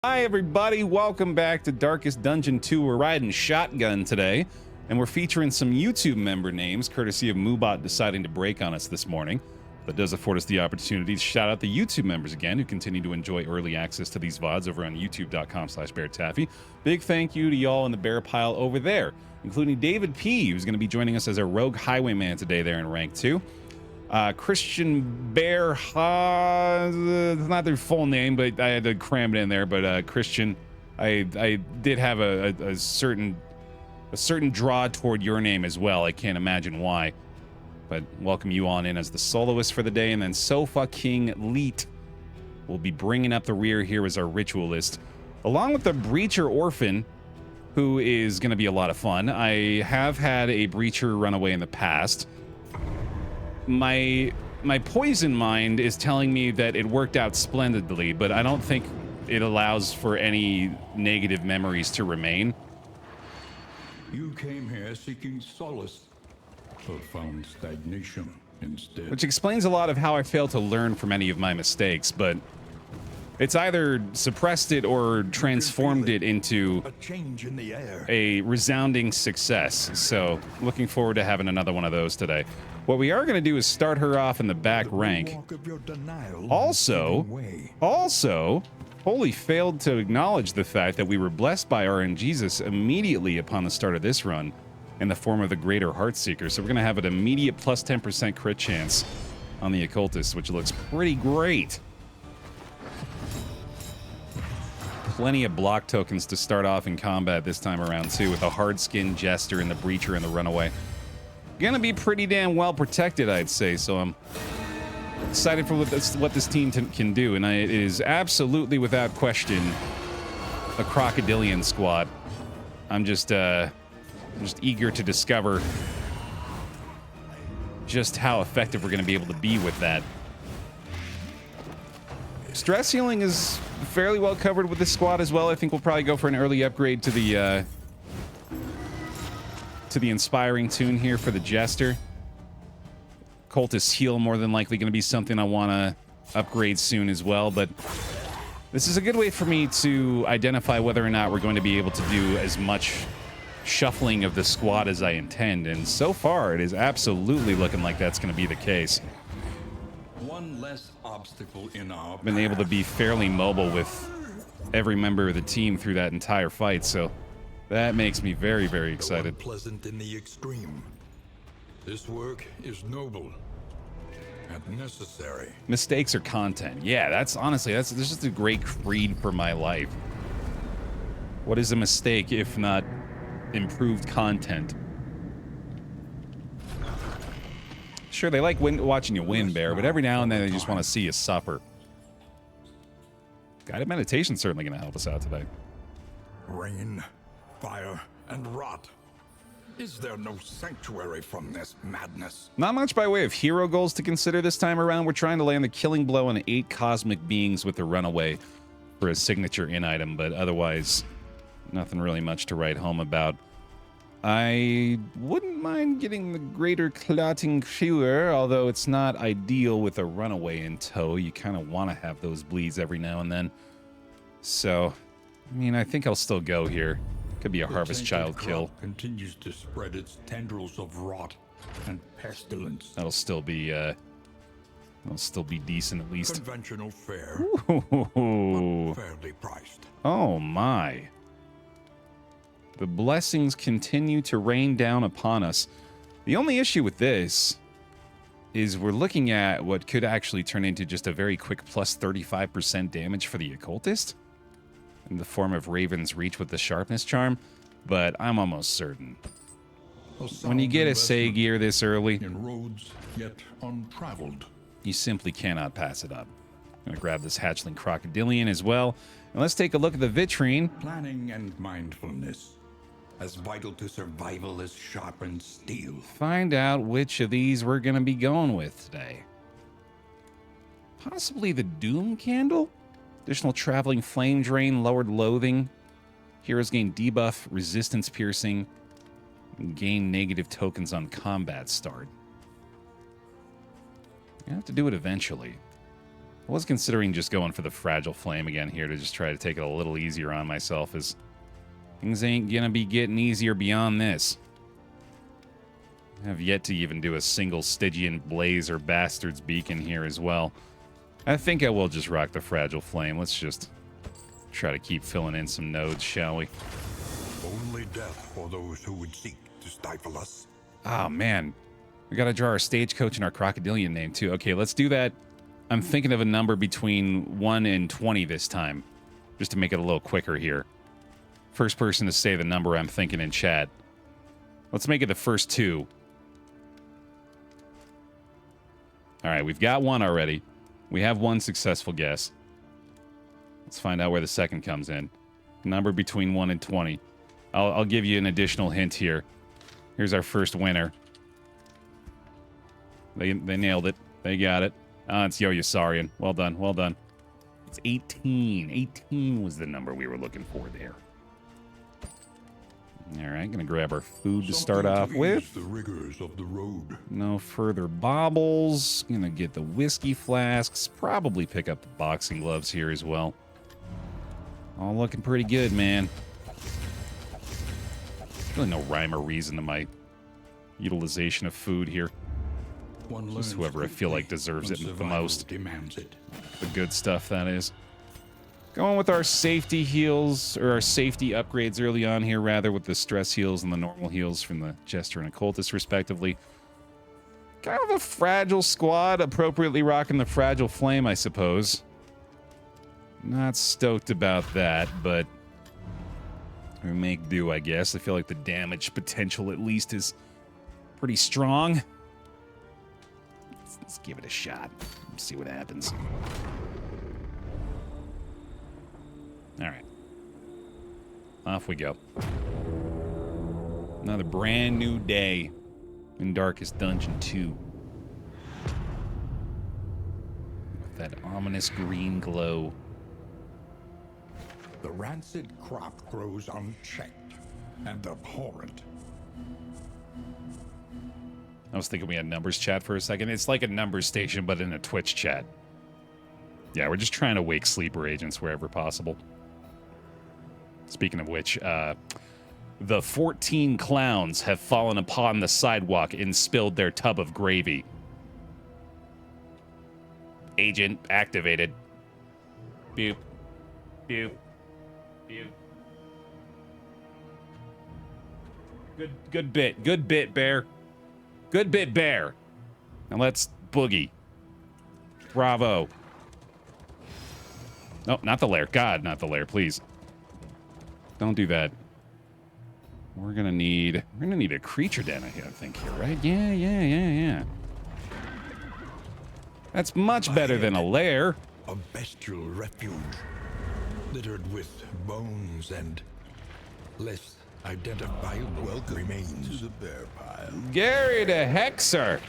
Hi everybody, welcome back to Darkest Dungeon 2. We're riding shotgun today, and we're featuring some YouTube member names, courtesy of Moobot deciding to break on us this morning. That does afford us the opportunity to shout out the YouTube members again, who continue to enjoy early access to these VODs over on youtube.com/BaerTaffy. Big thank you to y'all in the Baer Pile over there, including David P., who's going to be joining us as our rogue highwayman today there in rank 2. Christian Baer, it's not their full name, but I had to cram it in there. But Christian, I did have a certain draw toward your name as well. I can't imagine why, but welcome you on in as the soloist for the day. And then Sofa King Leet will be bringing up the rear here as our ritualist, along with the Breacher Orphan, who is going to be a lot of fun. I have had a Breacher run away in the past. My poison mind is telling me that it worked out splendidly, but I don't think it allows for any negative memories to remain. You came here seeking solace, but found stagnation instead. Which explains a lot of how I failed to learn from any of my mistakes, but it's either suppressed it or transformed it into a change in the air. A resounding success. So looking forward to having another one of those today. What we are going to do is start her off in the back rank. Also, Holy failed to acknowledge the fact that we were blessed by RNGesus immediately upon the start of this run in the form of the Greater Heartseeker. So we're going to have an immediate plus 10% crit chance on the Occultist, which looks pretty great. Plenty of block tokens to start off in combat this time around, too, with the Hard-Skin Jester and the Breacher and the Runaway. Gonna be pretty damn well protected, I'd say, so I'm excited for what this team can do, and it is absolutely, without question, a crocodilian squad. I'm just eager to discover just how effective we're gonna be able to be with that. Stress healing is fairly well covered with this squad as well. I think we'll probably go for an early upgrade to the inspiring tune here for the Jester. Cultist heal more than likely going to be something I want to upgrade soon as well, but this is a good way for me to identify whether or not we're going to be able to do as much shuffling of the squad as I intend, and so far it is absolutely looking like that's going to be the case. One less obstacle in our path. Been able to be fairly mobile with every member of the team through that entire fight, so that makes me very, very excited. Pleasant in the extreme. This work is noble and necessary. Mistakes are content. Yeah, that's honestly, that's just a great creed for my life. What is a mistake if not improved content? Sure, they like watching you win, Bear, but every now and then they just want to see you suffer. Guided meditation's certainly going to help us out today. Rain, fire, and rot. Is there no sanctuary from this madness? Not much by way of hero goals to consider this time around. We're trying to land the killing blow on 8 cosmic beings with the Runaway for a signature in item, but otherwise, nothing really much to write home about. I wouldn't mind getting the Greater Clotting Cure, although it's not ideal with a Runaway in tow. You kind of want to have those bleeds every now and then. So, I mean, I think I'll still go here. Could be a Harvest Child kill. Continues to spread its tendrils of rot and pestilence. That'll still be decent at least. Conventional fare, Ooh. but fairly priced. Oh my. The blessings continue to rain down upon us. The only issue with this is we're looking at what could actually turn into just a very quick plus 35% damage for the Occultist in the form of Raven's Reach with the Sharpness Charm, but I'm almost certain. When you get a Say-Gear this early, in roads yet untraveled, you simply cannot pass it up. I'm going to grab this Hatchling Crocodilian as well, and let's take a look at the Vitrine. Planning and mindfulness, as vital to survival as sharpened steel. Find out which of these we're going to be going with today. Possibly the Doom Candle? Additional traveling flame drain, lowered loathing. Heroes gain debuff, resistance piercing, and gain negative tokens on combat start. You have to do it eventually. I was considering just going for the fragile flame again here to just try to take it a little easier on myself, as things ain't gonna be getting easier beyond this. I have yet to even do a single Stygian blaze or bastard's beacon here as well. I think I will just rock the fragile flame. Let's just try to keep filling in some nodes, shall we? Only death for those who would seek to stifle us. Oh, man. We gotta draw our stagecoach and our crocodilian name, too. Okay, let's do that. I'm thinking of a number between 1 and 20 this time, just to make it a little quicker here. First person to say the number I'm thinking in chat. Let's make it the first 2. All right, we've got 1 already. We have 1 successful guess. Let's find out where the second comes in. Number between 1 and 20. I'll give you an additional hint here. Here's our first winner. They nailed it. They got it. It's Yo-Yosarian. Well done, well done. It's 18. 18 was the number we were looking for there. All right, gonna grab our food to start off with. The rigors of the road. No further baubles. Gonna get the whiskey flasks. Probably pick up the boxing gloves here as well. All looking pretty good, man. Really no rhyme or reason to my utilization of food here. Just whoever I feel like deserves it the most. Demands it. The good stuff, that is. Going with our safety heals, or our safety upgrades early on here, rather, with the stress heals and the normal heals from the Jester and Occultist, respectively. Kind of a fragile squad, appropriately rocking the fragile flame, I suppose. Not stoked about that, but we make do, I guess. I feel like the damage potential, at least, is pretty strong. Let's give it a shot. See what happens. All right. Off we go. Another brand new day in Darkest Dungeon 2. With that ominous green glow. The rancid crop grows unchecked and abhorrent. I was thinking we had numbers chat for a second. It's like a numbers station, but in a Twitch chat. Yeah, we're just trying to wake sleeper agents wherever possible. Speaking of which, the 14 clowns have fallen upon the sidewalk and spilled their tub of gravy. Agent activated. Boop. Boop. Boop. Good bit. Good bit, Baer. Good bit, Baer. Now let's boogie. Bravo. No, not the lair. God, not the lair, please. Don't do that. We're gonna need a creature den, I think here, right? Yeah. That's much better than a lair. A bestial refuge, littered with bones and less identifiable remains. To the Baer Pile. Gary the Hexer.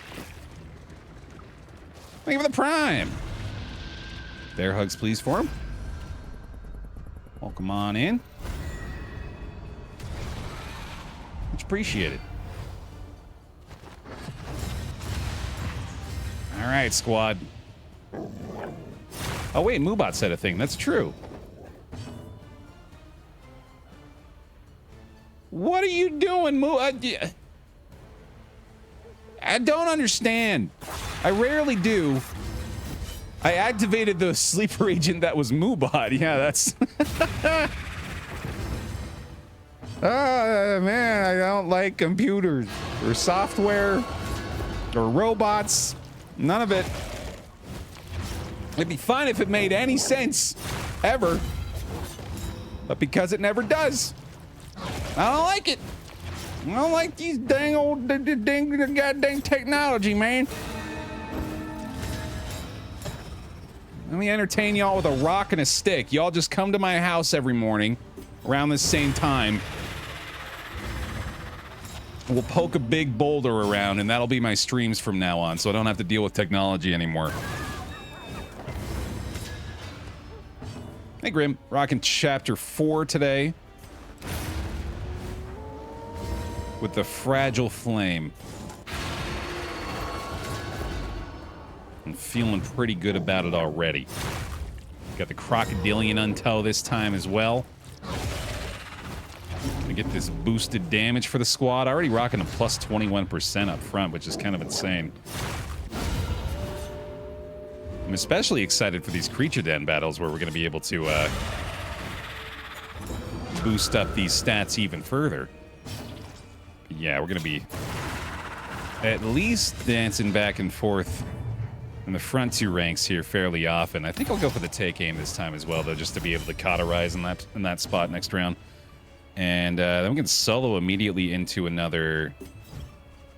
Thank you for the prime. Bear hugs, please, for him. Welcome on in. Much appreciated. All right, squad. Oh, wait, Moobot said a thing. That's true. What are you doing, Moobot? I don't understand. I rarely do. I activated the sleeper agent that was Moobot. Yeah, that's... man, I don't like computers or software or robots. None of it. It'd be fine if it made any sense, ever. But because it never does, I don't like it. I don't like these dang old goddamn technology, man. Let me entertain y'all with a rock and a stick. Y'all just come to my house every morning around the same time. We'll poke a big boulder around, and that'll be my streams from now on, so I don't have to deal with technology anymore. Hey, Grim. Rocking chapter 4 today. With the fragile flame. I'm feeling pretty good about it already. Got the crocodilian untow this time as well. Gonna get this boosted damage for the squad. Already rocking a plus 21% up front, which is kind of insane. I'm especially excited for these creature den battles where we're going to be able to boost up these stats even further. Yeah, we're going to be at least dancing back and forth in the front two ranks here fairly often. I think I'll go for the take aim this time as well, though, just to be able to cauterize in that spot next round. And then we can solo immediately into another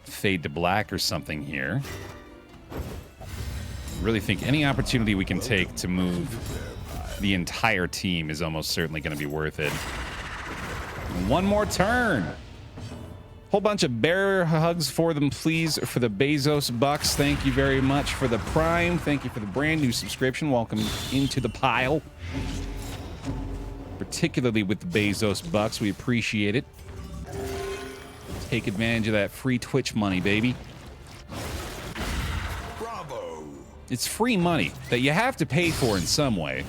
Fade to Black or something here. Really think any opportunity we can take to move the entire team is almost certainly going to be worth it. One more turn. Whole bunch of bear hugs for them, please, for the Bezos bucks. Thank you very much for the Prime. Thank you for the brand new subscription. Welcome into the pile. Particularly with the Bezos bucks, we appreciate it. Take advantage of that free Twitch money, baby. Bravo! It's free money that you have to pay for in some way.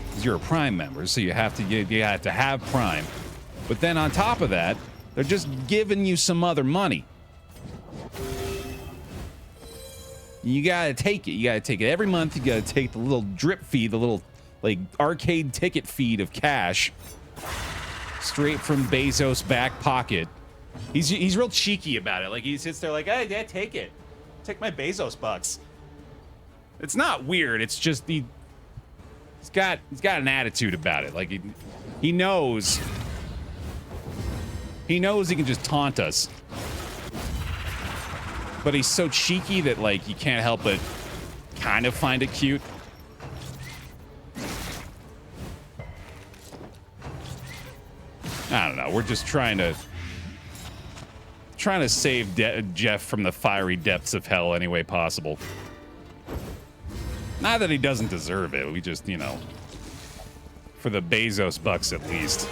Because you're a Prime member, so you have to have Prime. But then on top of that, they're just giving you some other money. You gotta take it. You gotta take it every month. You gotta take the little drip fee, the little like arcade ticket feed of cash straight from Bezos' back pocket. He's real cheeky about it. Like he sits there like, hey, yeah, take it. Take my Bezos bucks. It's not weird. It's just he's got an attitude about it. Like he knows. He knows he can just taunt us. But he's so cheeky that, like, you can't help but kind of find it cute. I don't know. We're just trying to save Jeff from the fiery depths of hell any way possible. Not that he doesn't deserve it. We just, you know, for the Bezos bucks at least.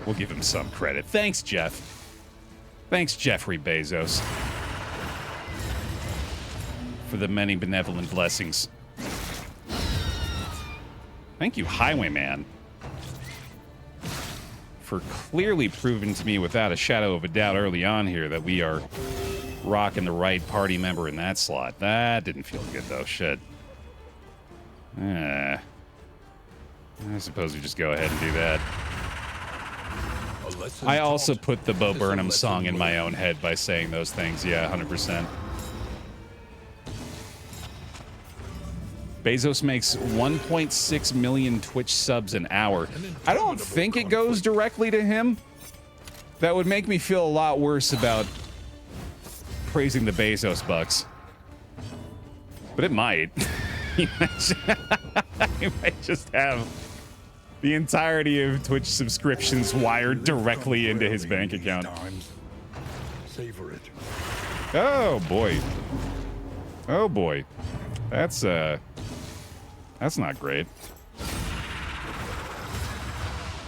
We'll give him some credit. Thanks, Jeff. Thanks, Jeffrey Bezos, for the many benevolent blessings. Thank you, Highwayman, for clearly proving to me without a shadow of a doubt early on here that we are rocking the right party member in that slot. That didn't feel good, though. Shit. I suppose we just go ahead and do that. I also put the Bo Burnham song in my own head by saying those things. Yeah, 100%. Bezos makes 1.6 million Twitch subs an hour. I don't think it goes directly to him. That would make me feel a lot worse about praising the Bezos bucks. But it might. He might just have the entirety of Twitch subscriptions wired directly into his bank account. Savor it. Oh boy. Oh boy. That's not great.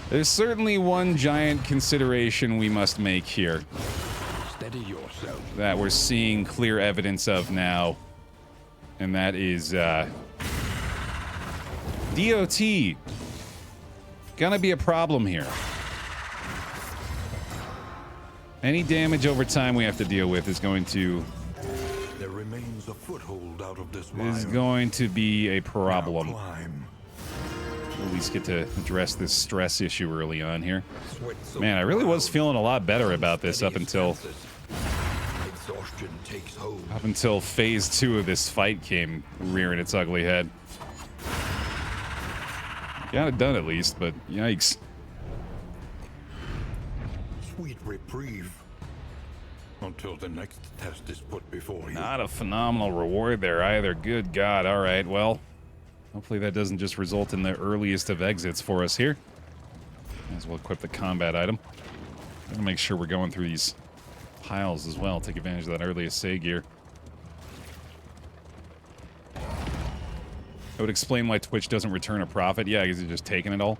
There's certainly one giant consideration we must make here. Steady yourself. That we're seeing clear evidence of now. And that is DOT. Gonna be a problem here. Any damage over time we have to deal with is going to remains a foothold out of this is going to be a problem. We'll at least get to address this stress issue early on here. Man, I really was feeling a lot better about this up until phase 2 of this fight came rearing its ugly head. Got it done at least, but yikes. Sweet reprieve. Until the next test is put before you. Not a phenomenal reward there either. Good God. All right, well, hopefully that doesn't just result in the earliest of exits for us here. Might as well equip the combat item. Gotta make sure we're going through these piles as well. Take advantage of that earliest say gear. That would explain why Twitch doesn't return a profit. Yeah, because he's just taking it all.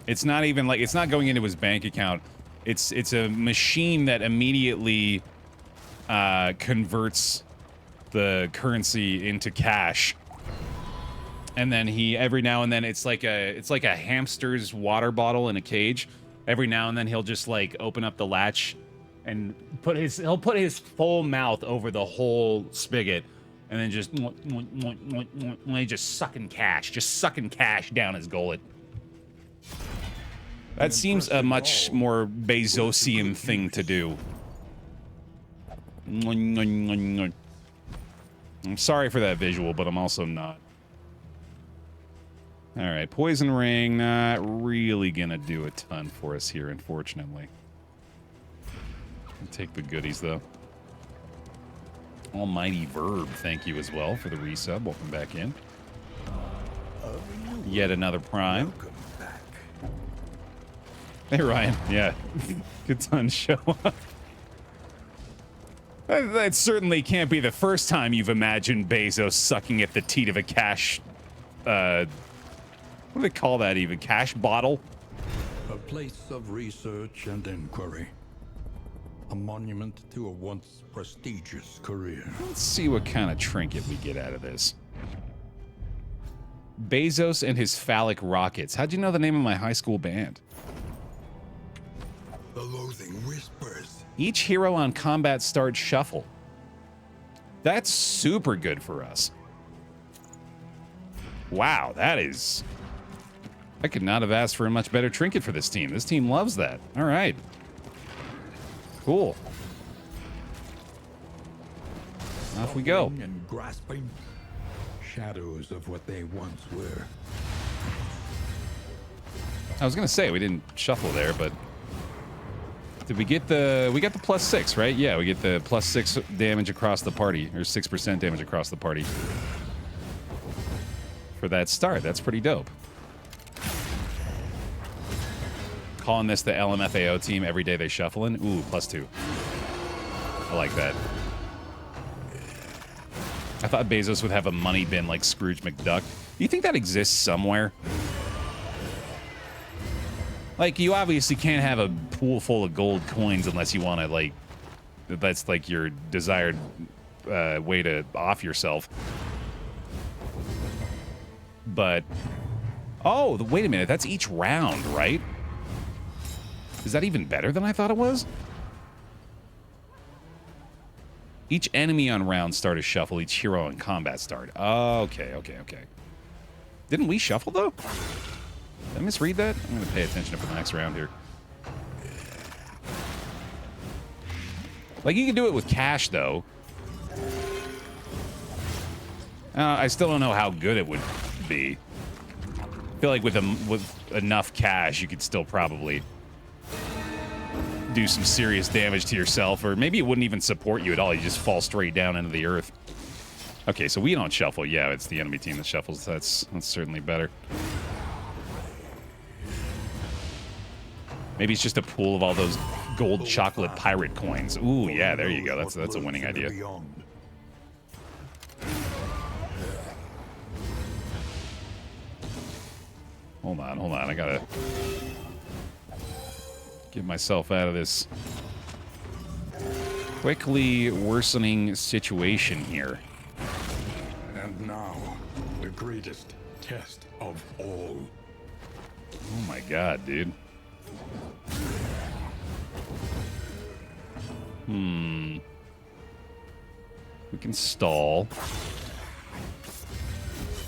It's not even like, it's not going into his bank account. It's a machine that immediately converts the currency into cash. And then he, every now and then, it's like a hamster's water bottle in a cage. Every now and then he'll just like open up the latch and he'll put his full mouth over the whole spigot, and then just sucking cash down his gullet. That seems a much more Bezosian thing to do. I'm sorry for that visual, but I'm also not. All right, poison ring, not really gonna do a ton for us here, unfortunately. I'll take the goodies, though. Almighty Verb, thank you as well for the resub. Welcome back in. Yet another prime. Welcome back. Hey, Ryan. Yeah, good time to show up. That certainly can't be the first time you've imagined Bezos sucking at the teat of a cash, what do they call that even? Cash bottle? A place of research and inquiry. A monument to a once prestigious career. Let's see what kind of trinket we get out of this. Bezos and his phallic rockets. How'd you know the name of my high school band? The loathing whispers. Each hero on combat start shuffle. That's super good for us. Wow, that is... I could not have asked for a much better trinket for this team. This team loves that. All right. Cool. Off we go. And grasping shadows of what they once were. I was gonna say we didn't shuffle there, but did we get the? We got the +6, right? Yeah, we get the +6 damage across the party, or 6% damage across the party for that start. That's pretty dope. Calling this the LMFAO team every day they shuffle in. Ooh, +2. I like that. I thought Bezos would have a money bin like Scrooge McDuck. Do you think that exists somewhere? Like, you obviously can't have a pool full of gold coins unless you want to, like... That's, like, your desired way to off yourself. But... Oh, wait a minute. That's each round, right? Is that even better than I thought it was? Each enemy on round start a shuffle, each hero on combat start. Okay. Didn't we shuffle, though? Did I misread that? I'm going to pay attention for the next round here. Like, you can do it with cash, though. I still don't know how good it would be. I feel like with enough cash, you could still probably do some serious damage to yourself, or maybe it wouldn't even support you at all. You just fall straight down into the earth. Okay, so we don't shuffle. Yeah, it's the enemy team that shuffles. That's certainly better. Maybe it's just a pool of all those gold chocolate pirate coins. Ooh, yeah, there you go. That's a winning idea. Hold on. I gotta get myself out of this quickly worsening situation here. And now, the greatest test of all. Oh my god, dude. We can stall.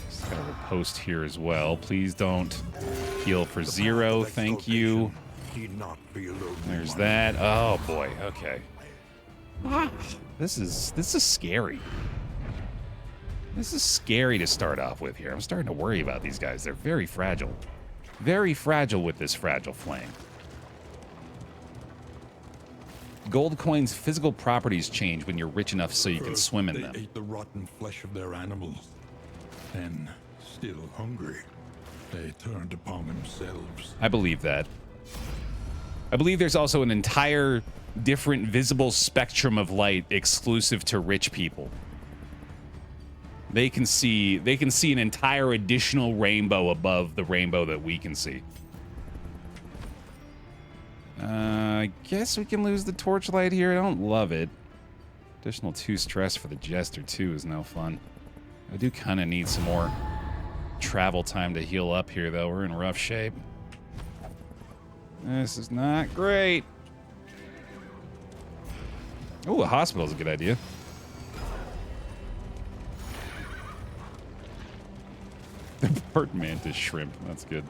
Just got a riposte here as well. Please don't heal for 0. Thank you. There's that. Oh boy. Okay. This is scary. This is scary to start off with here. I'm starting to worry about these guys. They're very fragile. Very fragile with this fragile flame. Gold coins' physical properties change when you're rich enough so you can swim in them. They ate the rotten flesh of their animals. Then, still hungry, they turned upon themselves. I believe that. I believe there's also an entire different visible spectrum of light exclusive to rich people. They can see an entire additional rainbow above the rainbow that we can see. I guess we can lose the torchlight here. I don't love it. Additional 2 stress for the Jester, too, is no fun. I do kind of need some more travel time to heal up here, though. We're in rough shape. This is not great. Ooh, a hospital's a good idea. The part mantis shrimp. That's good.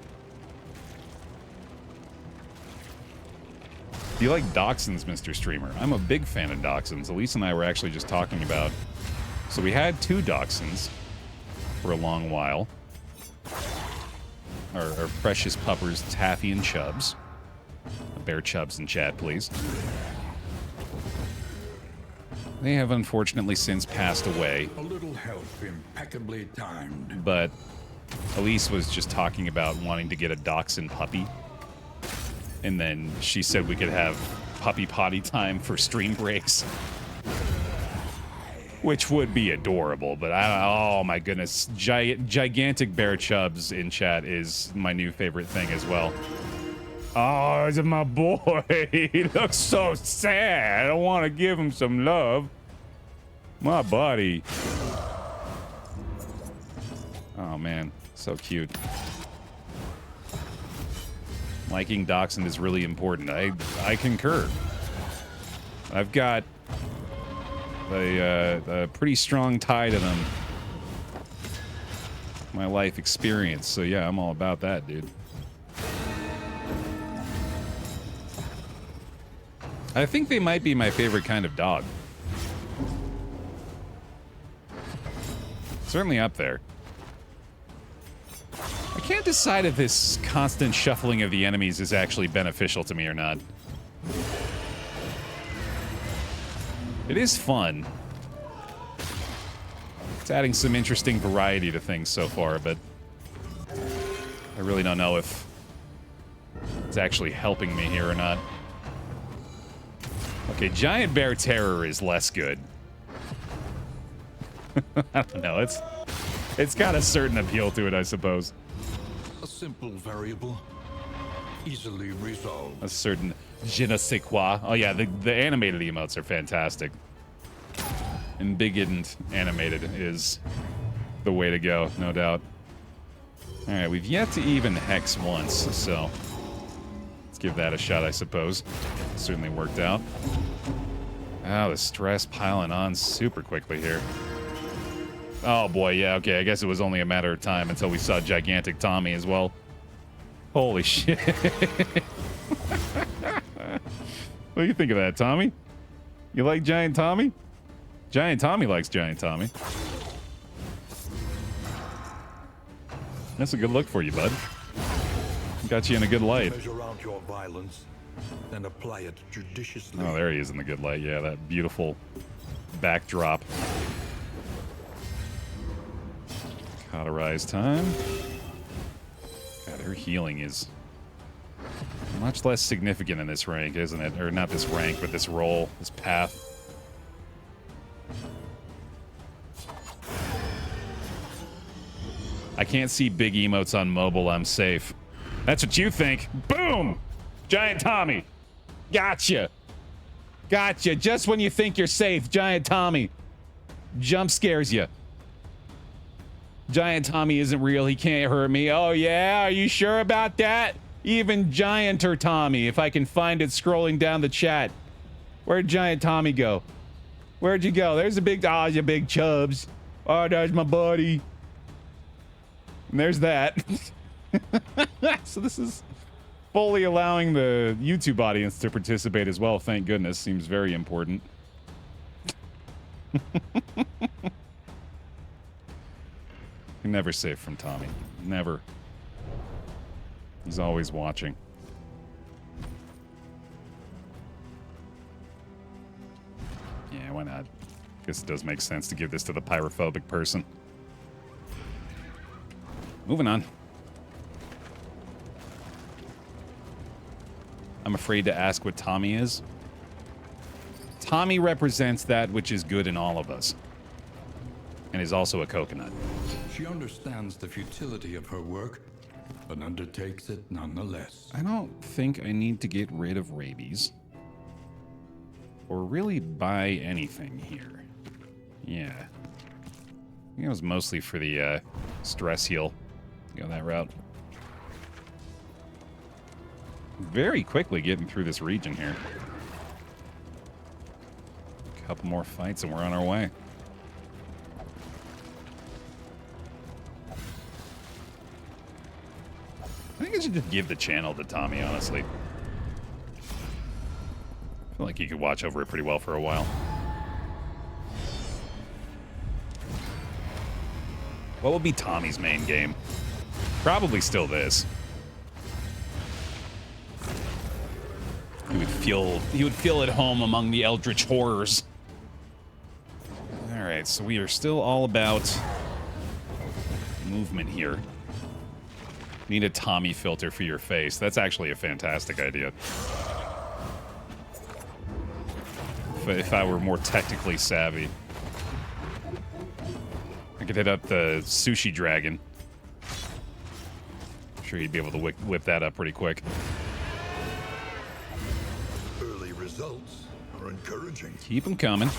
Do you like dachshunds, Mr. Streamer? I'm a big fan of dachshunds. Elise and I were actually just talking about... So we had 2 dachshunds for a long while. Our precious puppers, Taffy and Chubbs. Bear Chubbs in chat, please. They have unfortunately since passed away. A little help impeccably timed. But Elise was just talking about wanting to get a dachshund puppy. And then she said we could have puppy potty time for stream breaks. Which would be adorable, but oh my goodness. Gigantic Bear Chubbs in chat is my new favorite thing as well. Oh, is it my boy? He looks so sad. I want to give him some love. My buddy. Oh man, so cute. Liking dachshund is really important. I concur. I've got a pretty strong tie to them. My life experience. So yeah, I'm all about that, dude. I think they might be my favorite kind of dog. Certainly up there. I can't decide if this constant shuffling of the enemies is actually beneficial to me or not. It is fun. It's adding some interesting variety to things so far, but I really don't know if it's actually helping me here or not. Okay, Giant Bear Terror is less good. I don't know, it's got a certain appeal to it, I suppose. A simple variable, easily resolved. A certain je ne sais quoi. Oh yeah, the animated emotes are fantastic. And big and animated is the way to go, no doubt. Alright, we've yet to even Hex once, so let's give that a shot, I suppose. Certainly worked out. Oh, the stress piling on super quickly here. Oh boy, yeah, okay, I guess it was only a matter of time until we saw Gigantic Tommy as well. Holy shit. What do you think of that, Tommy? You like Giant Tommy? Giant Tommy likes Giant Tommy. That's a good look for you, bud. Got you in a good light. Measure out your violence, then apply it judiciously. Oh, there he is in the good light. Yeah, that beautiful backdrop. Cauterize time. God, her healing is much less significant in this rank, isn't it? Or not this rank, but this role, this path. I can't see big emotes on mobile. I'm safe. That's what you think. Boom! Giant Tommy. Gotcha. Gotcha. Just when you think you're safe, Giant Tommy jump scares you. Giant Tommy isn't real. He can't hurt me. Oh, yeah? Are you sure about that? Even Gianter Tommy, if I can find it scrolling down the chat. Where'd Giant Tommy go? Where'd you go? There's a big... Oh, you big chubs. Oh, there's my buddy. And there's that. So this is fully allowing the YouTube audience to participate as well. Thank goodness. Seems very important. You're never safe from Tommy. Never. He's always watching. Yeah, why not? Guess it does make sense to give this to the pyrophobic person. Moving on. I'm afraid to ask what Tommy is. Tommy represents that which is good in all of us. And is also a coconut. She understands the futility of her work, but undertakes it nonetheless. I don't think I need to get rid of rabies. or really buy anything here. Yeah. I think it was mostly for the stress heal. Go that route. Very quickly getting through this region here. A couple more fights and we're on our way. I think I should just give the channel to Tommy, honestly. I feel like he could watch over it pretty well for a while. What would be Tommy's main game? Probably still this. He would feel at home among the eldritch horrors. Alright, so we are still all about movement here. Need a Tommy filter for your face. That's actually a fantastic idea. If I were more technically savvy. I could hit up the sushi dragon. I'm sure you'd be able to whip that up pretty quick. Early results are encouraging. Keep them coming.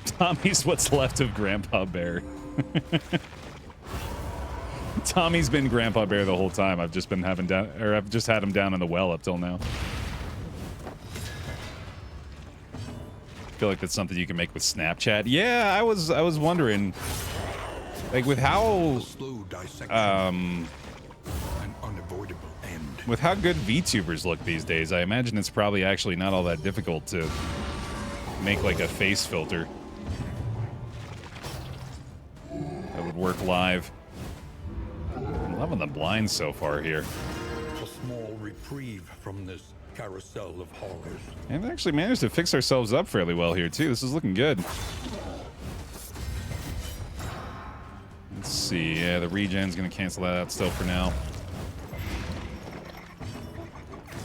Tommy's what's left of Grandpa Bear. Tommy's been Grandpa Bear the whole time. I've just been I've just had him down in the well up till now. I feel like that's something you can make with Snapchat. Yeah, I was wondering, like, with how an unavoidable end. With how good VTubers look these days, I imagine it's probably actually not all that difficult to make like a face filter that would work live. I'm loving the blinds so far here. A small reprieve from this carousel of horrors. And we actually managed to fix ourselves up fairly well here too. This is looking good. Let's see. Yeah, the regen's gonna cancel that out still for now.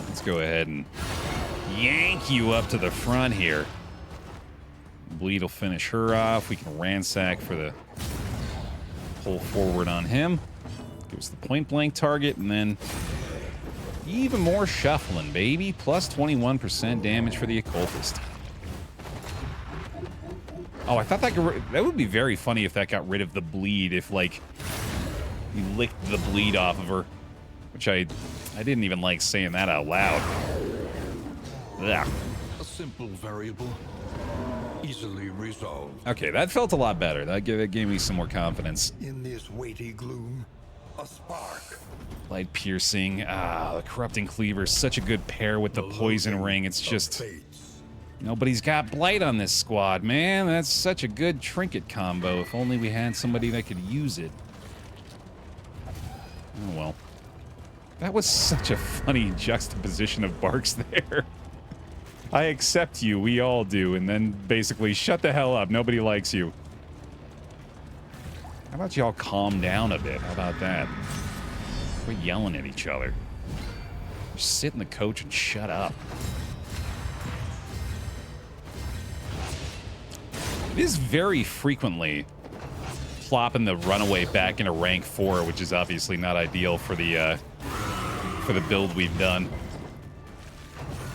Let's go ahead and yank you up to the front here. Bleed will finish her off. We can ransack for the pull forward on him. Give us the point blank target, and then even more shuffling, baby. Plus 21% damage for the occultist. Oh, I thought that would be very funny if that got rid of the bleed. If like you licked the bleed off of her, which I didn't even like saying that out loud. Ugh. A simple variable, easily resolved. Okay, that felt a lot better. That gave me some more confidence. In this weighty gloom, a spark. Light piercing. Ah, the corrupting cleaver is such a good pair with the poison ring. It's just nobody's got blight on this squad, man. That's such a good trinket combo. If only we had somebody that could use it. Oh well. That was such a funny juxtaposition of barks there. I accept you, we all do, and then basically shut the hell up. Nobody likes you. How about y'all calm down a bit? How about that? We're yelling at each other. Just sit in the coach and shut up. It is very frequently plopping the runaway back into rank 4, which is obviously not ideal for the build we've done.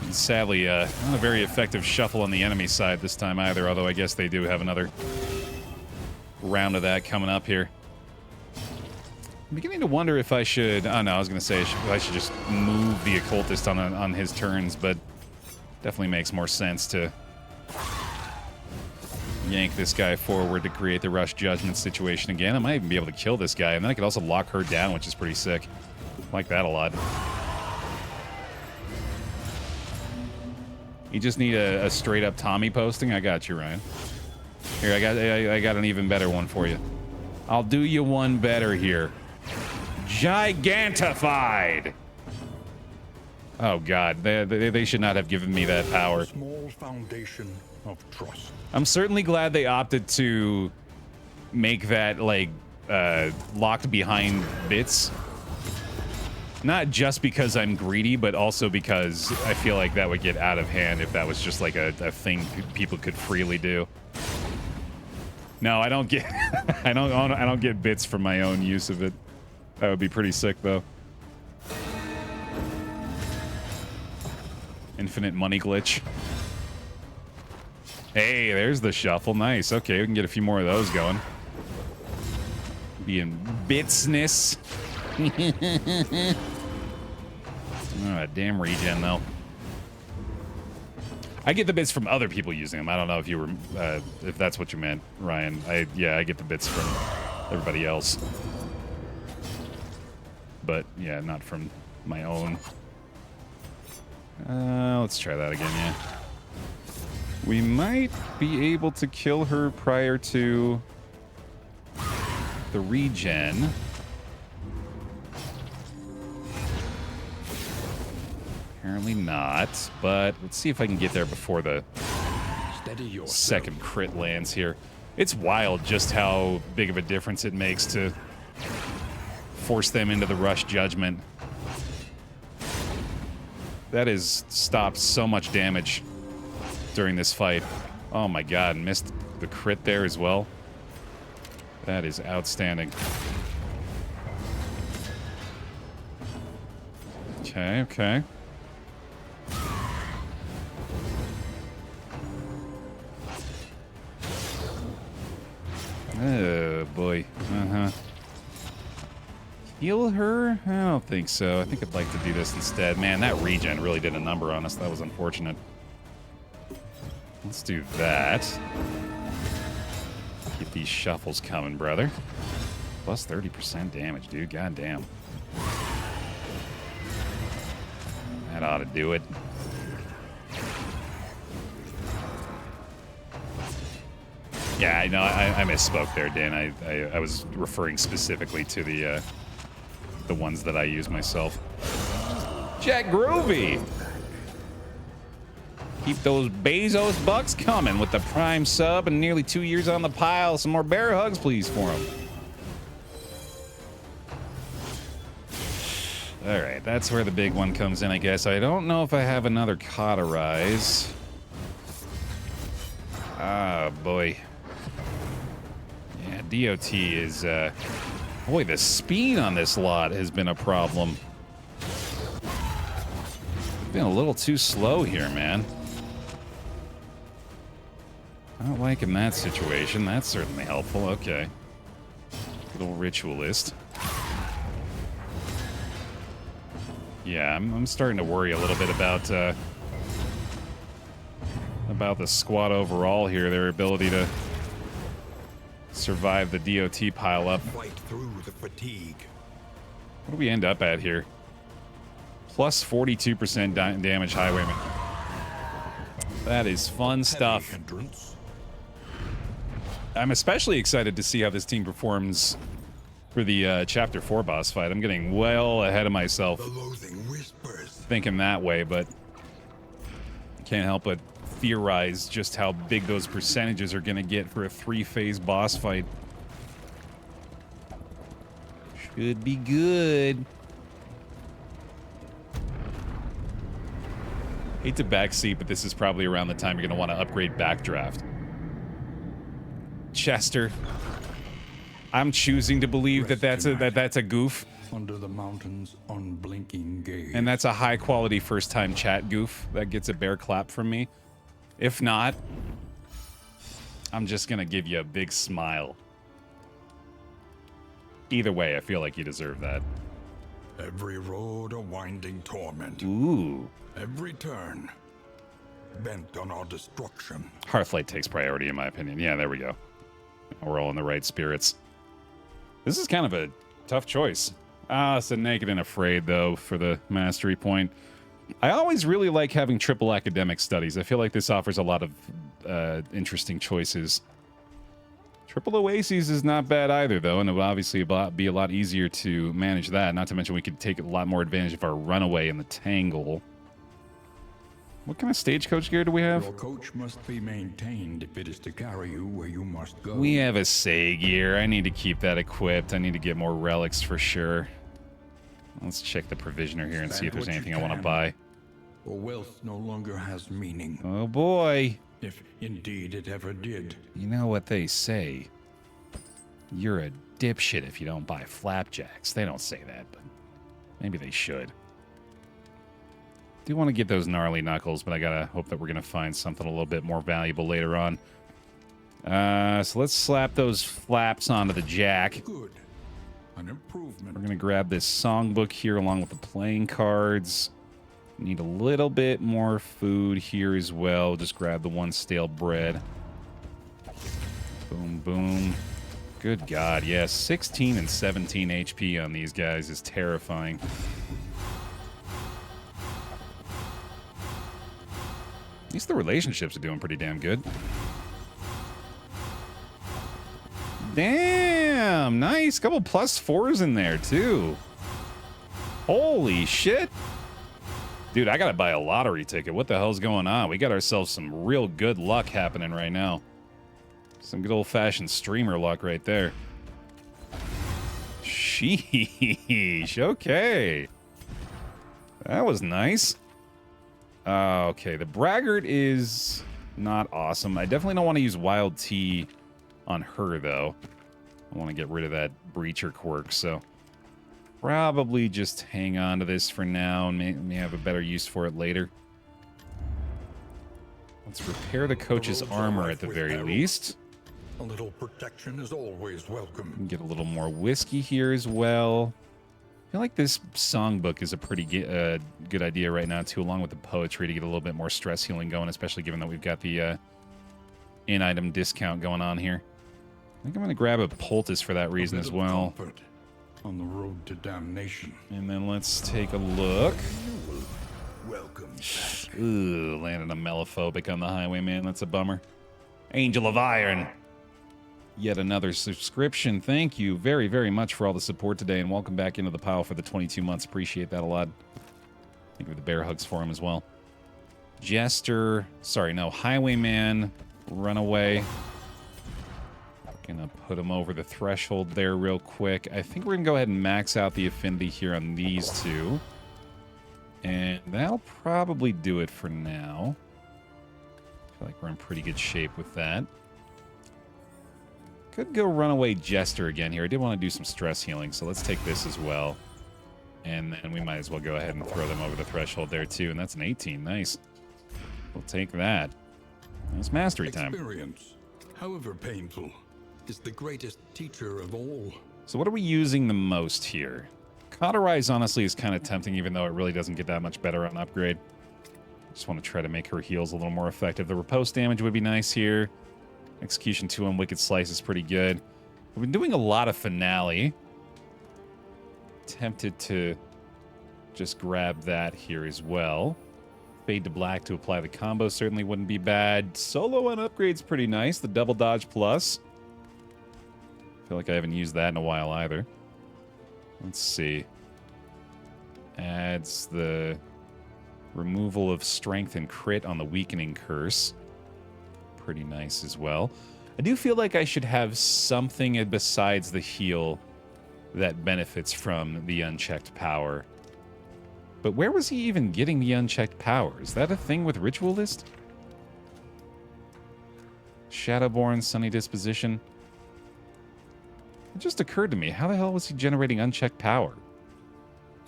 And sadly, not a very effective shuffle on the enemy side this time either, although I guess they do have another round of that coming up here. I'm beginning to wonder if I should... Oh, no, I was going to say I should just move the occultist on his turns, but definitely makes more sense to yank this guy forward to create the rush judgment situation again. I might even be able to kill this guy, and then I could also lock her down, which is pretty sick. I like that a lot. You just need a straight-up Tommy posting? I got you, Ryan. Here, I got an even better one for you. I'll do you one better here. Gigantified! Oh, God. They should not have given me that power. Small foundation of trust. I'm certainly glad they opted to make that, like, locked behind bits. Not just because I'm greedy, but also because I feel like that would get out of hand if that was just like a thing people could freely do. No, I don't get I don't get bits from my own use of it. That would be pretty sick though. Infinite money glitch. Hey, there's the shuffle. Nice. Okay, we can get a few more of those going. Being bitsness. Oh, damn regen, though. I get the bits from other people using them. I don't know if you were, if that's what you meant, Ryan. Yeah, I get the bits from everybody else. But, yeah, not from my own. Let's try that again, yeah. We might be able to kill her prior to the regen. Apparently not, but let's see if I can get there before the second crit lands here. It's wild just how big of a difference it makes to force them into the rush judgment. That has stopped so much damage during this fight. Oh my god, missed the crit there as well. That is outstanding. Okay, okay. Oh boy. Heal her? I don't think so. I think I'd like to do this instead. Man, that regen really did a number on us. That was unfortunate. Let's do that. Get these shuffles coming, brother. Plus 30% damage, dude. God damn. That ought to do it. Yeah, I know. I misspoke there, Dan. I was referring specifically to the ones that I use myself. Jack Groovy. Keep those Bezos bucks coming with the prime sub and nearly 2 years on the pile. Some more bear hugs, please, for him. All right, that's where the big one comes in, I guess. I don't know if I have another cauterize. Ah, boy. Yeah, DOT is, boy, the speed on this lot has been a problem. Been a little too slow here, man. I don't like in that situation. That's certainly helpful. Okay. Little ritualist. Yeah, I'm starting to worry a little bit about the squad overall here. Their ability to survive the DOT pile up. Fight through the fatigue. What do we end up at here? Plus 42% damage highwayman. That is fun stuff. I'm especially excited to see how this team performs for the Chapter 4 boss fight. I'm getting well ahead of myself thinking that way, but can't help but theorize just how big those percentages are going to get for a 3-phase boss fight. Should be good. Hate to backseat, but this is probably around the time you're going to want to upgrade Backdraft. Chester, I'm choosing to believe that that's a goof. Under the mountains, unblinking gaze. And that's a high-quality first-time chat goof that gets a bear clap from me. If not, I'm just going to give you a big smile. Either way, I feel like you deserve that. Every road a winding torment. Ooh. Every turn bent on our destruction. Hearthlight takes priority, in my opinion. Yeah, there we go. We're all in the right spirits. This is kind of a tough choice. It's a Naked and Afraid, though, for the mastery point. I always really like having triple academic studies. I feel like this offers a lot of interesting choices. Triple Oases is not bad either, though, and it would obviously be a lot easier to manage that. Not to mention we could take a lot more advantage of our runaway in the Tangle. What kind of stagecoach gear do we have? Your coach must be maintained if it is to carry you where you must go. We have a Say gear. I need to keep that equipped. I need to get more relics for sure. Let's check the provisioner here and see if there's anything I want to buy. For wealth no longer has meaning. Oh boy. If indeed it ever did. You know what they say. You're a dipshit if you don't buy flapjacks. They don't say that, but maybe they should. Do want to get those gnarly knuckles, but I gotta hope that we're gonna find something a little bit more valuable later on. So let's slap those flaps onto the jack. Good. An improvement. We're gonna grab this songbook here along with the playing cards. Need a little bit more food here as well. Just grab the one stale bread. Boom, boom. Good God, yeah, 16 and 17 HP on these guys is terrifying. At least the relationships are doing pretty damn good. Damn, nice. Couple +4s in there, too. Holy shit. Dude, I gotta buy a lottery ticket. What the hell's going on? We got ourselves some real good luck happening right now. Some good old-fashioned streamer luck right there. Sheesh, okay. That was nice. Okay, the braggart is not awesome. I definitely don't want to use wild tea on her, though. I want to get rid of that breacher quirk, so probably just hang on to this for now and may have a better use for it later. Let's repair the coach's armor at the very least. A little protection is always welcome. Get a little more whiskey here as well. I feel like this songbook is a pretty good idea right now, too, along with the poetry to get a little bit more stress healing going, especially given that we've got the in-item discount going on here. I think I'm going to grab a poultice for that reason as well. On the road to damnation. And then let's take a look. Welcome. Ooh, landed a mellophobic on the highway, man. That's a bummer. Angel of Iron. Yet another subscription. Thank you very, very much for all the support today, and welcome back into the pile for the 22 months. Appreciate that a lot. Thank you for the bear hugs for him as well. Jester. Sorry, no. Highwayman. Runaway. Gonna put him over the threshold there real quick. I think we're gonna go ahead and max out the affinity here on these two. And that'll probably do it for now. I feel like we're in pretty good shape with that. Could go Runaway Jester again here. I did want to do some stress healing, so let's take this as well. And then we might as well go ahead and throw them over the threshold there too. And that's an 18. Nice. We'll take that. That's mastery time. Experience, however painful, is the greatest teacher of all. So what are we using the most here? Cauterize, honestly, is kind of tempting, even though it really doesn't get that much better on upgrade. Just want to try to make her heals a little more effective. The riposte damage would be nice here. Execution 2 on Wicked Slice is pretty good. We've been doing a lot of Finale. Tempted to just grab that here as well. Fade to Black to apply the combo certainly wouldn't be bad. Solo on upgrade's pretty nice. The Double Dodge Plus. Feel like I haven't used that in a while either. Let's see. Adds the removal of strength and crit on the Weakening Curse. Pretty nice as well. I do feel like I should have something besides the heal that benefits from the unchecked power. But where was he even getting the unchecked power? Is that a thing with Ritualist? Shadowborn, Sunny Disposition. It just occurred to me, how the hell was he generating unchecked power?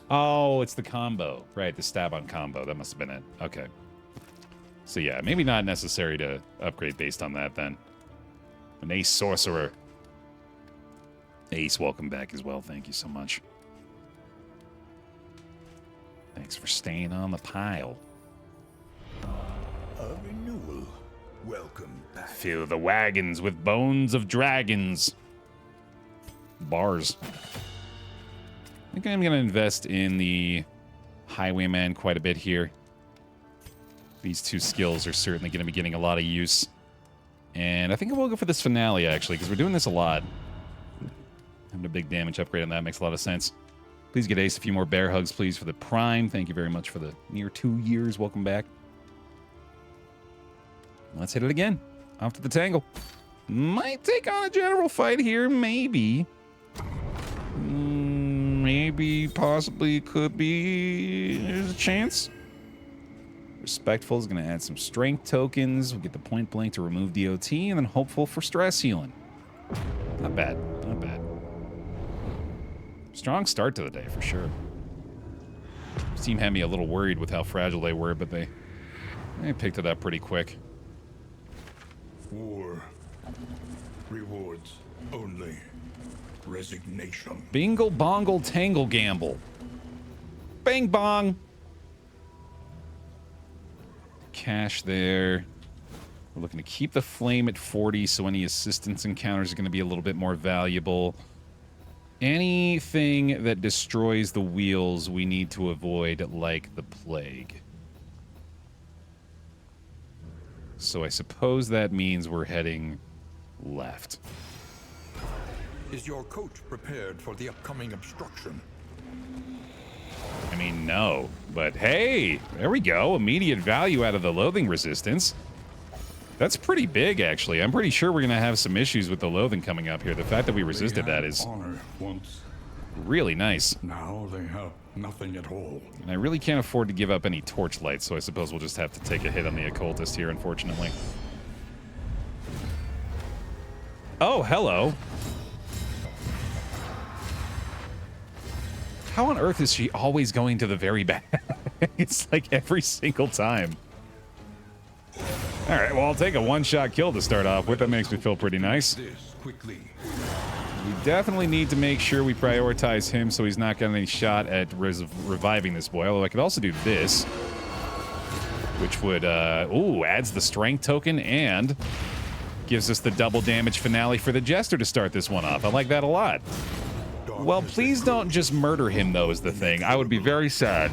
Oh, it's the combo. Right, the stab-on combo. That must have been it. Okay. So yeah, maybe not necessary to upgrade based on that then. An Ace Sorcerer. Ace, welcome back as well. Thank you so much. Thanks for staying on the pile. A renewal. Welcome back. Fill the wagons with bones of dragons. Bars. I think I'm going to invest in the Highwayman quite a bit here. These two skills are certainly going to be getting a lot of use. And I think we'll go for this Finale, actually, because we're doing this a lot. Having a big damage upgrade on that makes a lot of sense. Please get Ace a few more bear hugs, please, for the Prime. Thank you very much for the near 2 years. Welcome back. Let's hit it again. Off to the tangle. Might take on a general fight here, maybe. Maybe, possibly, could be. There's a chance. Respectful is going to add some strength tokens. We'll get the point blank to remove DOT, and then hopeful for stress healing. Not bad. Not bad. Strong start to the day, for sure. Team had me a little worried with how fragile they were, but they picked it up pretty quick. War. Rewards only. Resignation. Bingle bongle tangle gamble. Bing bong. Cash there. We're looking to keep the flame at 40, so any assistance encounters are going to be a little bit more valuable. Anything that destroys the wheels we need to avoid like the plague. So I suppose that means we're heading left. Is your coach prepared for the upcoming obstruction? I mean, no. But hey, there we go. Immediate value out of the loathing resistance. That's pretty big, actually. I'm pretty sure we're going to have some issues with the loathing coming up here. The fact that we resisted that is honor once. Really nice. Now they have nothing at all. And I really can't afford to give up any torchlight, so I suppose we'll just have to take a hit on the occultist here, unfortunately. Oh, hello. How on earth is she always going to the very back? It's like every single time. All right, well, I'll take a one-shot kill to start off with. That makes me feel pretty nice. We definitely need to make sure we prioritize him so he's not getting any shot at reviving this boy. Although I could also do this, which would, adds the strength token and gives us the double damage finale for the Jester to start this one off. I like that a lot. Well, please don't just murder him, though, is the thing. I would be very sad.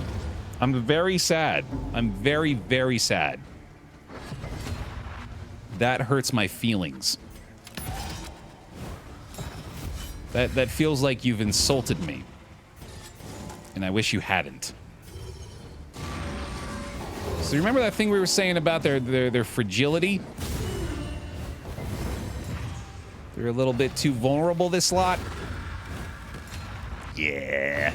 I'm very sad. I'm very, very sad. That hurts my feelings. That feels like you've insulted me. And I wish you hadn't. So you remember that thing we were saying about their fragility? They're a little bit too vulnerable, this lot. Yeah.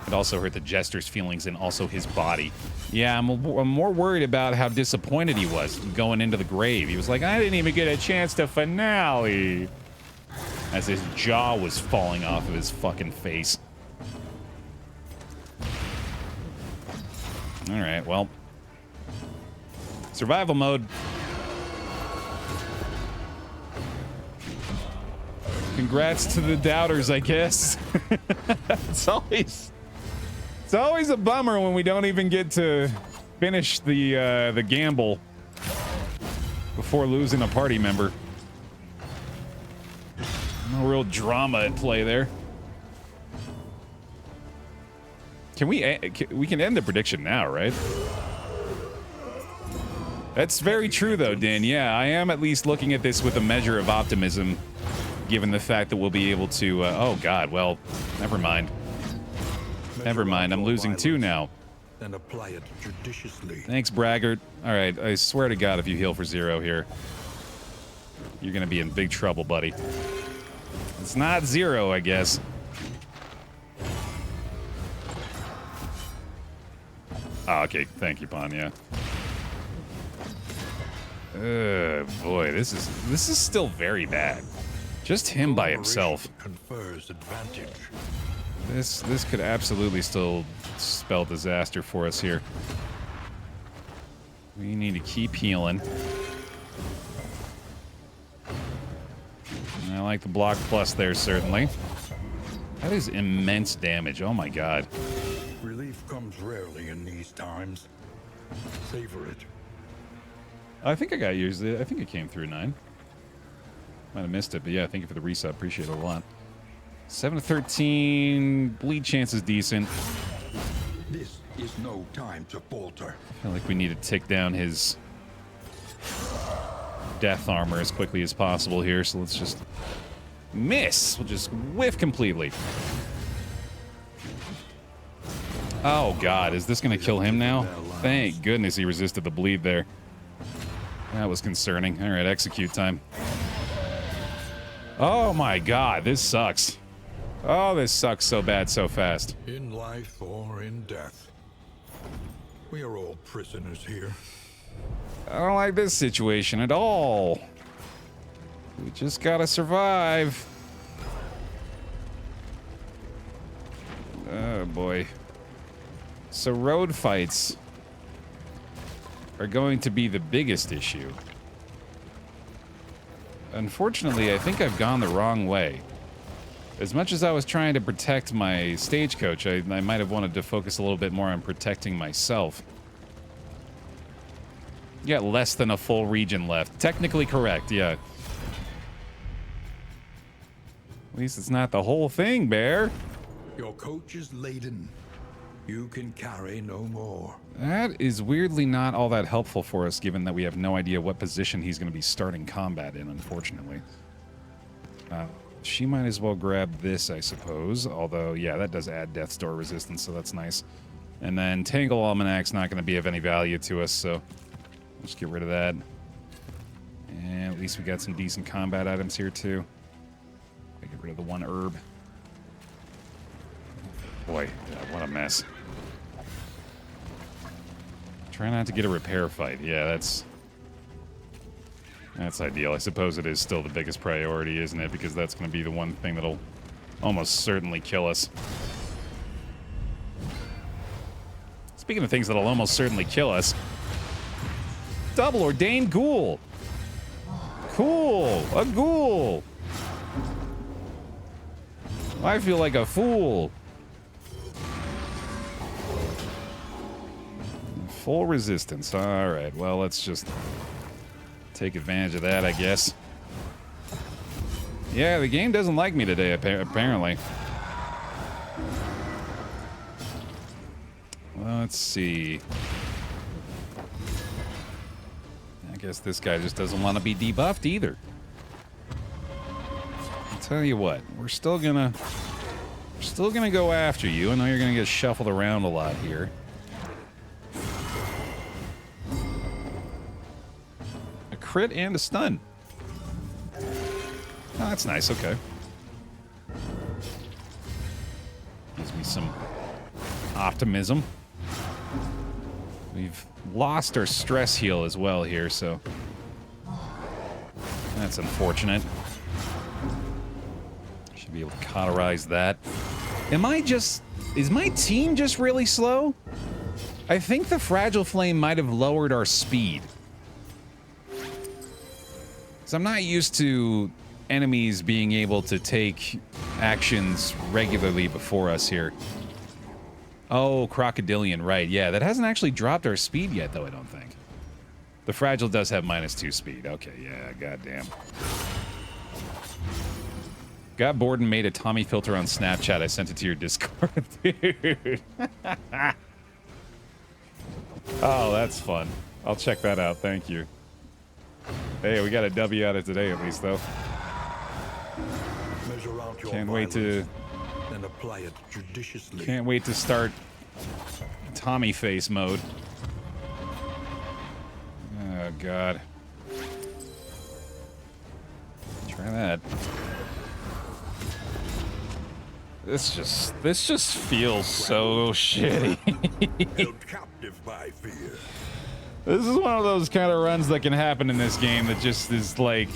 It also hurt the Jester's feelings and also his body. Yeah, I'm more worried about how disappointed he was going into the grave. He was like, I didn't even get a chance to finale. As his jaw was falling off of his fucking face. All right, well. Survival mode. Congrats to the doubters, I guess. It's always a bummer when we don't even get to finish the gamble before losing a party member. No real drama at play there. We can end the prediction now, right? That's very true, though, Dan. Yeah, I am at least looking at this with a measure of optimism, given the fact that we'll be able to... oh, God, well, never mind. Never mind, I'm losing 2 now. And apply it judiciously. Thanks, Braggart. All right, I swear to God, if you heal for 0 here, you're going to be in big trouble, buddy. It's not 0, I guess. Oh, okay, thank you, Panya. Boy, this is still very bad. Just him by himself. Confers advantage. This could absolutely still spell disaster for us here. We need to keep healing. I like the block plus there, certainly. That is immense damage. Oh my God. Relief comes rarely in these times. Savor it. I think I got used. I think it came through 9. Might have missed it, but yeah, thank you for the resub. Appreciate it a lot. 7 to 13. Bleed chance is decent. This is no time to falter. I feel like we need to take down his death armor as quickly as possible here, so let's just miss. We'll just whiff completely. Oh, God. Is this going to kill him now? Thank goodness he resisted the bleed there. That was concerning. All right, execute time. Oh, my God. This sucks. Oh, this sucks so bad so fast. In life or in death, we are all prisoners here. I don't like this situation at all. We just gotta survive. boy. So road fights are going to be the biggest issue. Unfortunately, I think I've gone the wrong way. As much as I was trying to protect my stagecoach, I might have wanted to focus a little bit more on protecting myself. You got less than a full region left. Technically correct, yeah. At least it's not the whole thing, Baer. Your coach is laden. You can carry no more. That is weirdly not all that helpful for us, given that we have no idea what position he's going to be starting combat in, unfortunately. She might as well grab this, I suppose. Although, yeah, that does add Death's Door resistance, so that's nice. And then Tangle Almanac's not going to be of any value to us, so let's get rid of that. And at least we got some decent combat items here, too. I get rid of the one herb. Boy, what a mess. Try not to get a repair fight. Yeah, that's ideal. I suppose it is still the biggest priority, isn't it? Because that's going to be the one thing that'll almost certainly kill us. Speaking of things that'll almost certainly kill us, Double Ordained Ghoul. Cool, a ghoul. I feel like a fool. Full resistance. All right, well, let's just take advantage of that, I guess. Yeah, the game doesn't like me today, apparently. Let's see. I guess this guy just doesn't want to be debuffed either. I'll tell you what, we're still gonna go after you. I know you're gonna get shuffled around a lot here. Crit and a stun. Oh, that's nice. Okay. Gives me some optimism. We've lost our stress heal as well here, so that's unfortunate. Should be able to cauterize that. Is my team just really slow? I think the Fragile Flame might have lowered our speed. I'm not used to enemies being able to take actions regularly before us here. Oh, Crocodilian, right. Yeah, that hasn't actually dropped our speed yet, though, I don't think. The Fragile does have -2 speed. Okay, yeah, goddamn. Got bored and made a Tommy filter on Snapchat. I sent it to your Discord, dude. Oh, that's fun. I'll check that out. Thank you. Hey, we got a W out of today at least, though. Can't wait to. And apply it judiciously. Can't wait to start Tommy face mode. Oh God. Try that. This just feels so shitty. Held captive by fear. This is one of those kind of runs that can happen in this game that just is like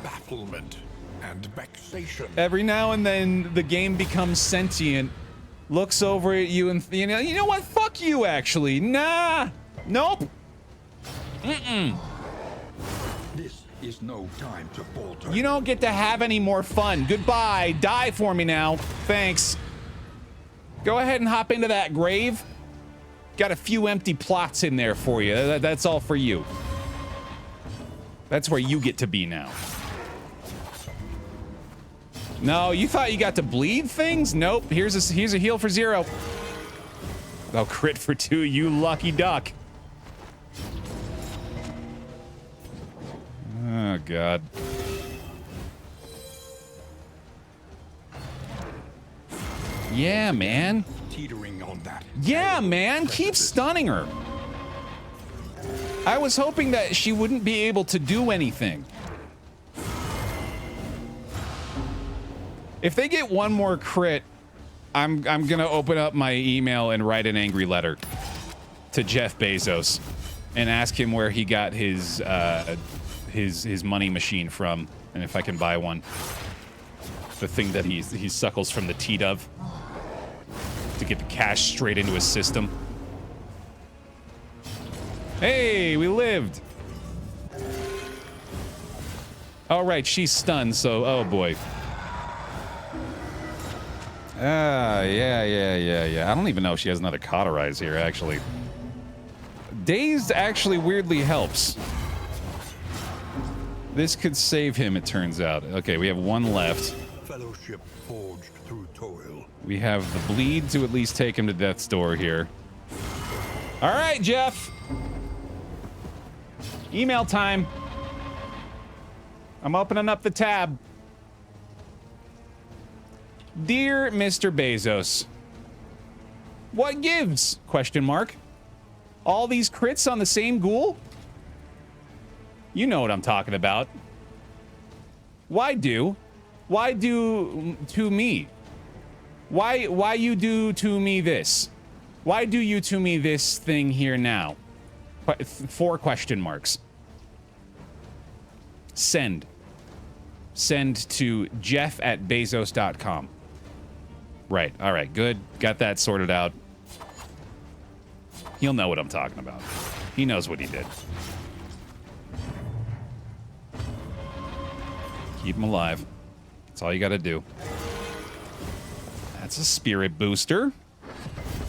Bafflement and vexation. every now and then the game becomes sentient, looks over at you and you know what? Fuck you, actually. Nah. Nope. This is no time to falter. You don't get to have any more fun. Goodbye. Die for me now. Thanks. Go ahead and hop into that grave. Got a few empty plots in there for you. That's all for you. That's where you get to be now. No, you thought you got to bleed things? Nope. Here's a heal for 0. Oh, crit for 2, you lucky duck. Oh, God. Yeah, man. Teetering on that. Yeah, man. Keep stunning her. I was hoping that she wouldn't be able to do anything. If they get one more crit, I'm gonna open up my email and write an angry letter to Jeff Bezos and ask him where he got his money machine from, and if I can buy one. The thing that he suckles from the teat of. to get the cash straight into his system. Hey, we lived. All right, she's stunned, so oh boy. Yeah. I don't even know if she has another cauterize here, actually. Dazed actually weirdly helps. This could save him, it turns out. Okay, we have one left. Fellowship forged through toil. We have the bleed to at least take him to death's door here. All right, Jeff. Email time. I'm opening up the tab. Dear Mr. Bezos, what gives? Question mark. All these crits on the same ghoul? You know what I'm talking about. Why do to me? Why you do to me this? Why do you to me this thing here now? 4 question marks. Send to jeff@bezos.com. Right. All right. Good. Got that sorted out. He'll know what I'm talking about. He knows what he did. Keep him alive. That's all you got to do. That's a spirit booster.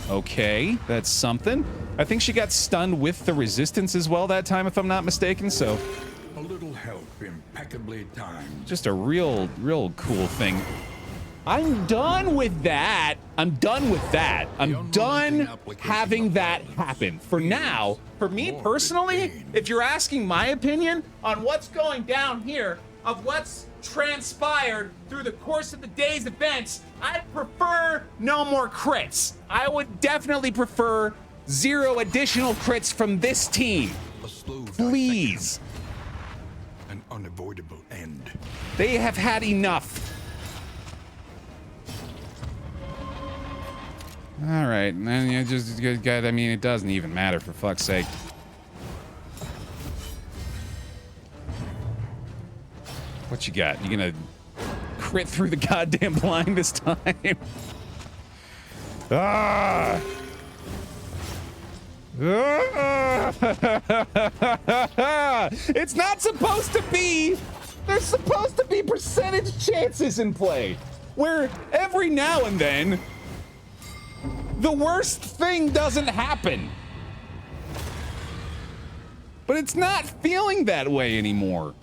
Okay. That's something. I think she got stunned with the resistance as well that time, if I'm not mistaken. So A little help impeccably timed. just a real cool thing. I'm done with that. I'm done with that. I'm done having that happen. For now, for me personally, if you're asking my opinion on what's going down here, of what's transpired through the course of the day's events, I'd prefer no more crits. I would definitely prefer 0 additional crits from this team. A slow Please. an unavoidable end. They have had enough. All right, and you just got. I mean, it doesn't even matter, for fuck's sake. What you got? You gonna crit through the goddamn blind this time? Ah! It's not supposed to be. There's supposed to be percentage chances in play, where every now and then the worst thing doesn't happen. But it's not feeling that way anymore.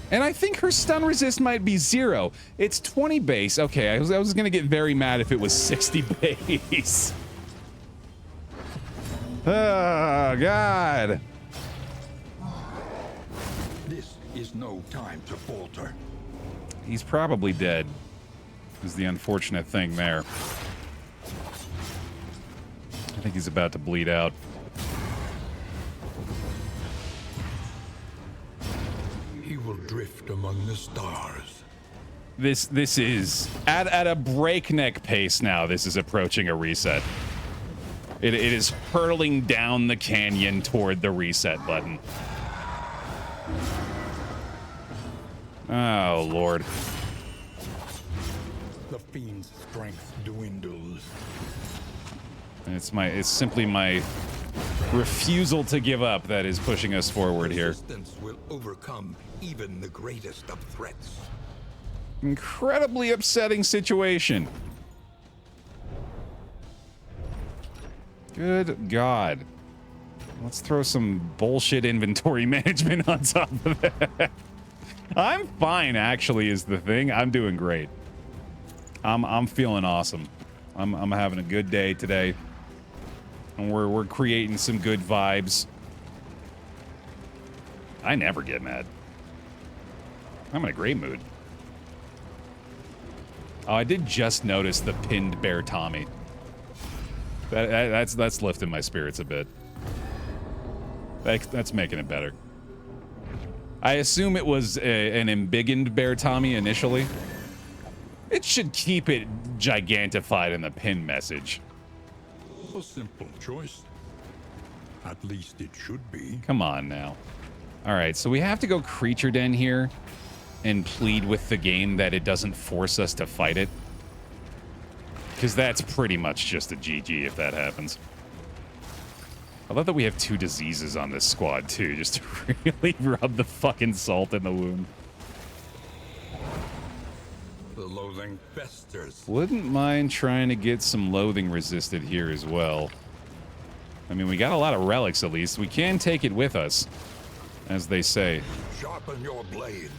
And I think her stun resist might be 0. It's 20 base. Okay, I was gonna get very mad if it was 60 base. Oh, God. This is no time to falter. He's probably dead, is the unfortunate thing there. I think he's about to bleed out. He will drift among the stars. This is at a breakneck pace now. This is approaching a reset. It is hurtling down the canyon toward the reset button. Oh, Lord. The fiend's strength dwindles. It's simply my refusal to give up that is pushing us forward here. Resistance will overcome even the greatest of threats. Incredibly upsetting situation. Good God. Let's throw some bullshit inventory management on top of that. I'm fine, actually, is the thing. I'm doing great. I'm feeling awesome. I'm having a good day today. And we're creating some good vibes. I never get mad. I'm in a great mood. Oh, I did just notice the pinned Baer Tommy. That's lifting my spirits a bit. That's making it better. I assume it was an embiggened Baer Tommy initially. It should keep it gigantified in the pin message. A simple choice. At least it should be. Come on now. All right, so we have to go Creature Den here and plead with the game that it doesn't force us to fight it. Because that's pretty much just a GG if that happens. I love that we have 2 diseases on this squad, too, just to really rub the fucking salt in the wound. The loathing festers. Wouldn't mind trying to get some loathing resisted here as well. I mean, we got a lot of relics, at least. We can take it with us, as they say. Sharpen your blades,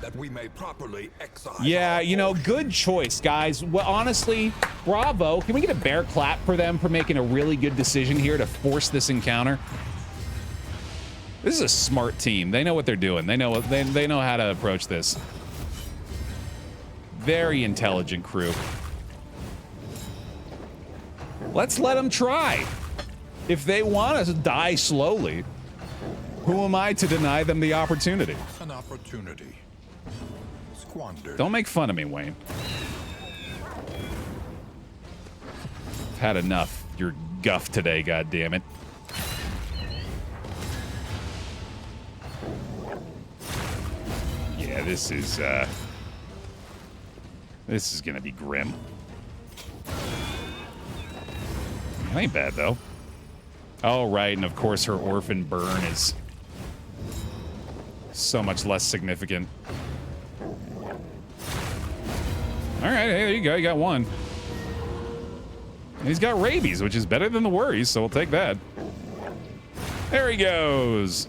that we may properly excise. Yeah, you know, good choice, guys. Well, honestly, bravo. Can we get a bear clap for them for making a really good decision here to force this encounter? This is a smart team. They know what they're doing. They know they know how to approach this. Very intelligent crew. Let's let them try. If they want us to die slowly, who am I to deny them the opportunity? An opportunity squandered. Don't make fun of me, Wayne. I've had enough. Your guff today, goddammit. Yeah, this is gonna be grim. That ain't bad, though. Oh, right, and of course her orphan burn is so much less significant. All right, hey, there you go. You got one. And he's got rabies, which is better than the worries, so we'll take that. There he goes.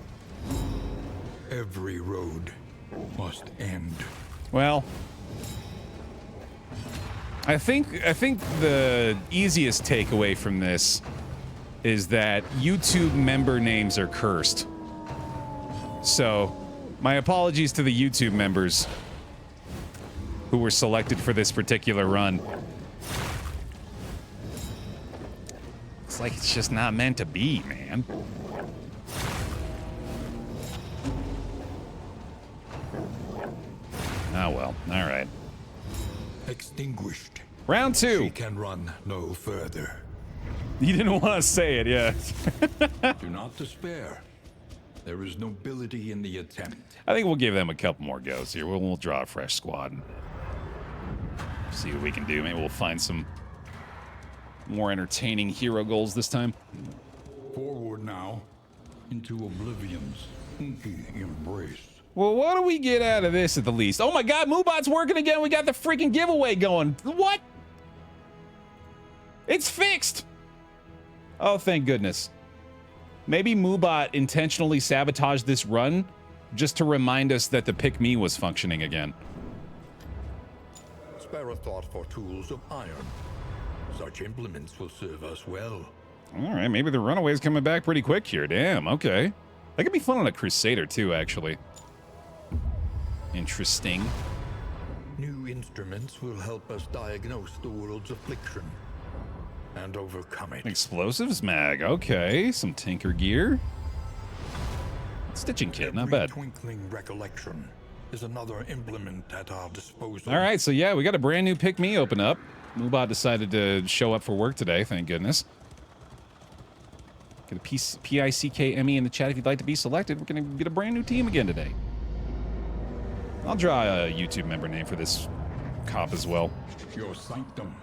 Every road must end. Well, I think the easiest takeaway from this is that YouTube member names are cursed. So, my apologies to the YouTube members who were selected for this particular run. It's like it's just not meant to be, man. Oh well, all right. Extinguished. Round 2. She can run no further. You didn't want to say it, yeah. Do not despair. There is nobility in the attempt. I think we'll give them a couple more goes here. We'll draw a fresh squad and see what we can do. Maybe we'll find some more entertaining hero goals this time. Forward now into oblivion's inky embrace. Well, what do we get out of this at the least? Oh my god, Moobot's working again. We got the freaking giveaway going. What? It's fixed. Oh, thank goodness. Maybe Moobot intentionally sabotaged this run just to remind us that the Pick Me was functioning again. Spare a thought for tools of iron. Such implements will serve us well. All right, maybe the runaway's coming back pretty quick here. Damn, okay. That could be fun on a Crusader too, actually. Interesting. New instruments will help us diagnose the world's affliction and overcome it. Explosives mag, okay. Some tinker gear. Stitching kit, not bad. Twinkling recollection is another implement at our disposal. All right, so yeah, we got a brand new Pick Me open up. Moobot decided to show up for work today, thank goodness. Get a PICKME in the chat if you'd like to be selected. We're going to get a brand new team again today. I'll draw a YouTube member name for this comp as well. Your sanctum,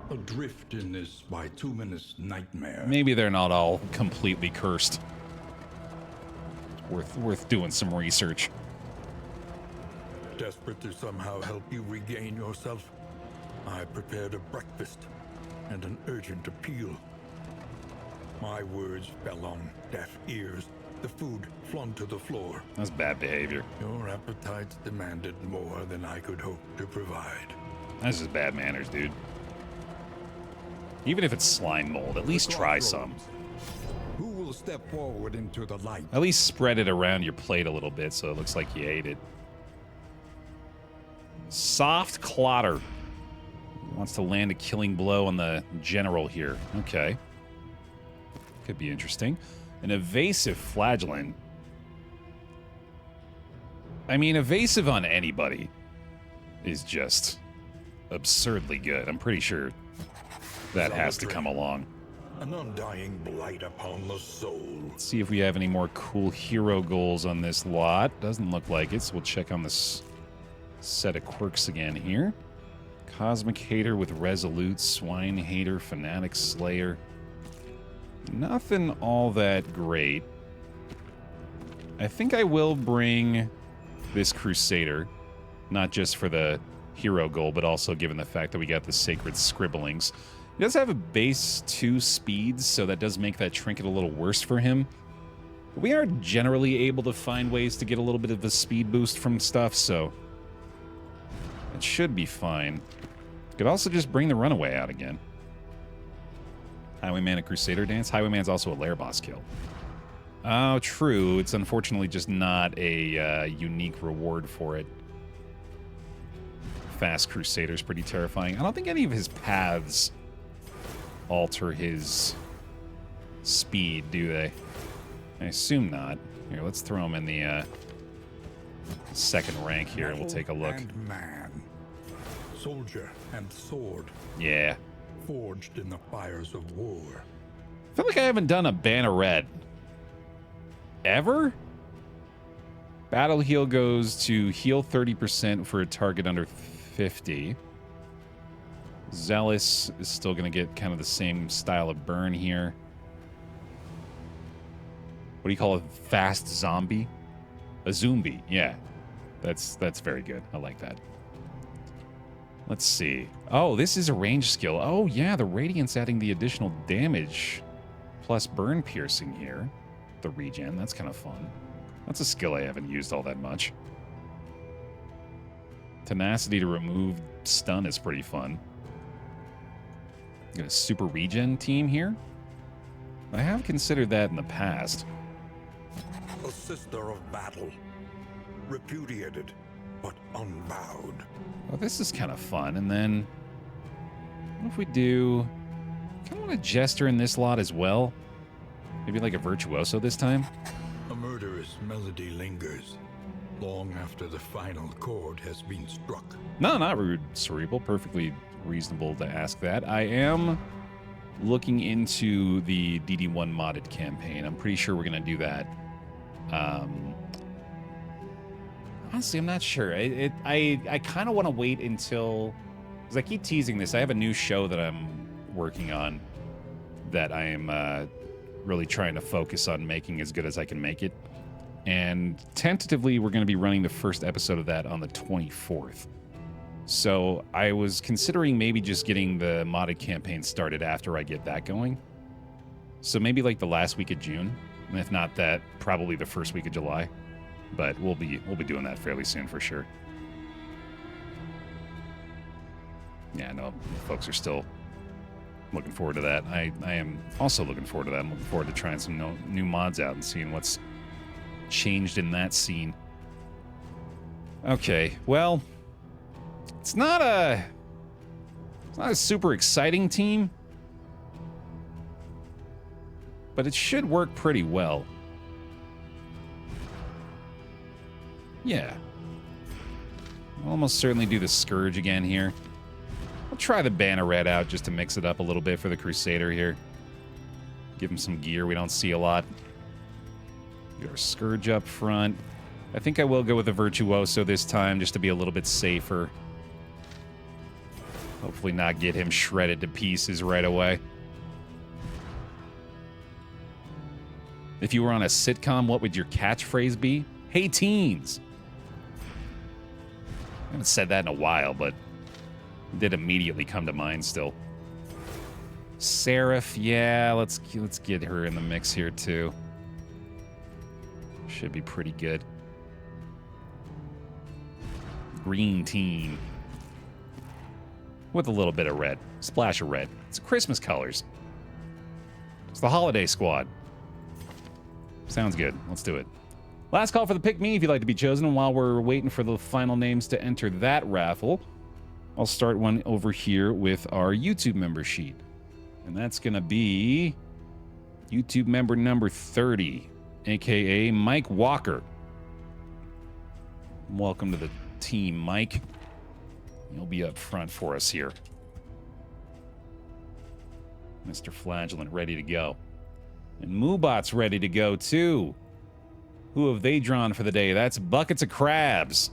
adrift in this bituminous nightmare. Maybe they're not all completely cursed. Worth doing some research. Desperate to somehow help you regain yourself, I prepared a breakfast and an urgent appeal. My words fell on deaf ears. The food flung to the floor. That's bad behavior. Your appetites demanded more than I could hope to provide. That's just bad manners, dude. Even if it's slime mold, at least try some. Who will step forward into the light? At least spread it around your plate a little bit so it looks like you ate it. Soft Clotter. Wants to land a killing blow on the general here. Okay. Could be interesting. An evasive flagellant. I mean, evasive on anybody is just absurdly good. I'm pretty sure that has to come along. An undying blight upon the soul. Let's see if we have any more cool hero goals on this lot. Doesn't look like it, so we'll check on this set of quirks again here. Cosmic Hater with Resolute, Swine Hater, Fanatic Slayer. Nothing all that great. I think I will bring this Crusader, not just for the hero goal, but also given the fact that we got the Sacred Scribblings. He does have a base 2 speeds, so that does make that trinket a little worse for him. But we are generally able to find ways to get a little bit of a speed boost from stuff, so it should be fine. Could also just bring the Runaway out again. Highwayman and Crusader Dance. Highwayman's also a lair boss kill. Oh, true. It's unfortunately just not a unique reward for it. Fast Crusader's pretty terrifying. I don't think any of his paths alter his speed, do they? I assume not. Here, let's throw him in the second rank here, and we'll take a look. And man, soldier and sword. Yeah. Forged in the fires of war. I feel like I haven't done a Banneret ever. Battle heal goes to heal 30% for a target under 50. Zealous is still going to get kind of the same style of burn here. What do you call a fast zombie? A zombie, yeah. That's very good. I like that. Let's see. Oh, this is a range skill. Oh, yeah, the Radiant's adding the additional damage plus burn piercing here. The regen, that's kind of fun. That's a skill I haven't used all that much. Tenacity to remove stun is pretty fun. Got a super regen team here. I have considered that in the past. A sister of battle. Repudiated, but unbowed. Oh, this is kind of fun. And then, what if we do... kind of want a Jester in this lot as well? Maybe like a Virtuoso this time? A murderous melody lingers, long after the final chord has been struck. No, not rude, Cerebral. Perfectly reasonable to ask that. I am looking into the DD1 modded campaign. I'm pretty sure we're going to do that. Honestly, I'm not sure. I kind of want to wait until... because I keep teasing this. I have a new show that I'm working on that I am really trying to focus on making as good as I can make it. And tentatively, we're going to be running the first episode of that on the 24th. So I was considering maybe just getting the modded campaign started after I get that going. So maybe like the last week of June. And if not that, probably the first week of July. But we'll be doing that fairly soon for sure. Yeah, no, folks are still looking forward to that. I am also looking forward to that. I'm looking forward to trying some new mods out and seeing what's changed in that scene. Okay, well, it's not a super exciting team, but it should work pretty well. Yeah. I'll almost certainly do the Scourge again here. I'll try the Banneret out just to mix it up a little bit for the Crusader here. Give him some gear we don't see a lot. Get our Scourge up front. I think I will go with the Virtuoso this time just to be a little bit safer. Hopefully not get him shredded to pieces right away. If you were on a sitcom, what would your catchphrase be? Hey, teens! I haven't said that in a while, but it did immediately come to mind still. Seraph, yeah, let's get her in the mix here too. Should be pretty good. Green team. With a little bit of red. Splash of red. It's Christmas colors. It's the holiday squad. Sounds good. Let's do it. Last call for the Pick Me if you'd like to be chosen. And while we're waiting for the final names to enter that raffle, I'll start one over here with our YouTube member sheet. And that's going to be YouTube member number 30, a.k.a. Mike Walker. Welcome to the team, Mike. You'll be up front for us here. Mr. Flagellant ready to go. And Moobot's ready to go, too. Who have they drawn for the day? That's Buckets of Crabs.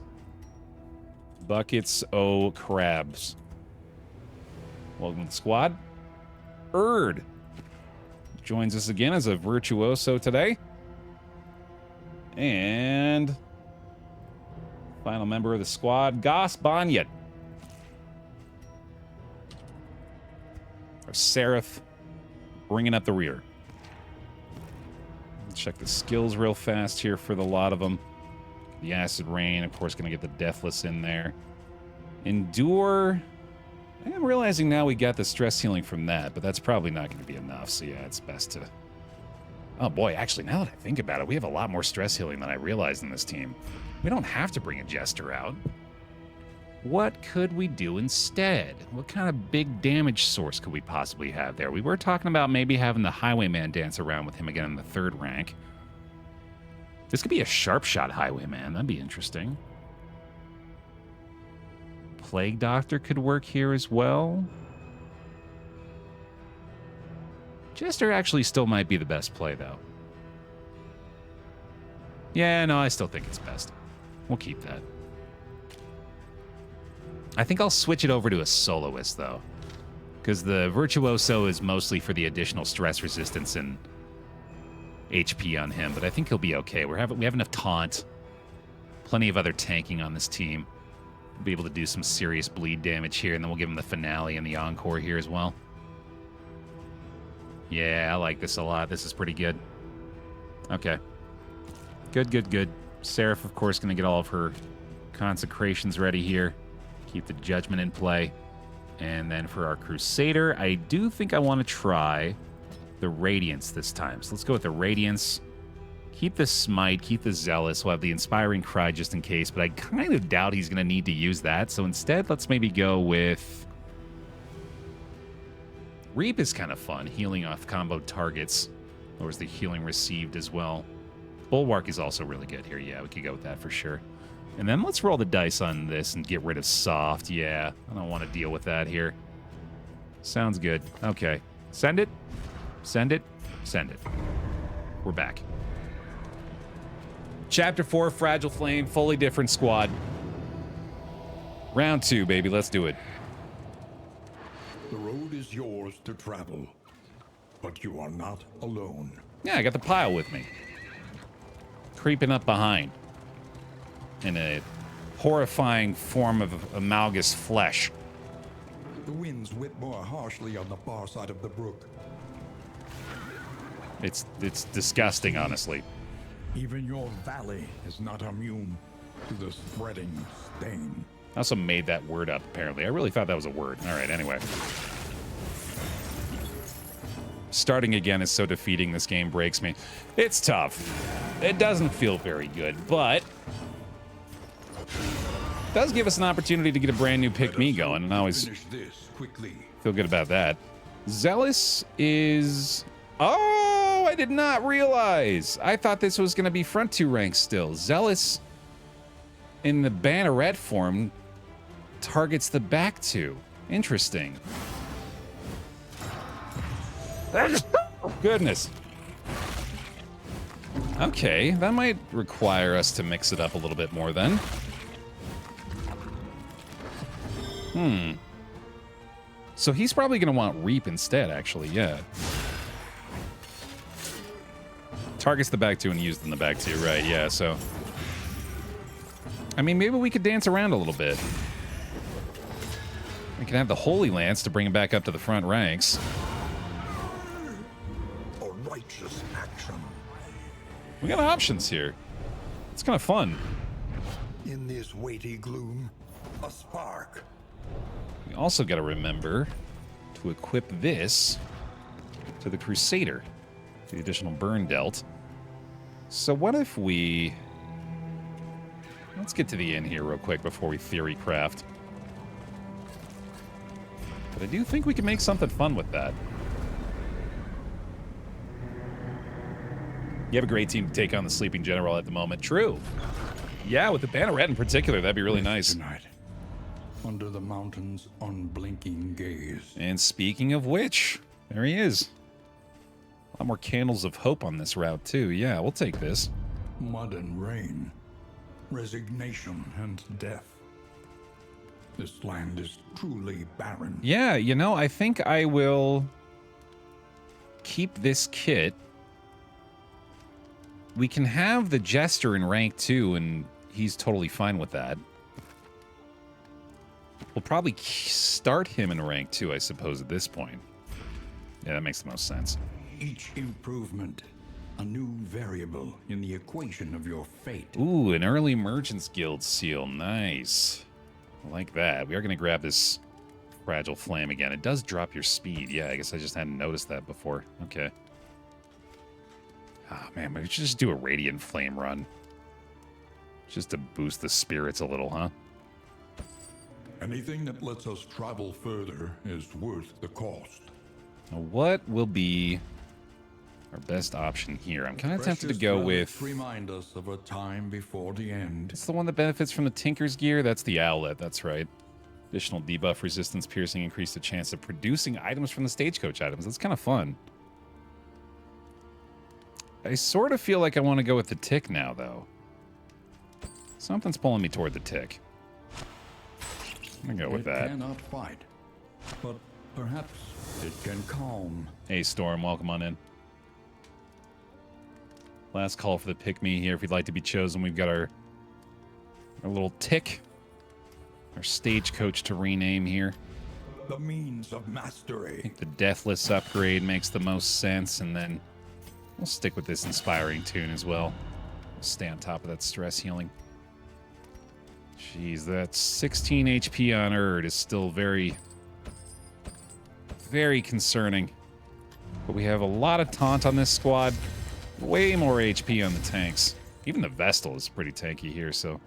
Buckets o' Crabs. Welcome to the squad. Erd joins us again as a virtuoso today. And final member of the squad, Gasp. Our Seraph bringing up the rear. Check the skills real fast here for the lot of them. The Acid Rain, of course, going to get the Deathless in there. Endure. I am realizing now we got the stress healing from that, but that's probably not going to be enough. So yeah, it's best to... Oh boy, actually, now that I think about it, we have a lot more stress healing than I realized in this team. We don't have to bring a Jester out. What could we do instead? What kind of big damage source could we possibly have there? We were talking about maybe having the Highwayman dance around with him again in the 3rd rank. This could be a sharp shot Highwayman. That'd be interesting. Plague Doctor could work here as well. Jester actually still might be the best play, though. Yeah, no, I still think it's best. We'll keep that. I think I'll switch it over to a soloist, though. Because the Virtuoso is mostly for the additional stress resistance and HP on him, but I think he'll be okay. We have enough taunt. Plenty of other tanking on this team. We'll be able to do some serious bleed damage here, and then we'll give him the finale and the encore here as well. Yeah, I like this a lot. This is pretty good. Okay. Good. Seraph, of course, going to get all of her consecrations ready here. Keep the Judgment in play. And then for our Crusader, I do think I want to try the Radiance this time. So let's go with the Radiance. Keep the Smite, keep the Zealous. We'll have the Inspiring Cry just in case, but I kind of doubt he's going to need to use that. So instead, let's maybe go with... Reap is kind of fun, healing off combo targets. Lowers the healing received as well. Bulwark is also really good here. Yeah, we could go with that for sure. And then let's roll the dice on this and get rid of soft. Yeah, I don't want to deal with that here. Sounds good. Okay. Send it. Send it. Send it. We're back. Chapter 4, Fragile Flame, fully different squad. Round 2, baby. Let's do it. The road is yours to travel, but you are not alone. Yeah, I got the pile with me. Creeping up behind. In a horrifying form of amalgous flesh. The winds whip more harshly on the far side of the brook. It's disgusting, honestly. Even your valley is not immune to the spreading stain. I also made that word up, apparently. I really thought that was a word. All right, anyway. Starting again is so defeating. This game breaks me. It's tough. It doesn't feel very good, but... does give us an opportunity to get a brand new pick-me going, and I always feel good about that. Zealous is... Oh, I did not realize. I thought this was going to be front 2 ranks still. Zealous, in the Banneret form, targets the back 2. Interesting. Goodness. Okay, that might require us to mix it up a little bit more then. So he's probably going to want Reap instead, actually, yeah. Targets the back 2 and used in the back 2, right, yeah, so... I mean, maybe we could dance around a little bit. We can have the Holy Lance to bring him back up to the front ranks. A righteous action. We got options here. It's kind of fun. In this weighty gloom, a spark. We also got to remember to equip this to the Crusader. The additional burn dealt. So what if we... Let's get to the end here real quick before we theory craft. But I do think we can make something fun with that. You have a great team to take on the Sleeping General at the moment. True. Yeah, with the Banneret in particular, that'd be really nice. Tonight, under the mountain's unblinking gaze. And speaking of which, there he is. A lot more candles of hope on this route, too. Yeah, we'll take this. Mud and rain. Resignation and death. This land is truly barren. Yeah, you know, I think I will keep this kit. We can have the Jester in rank 2, and he's totally fine with that. We'll probably start him in rank 2, I suppose, at this point. Yeah, that makes the most sense. Each improvement, a new variable in the equation of your fate. Ooh, an early Merchant's Guild seal. Nice. I like that. We are going to grab this Fragile Flame again. It does drop your speed. Yeah, I guess I just hadn't noticed that before. Okay. Oh, man, we should just do a Radiant Flame run. Just to boost the spirits a little, huh? Anything that lets us travel further is worth the cost. Now, what will be our best option here? I'm kind of tempted to go with... Remind us of a time before the end. It's the one that benefits from the Tinker's Gear. That's the Owlet, that's right. Additional debuff, resistance, piercing, increase the chance of producing items from the stagecoach items. That's kind of fun. I sort of feel like I want to go with the Tick now, though. Something's pulling me toward the Tick. I'm gonna go with that. It cannot fight, but perhaps it can calm. Hey, Storm, welcome on in. Last call for the pick-me here. If you'd like to be chosen, we've got our little Tick, our stagecoach to rename here. The means of mastery. I think the Deathless upgrade makes the most sense, and then we'll stick with this inspiring tune as well. We'll stay on top of that stress healing. Jeez, that 16 HP on Erd is still very, very concerning. But we have a lot of taunt on this squad. Way more HP on the tanks. Even the Vestal is pretty tanky here, so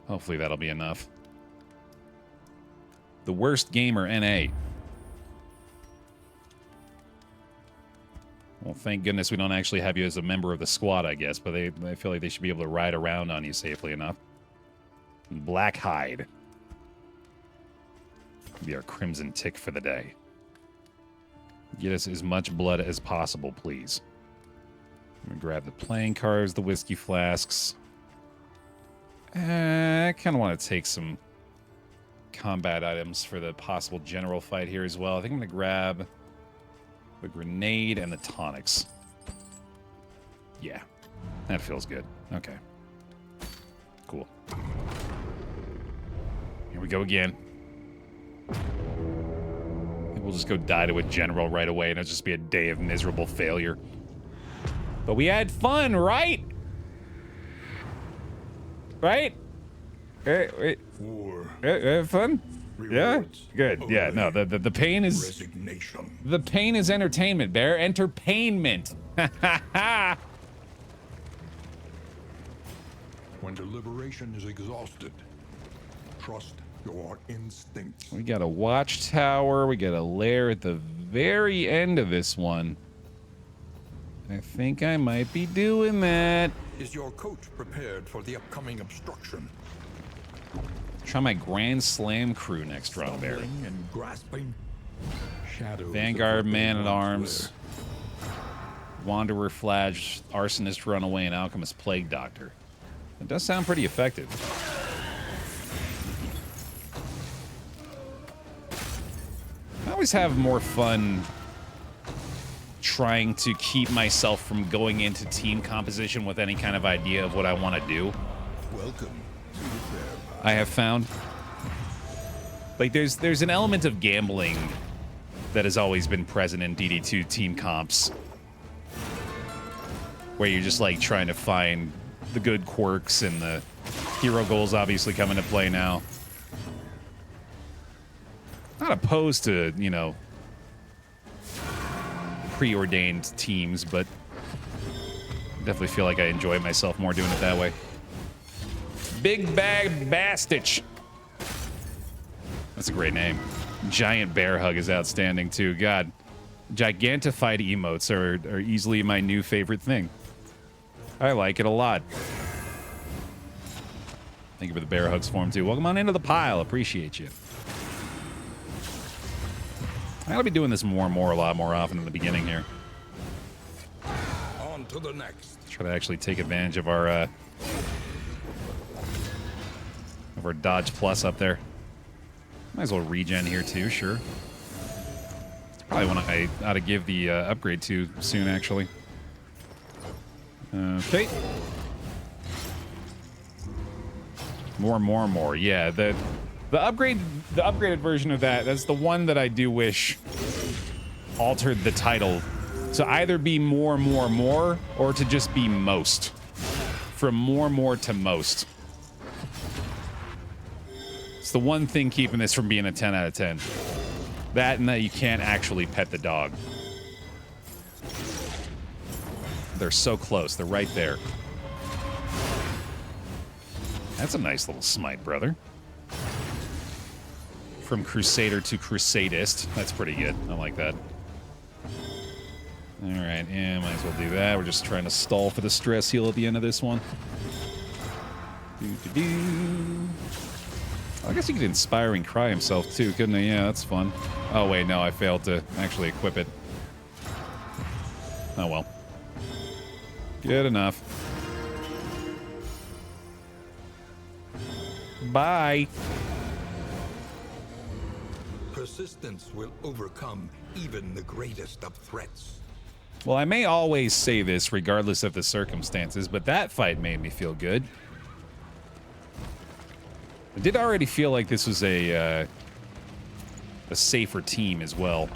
hopefully that'll be enough. The worst gamer, NA. Well, thank goodness we don't actually have you as a member of the squad, I guess, but they feel like they should be able to ride around on you safely enough. Black Hide. Be our Crimson Tick for the day. Get us as much blood as possible, please. I'm gonna grab the playing cards, the whiskey flasks. I kind of want to take some combat items for the possible general fight here as well. I think I'm gonna grab the grenade and the tonics. Yeah, that feels good. Okay. Cool. Here we go again. I think we'll just go die to a general right away, and it'll just be a day of miserable failure. But we had fun, right? Right? Wait. Had fun? Yeah? Good. Yeah, no, the pain is... Resignation. The pain is entertainment, Baer. Entertainment. When deliberation is exhausted, trust your instincts. We got a watchtower. We got a lair at the very end of this one. I think I might be doing that. Is your coach prepared for the upcoming obstruction? Try my Grand Slam crew next run, Baer. Stumbling and grasping. Shadows Vanguard, of what they Man-at-Arms, once Wanderer, Flash, Arsonist, Runaway, and Alchemist, Plague Doctor. It does sound pretty effective. I always have more fun trying to keep myself from going into team composition with any kind of idea of what I want to do. Welcome to the Baer Pile. I have found. Like, there's an element of gambling that has always been present in DD2 team comps, where you're just, like, trying to find the good quirks, and the hero goals obviously come into play now. Not opposed to, you know, preordained teams, but definitely feel like I enjoy myself more doing it that way. Big Bag Bastich. That's a great name. Giant Bear Hug is outstanding too. God, gigantified emotes are easily my new favorite thing. I like it a lot. Thank you for the Bear Hugs form too. Welcome on into the pile. Appreciate you. I gotta be doing this more and more, a lot more often in the beginning here. On to the next. Try to actually take advantage of our our dodge plus up there. Might as well regen here too, sure. Probably one I ought to give the upgrade to soon, actually. Okay. More. Yeah, the upgraded version of that's the one that I do wish altered the title to either be more, or to just be most. From more to most. It's the one thing keeping this from being a 10 out of 10. That and that you can't actually pet the dog. They're so close. They're right there. That's a nice little smite, brother. From Crusader to Crusadist. That's pretty good. I like that. All right, yeah, might as well do that. We're just trying to stall for the stress heal at the end of this one. I guess he could Inspiring Cry himself, too, couldn't he? Yeah, that's fun. Oh, wait, no, I failed to actually equip it. Oh, well. Good enough. Bye. Persistence will overcome even the greatest of threats. Well, I may always say this regardless of the circumstances, but that fight made me feel good. I did already feel like this was a safer team as well.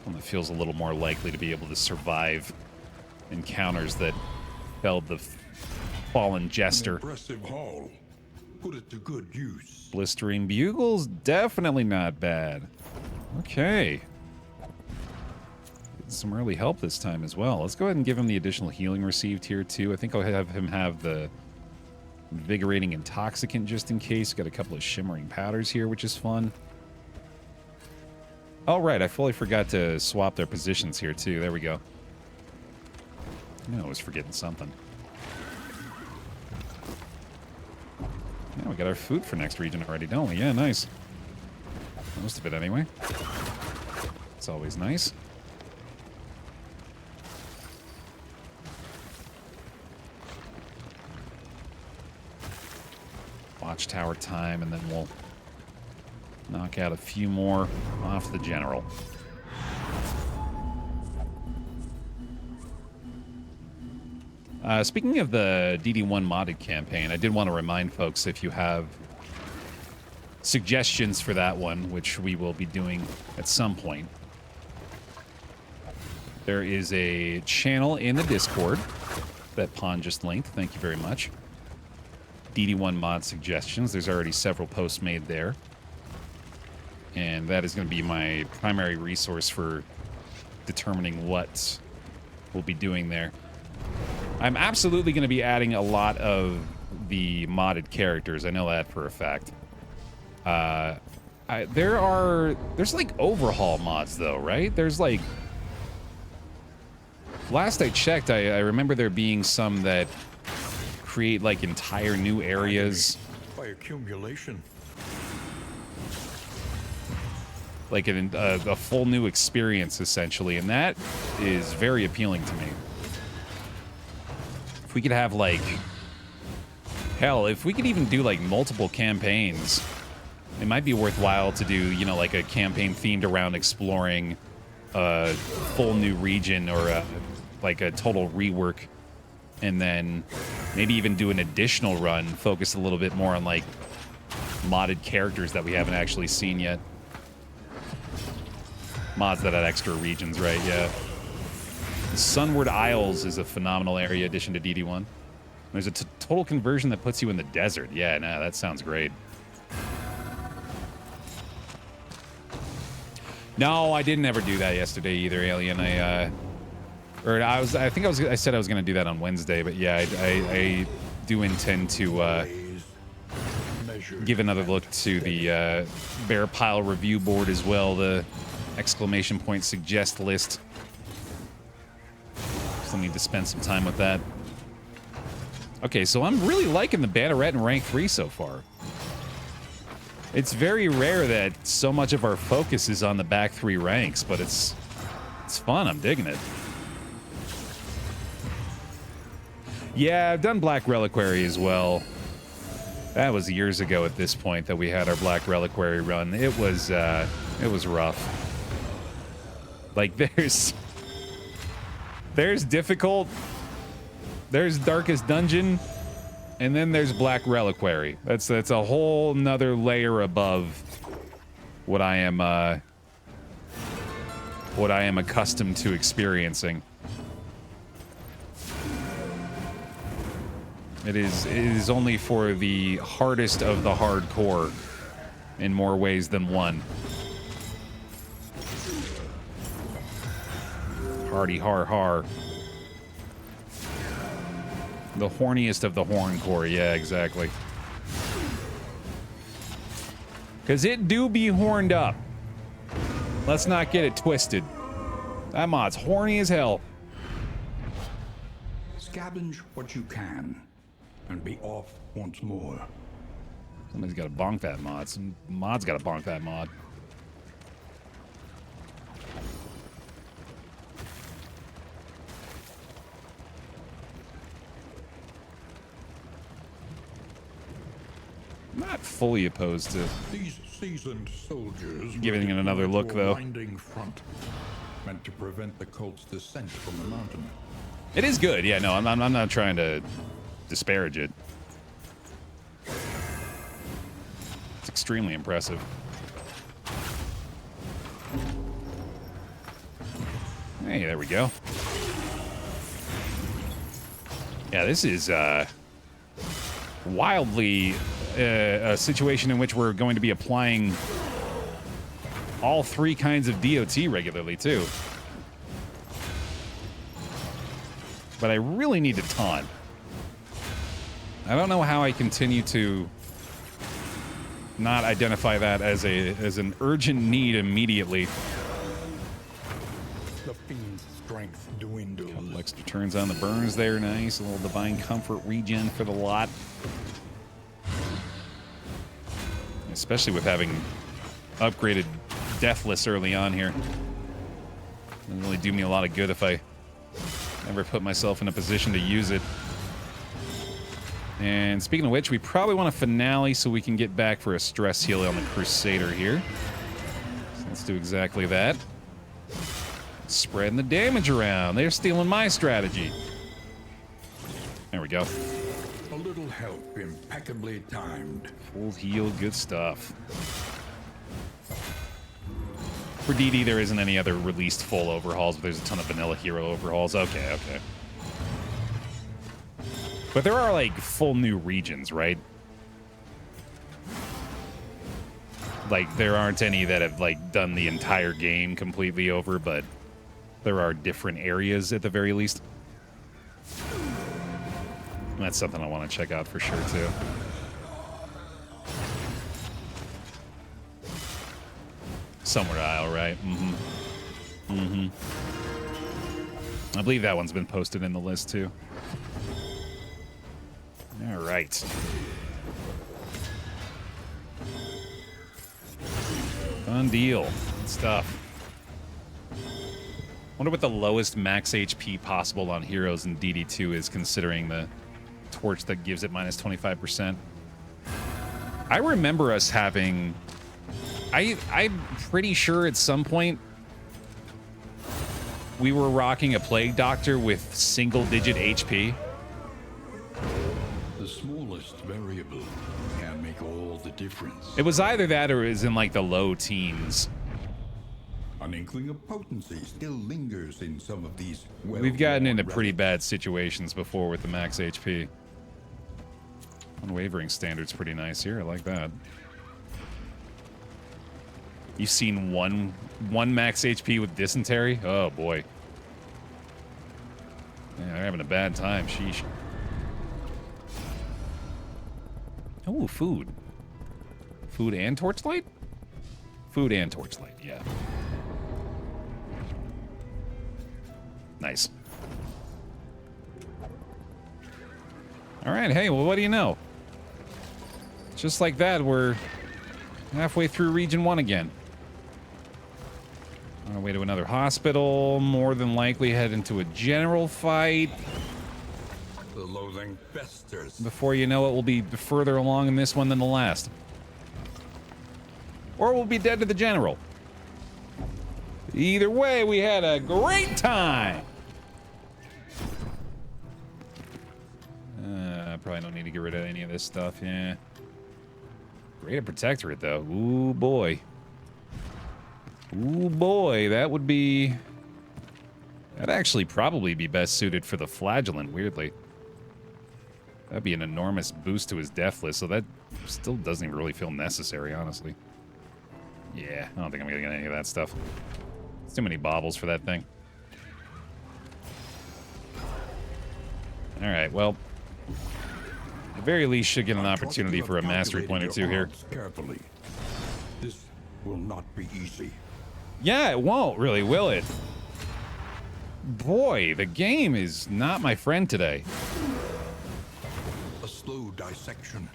One that feels a little more likely to be able to survive encounters that felled the fallen jester. An impressive haul. Put it to good use. Blistering Bugles, definitely not bad. Okay. Getting some early help this time as well. Let's go ahead and give him the additional healing received here too. I think I'll have him have the Invigorating Intoxicant just in case. Got a couple of Shimmering Powders here, which is fun. Oh, right. I fully forgot to swap their positions here too. There we go. I was forgetting something. Yeah, we got our food for next region already, don't we? Yeah, nice. Most of it, anyway. It's always nice. Watchtower time, and then we'll knock out a few more off the general. Speaking of the DD1 modded campaign, I did want to remind folks, if you have suggestions for that one, which we will be doing at some point, there is a channel in the Discord that Pon just linked. Thank you very much. DD1 mod suggestions. There's already several posts made there. And that is going to be my primary resource for determining what we'll be doing there. I'm absolutely going to be adding a lot of the modded characters. I know that for a fact. There's like overhaul mods though, right? There's like, last I checked, I remember there being some that create like entire new areas. By accumulation. Like a full new experience essentially, and that is very appealing to me. If we could have, like, hell, if we could even do, like, multiple campaigns, it might be worthwhile to do, you know, like a campaign themed around exploring a full new region or, like, a total rework, and then maybe even do an additional run, focus a little bit more on, like, modded characters that we haven't actually seen yet. Mods that add extra regions, right? Yeah. The Sunward Isles is a phenomenal area addition to DD1. There's a total conversion that puts you in the desert. Yeah, no, that sounds great. No, I didn't ever do that yesterday either, Alien. I said I was going to do that on Wednesday, but yeah, I do intend to give another look to the Baer Pile review board as well, the exclamation point suggest list. Still need to spend some time with that. Okay, so I'm really liking the Banneret in rank 3 so far. It's very rare that so much of our focus is on the back 3 ranks, but it's fun. I'm digging it. Yeah, I've done Black Reliquary as well. That was years ago at this point that we had our Black Reliquary run. It was rough. Like, there's difficult, there's Darkest Dungeon, and then there's Black Reliquary. That's a whole nother layer above what I am accustomed to experiencing. It is only for the hardest of the hardcore in more ways than one. Hardy har har. The horniest of the horncore, yeah, exactly. Cause it do be horned up. Let's not get it twisted. That mod's horny as hell. Scavenge what you can, and be off once more. Somebody's got to bonk that mod. Some mod's got to bonk that mod. Not fully opposed to These seasoned soldiers giving it another look, though. Winding front, meant to prevent the cult's descent from the mountain. It is good, yeah. No, I'm not trying to disparage it. It's extremely impressive. Hey, there we go. Yeah, this is wildly a situation in which we're going to be applying all three kinds of DOT regularly, too. But I really need to taunt. I don't know how I continue to not identify that as an urgent need immediately. The fiend's strength dwindles. Couple extra turns on the burns there, nice. A little divine comfort regen for the lot. Especially with having upgraded Deathless early on here. Doesn't really do me a lot of good if I never put myself in a position to use it. And speaking of which, we probably want a finale so we can get back for a stress heal on the Crusader here. So let's do exactly that. Spreading the damage around. They're stealing my strategy. There we go. A little help, impeccably timed. Full heal, good stuff. For DD, there isn't any other released full overhauls, but there's a ton of vanilla hero overhauls. Okay, okay. But there are, like, full new regions, right? Like, there aren't any that have, like, done the entire game completely over, but there are different areas at the very least. That's something I want to check out for sure, too. Somewhere Isle, right? Mm-hmm. Mm-hmm. I believe that one's been posted in the list, too. All right. Fun deal. Good stuff. Wonder what the lowest max HP possible on heroes in DD2 is, considering the torch that gives it minus 25%. I remember us having... I'm pretty sure at some point we were rocking a Plague Doctor with single-digit HP. The smallest variable can make all the difference. It was either that or it was in like the low teens. An inkling of potency still lingers in some of these. We've gotten into pretty bad situations before with the max HP. Unwavering standard's pretty nice here. I like that. You've seen one max HP with dysentery? Oh boy. Yeah, they're having a bad time. Sheesh. Oh, food. Food and torchlight? Food and torchlight, yeah. Nice. All right, hey, well, what do you know? Just like that, we're halfway through Region 1 again. On our way to another hospital, more than likely head into a general fight. The loathing festers. Before you know it, we'll be further along in this one than the last. Or we'll be dead to the general. Either way, we had a great time. Probably don't need to get rid of any of this stuff, yeah. Greater Protectorate, though. Ooh, boy. Ooh, boy, that would be... That'd actually probably be best suited for the Flagellant, weirdly. That'd be an enormous boost to his death list, so that still doesn't even really feel necessary, honestly. Yeah, I don't think I'm gonna get any of that stuff. It's too many baubles for that thing. Alright, well... At the very least, should get an opportunity for a mastery point or two here. Carefully. This will not be easy. Yeah, it won't really, will it? Boy, the game is not my friend today. A slow dissection.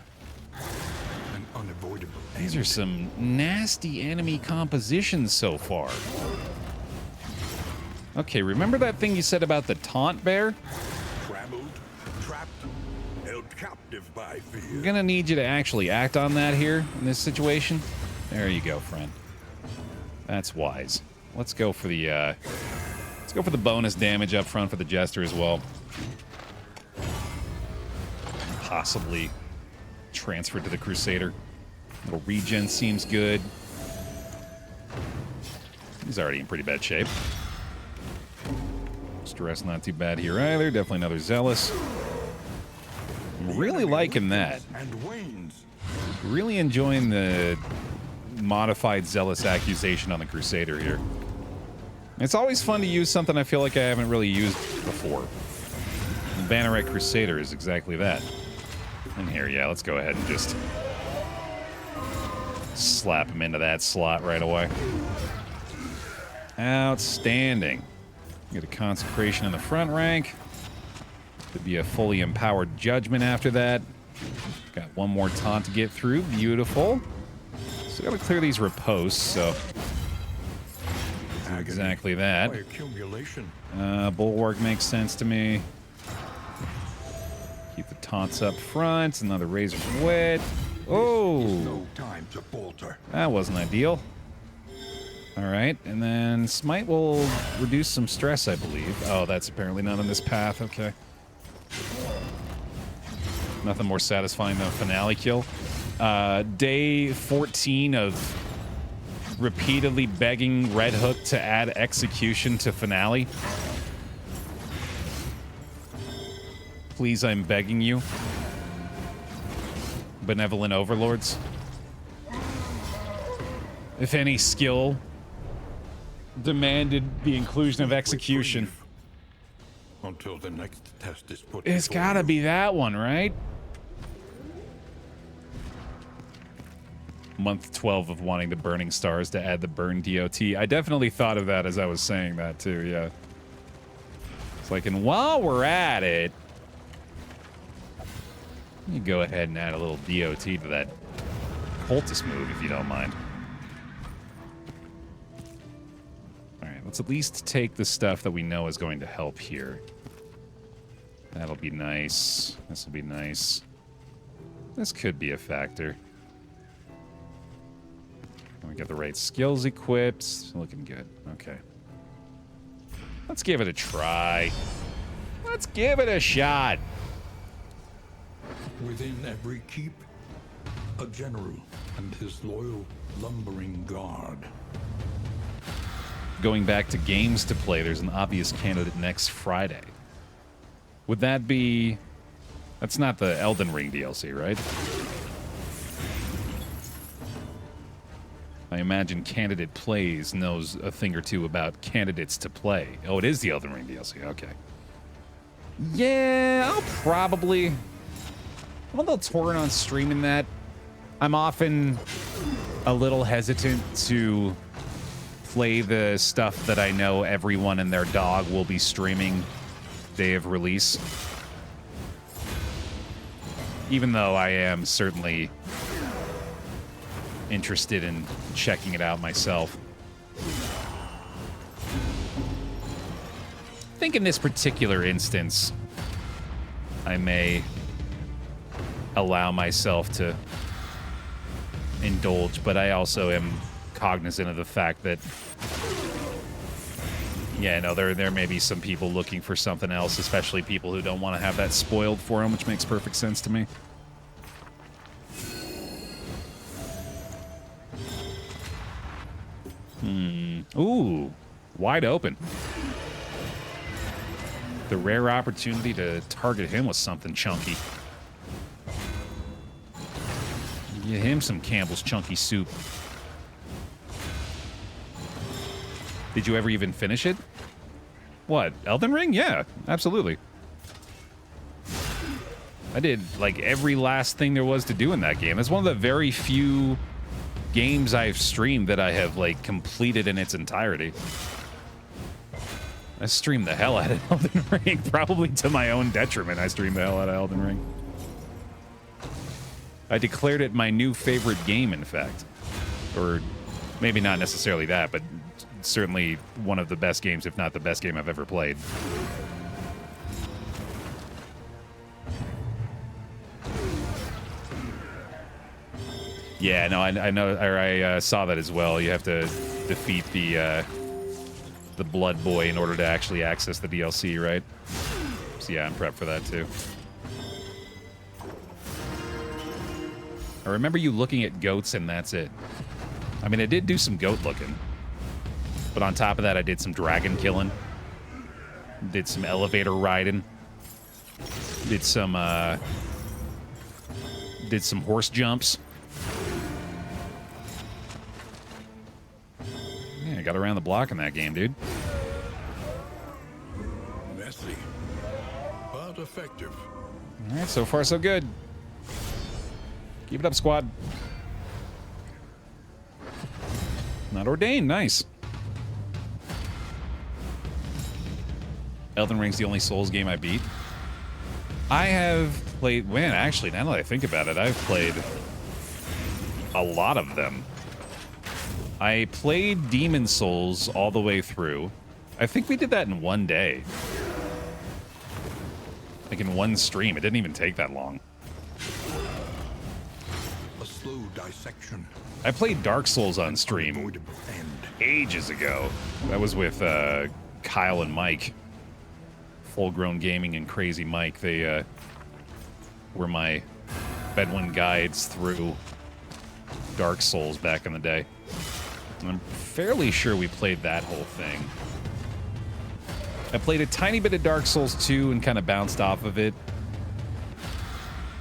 An unavoidable end. These are some nasty enemy compositions so far. Okay, remember that thing you said about the taunt bear? Trammeled, trapped, held captive by fear. I'm gonna need you to actually act on that here in this situation. There you go, friend. That's wise. Let's go for the bonus damage up front for the Jester as well. Possibly transfer to the Crusader. Little regen seems good. He's already in pretty bad shape. Stress not too bad here either. Definitely another Zealous. I'm really liking that. Really enjoying the modified Zealous accusation on the Crusader here. It's always fun to use something I feel like I haven't really used before. The Banneret Crusader is exactly that. And here, yeah, let's go ahead and just slap him into that slot right away. Outstanding. Get a consecration in the front rank. Could be a fully empowered judgment after that. Got one more taunt to get through. Beautiful. Still gotta clear these riposts, so exactly that. Bulwark makes sense to me. Keep the taunts up front. Another Razor's Wit. Oh! No time to falter. That wasn't ideal. Alright, and then Smite will reduce some stress, I believe. Oh, that's apparently not on this path. Okay. Nothing more satisfying than a finale kill. Day 14 of repeatedly begging Red Hook to add execution to finale. Please, I'm begging you. Benevolent overlords. If any skill demanded the inclusion of execution. Until the next test is put. It's gotta be that one, right? Month 12 of wanting the Burning Stars to add the Burn DOT. I definitely thought of that as I was saying that too, yeah. It's like, and while we're at it, you go ahead and add a little DOT to that cultist move if you don't mind. Alright, let's at least take the stuff that we know is going to help here. That'll be nice. This will be nice. This could be a factor. We got the right skills equipped. Looking good. Okay. Let's give it a try. Let's give it a shot. Within every keep, a general and his loyal lumbering guard. Going back to games to play, there's an obvious candidate next Friday. Would that be... That's not the Elden Ring DLC, right? I imagine Candidate Plays knows a thing or two about candidates to play. Oh, it is the Elden Ring DLC. Okay. Yeah, I'll probably... I'm a little torn on streaming that. I'm often a little hesitant to play the stuff that I know everyone and their dog will be streaming day of release. Even though I am certainly interested in checking it out myself. I think in this particular instance, I may allow myself to indulge, but I also am cognizant of the fact that, yeah, no, there may be some people looking for something else, especially people who don't want to have that spoiled for them, which makes perfect sense to me. Ooh, wide open. The rare opportunity to target him with something chunky. Get him some Campbell's Chunky Soup. Did you ever even finish it? What, Elden Ring? Yeah, absolutely. I did, like, every last thing there was to do in that game. It's one of the very few games I've streamed that I have, like, completed in its entirety. I streamed the hell out of Elden Ring, probably to my own detriment. I streamed the hell out of Elden Ring. I declared it my new favorite game, in fact. Or maybe not necessarily that, but certainly one of the best games, if not the best game I've ever played. Yeah, no, I know, or I saw that as well. You have to defeat the Blood Boy in order to actually access the DLC, right? So yeah, I'm prepped for that too. I remember you looking at goats and that's it. I mean, I did do some goat looking. But on top of that, I did some dragon killing. Did some elevator riding. Did some horse jumps. Yeah, I got around the block in that game, dude. Messy, but effective. All right, so far so good. Keep it up, squad. Not ordained, nice. Elden Ring's the only Souls game I beat. I have played, man, actually, now that I think about it, I've played a lot of them. I played Demon Souls all the way through. I think we did that in one day. Like in one stream. It didn't even take that long. A slow dissection. I played Dark Souls on stream Unavoidable end. ages ago. That was with Kyle and Mike. Full Grown Gaming and Crazy Mike. They were my Bedouin guides through Dark Souls back in the day. And I'm fairly sure we played that whole thing. I played a tiny bit of Dark Souls 2 and kind of bounced off of it.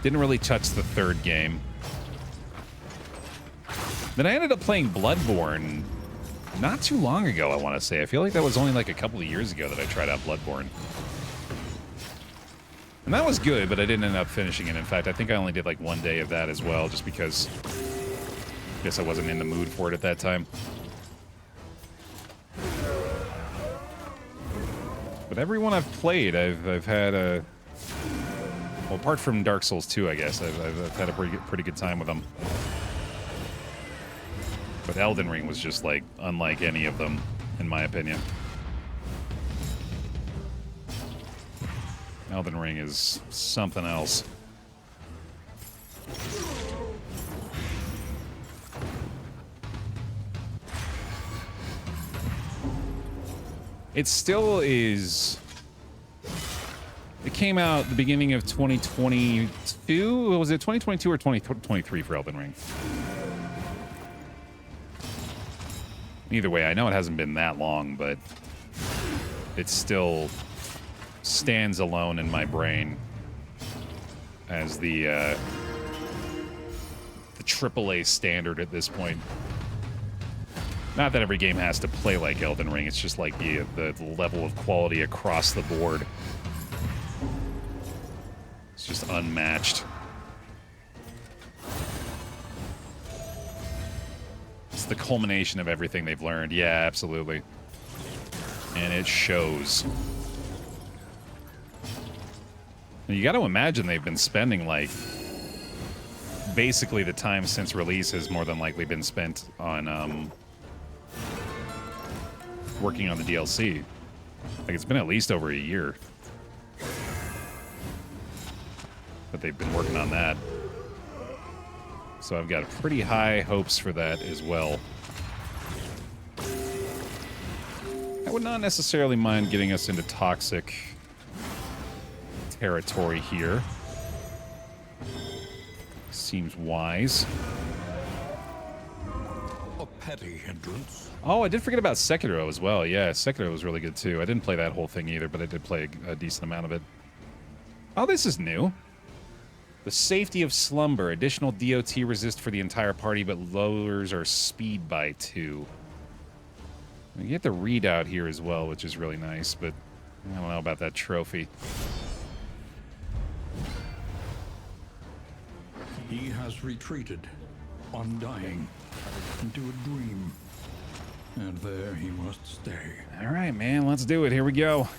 Didn't really touch the third game. Then I ended up playing Bloodborne not too long ago, I want to say. I feel like that was only like a couple of years ago that I tried out Bloodborne. And that was good, but I didn't end up finishing it. In fact, I think I only did like one day of that as well, just because I guess I wasn't in the mood for it at that time. But everyone I've played, I've had a... Well, apart from Dark Souls 2, I guess, I've had a pretty good time with them. But Elden Ring was just, like, unlike any of them, in my opinion. Elden Ring is something else. It still is... It came out the beginning of 2022? Was it 2022 or 2023 for Elden Ring? Either way, I know it hasn't been that long, but it still stands alone in my brain as the AAA standard at this point. Not that every game has to play like Elden Ring, it's just like the level of quality across the board. It's just unmatched. It's the culmination of everything they've learned. Yeah, absolutely. And it shows. You got to imagine they've been spending, like, basically the time since release has more than likely been spent on working on the DLC. Like, it's been at least over a year. but they've been working on that. So I've got pretty high hopes for that as well. I would not necessarily mind getting us into toxic territory here. Seems wise. A petty hindrance. Oh, I did forget about Sekiro as well. Yeah, Sekiro was really good too. I didn't play that whole thing either, but I did play a decent amount of it. Oh, this is new. The Safety of Slumber. Additional DOT resist for the entire party, but lowers our speed by 2. You get the readout here as well, which is really nice, but I don't know about that trophy. He has retreated, undying, into a dream. And there he must stay. All right, man, let's do it. Here we go.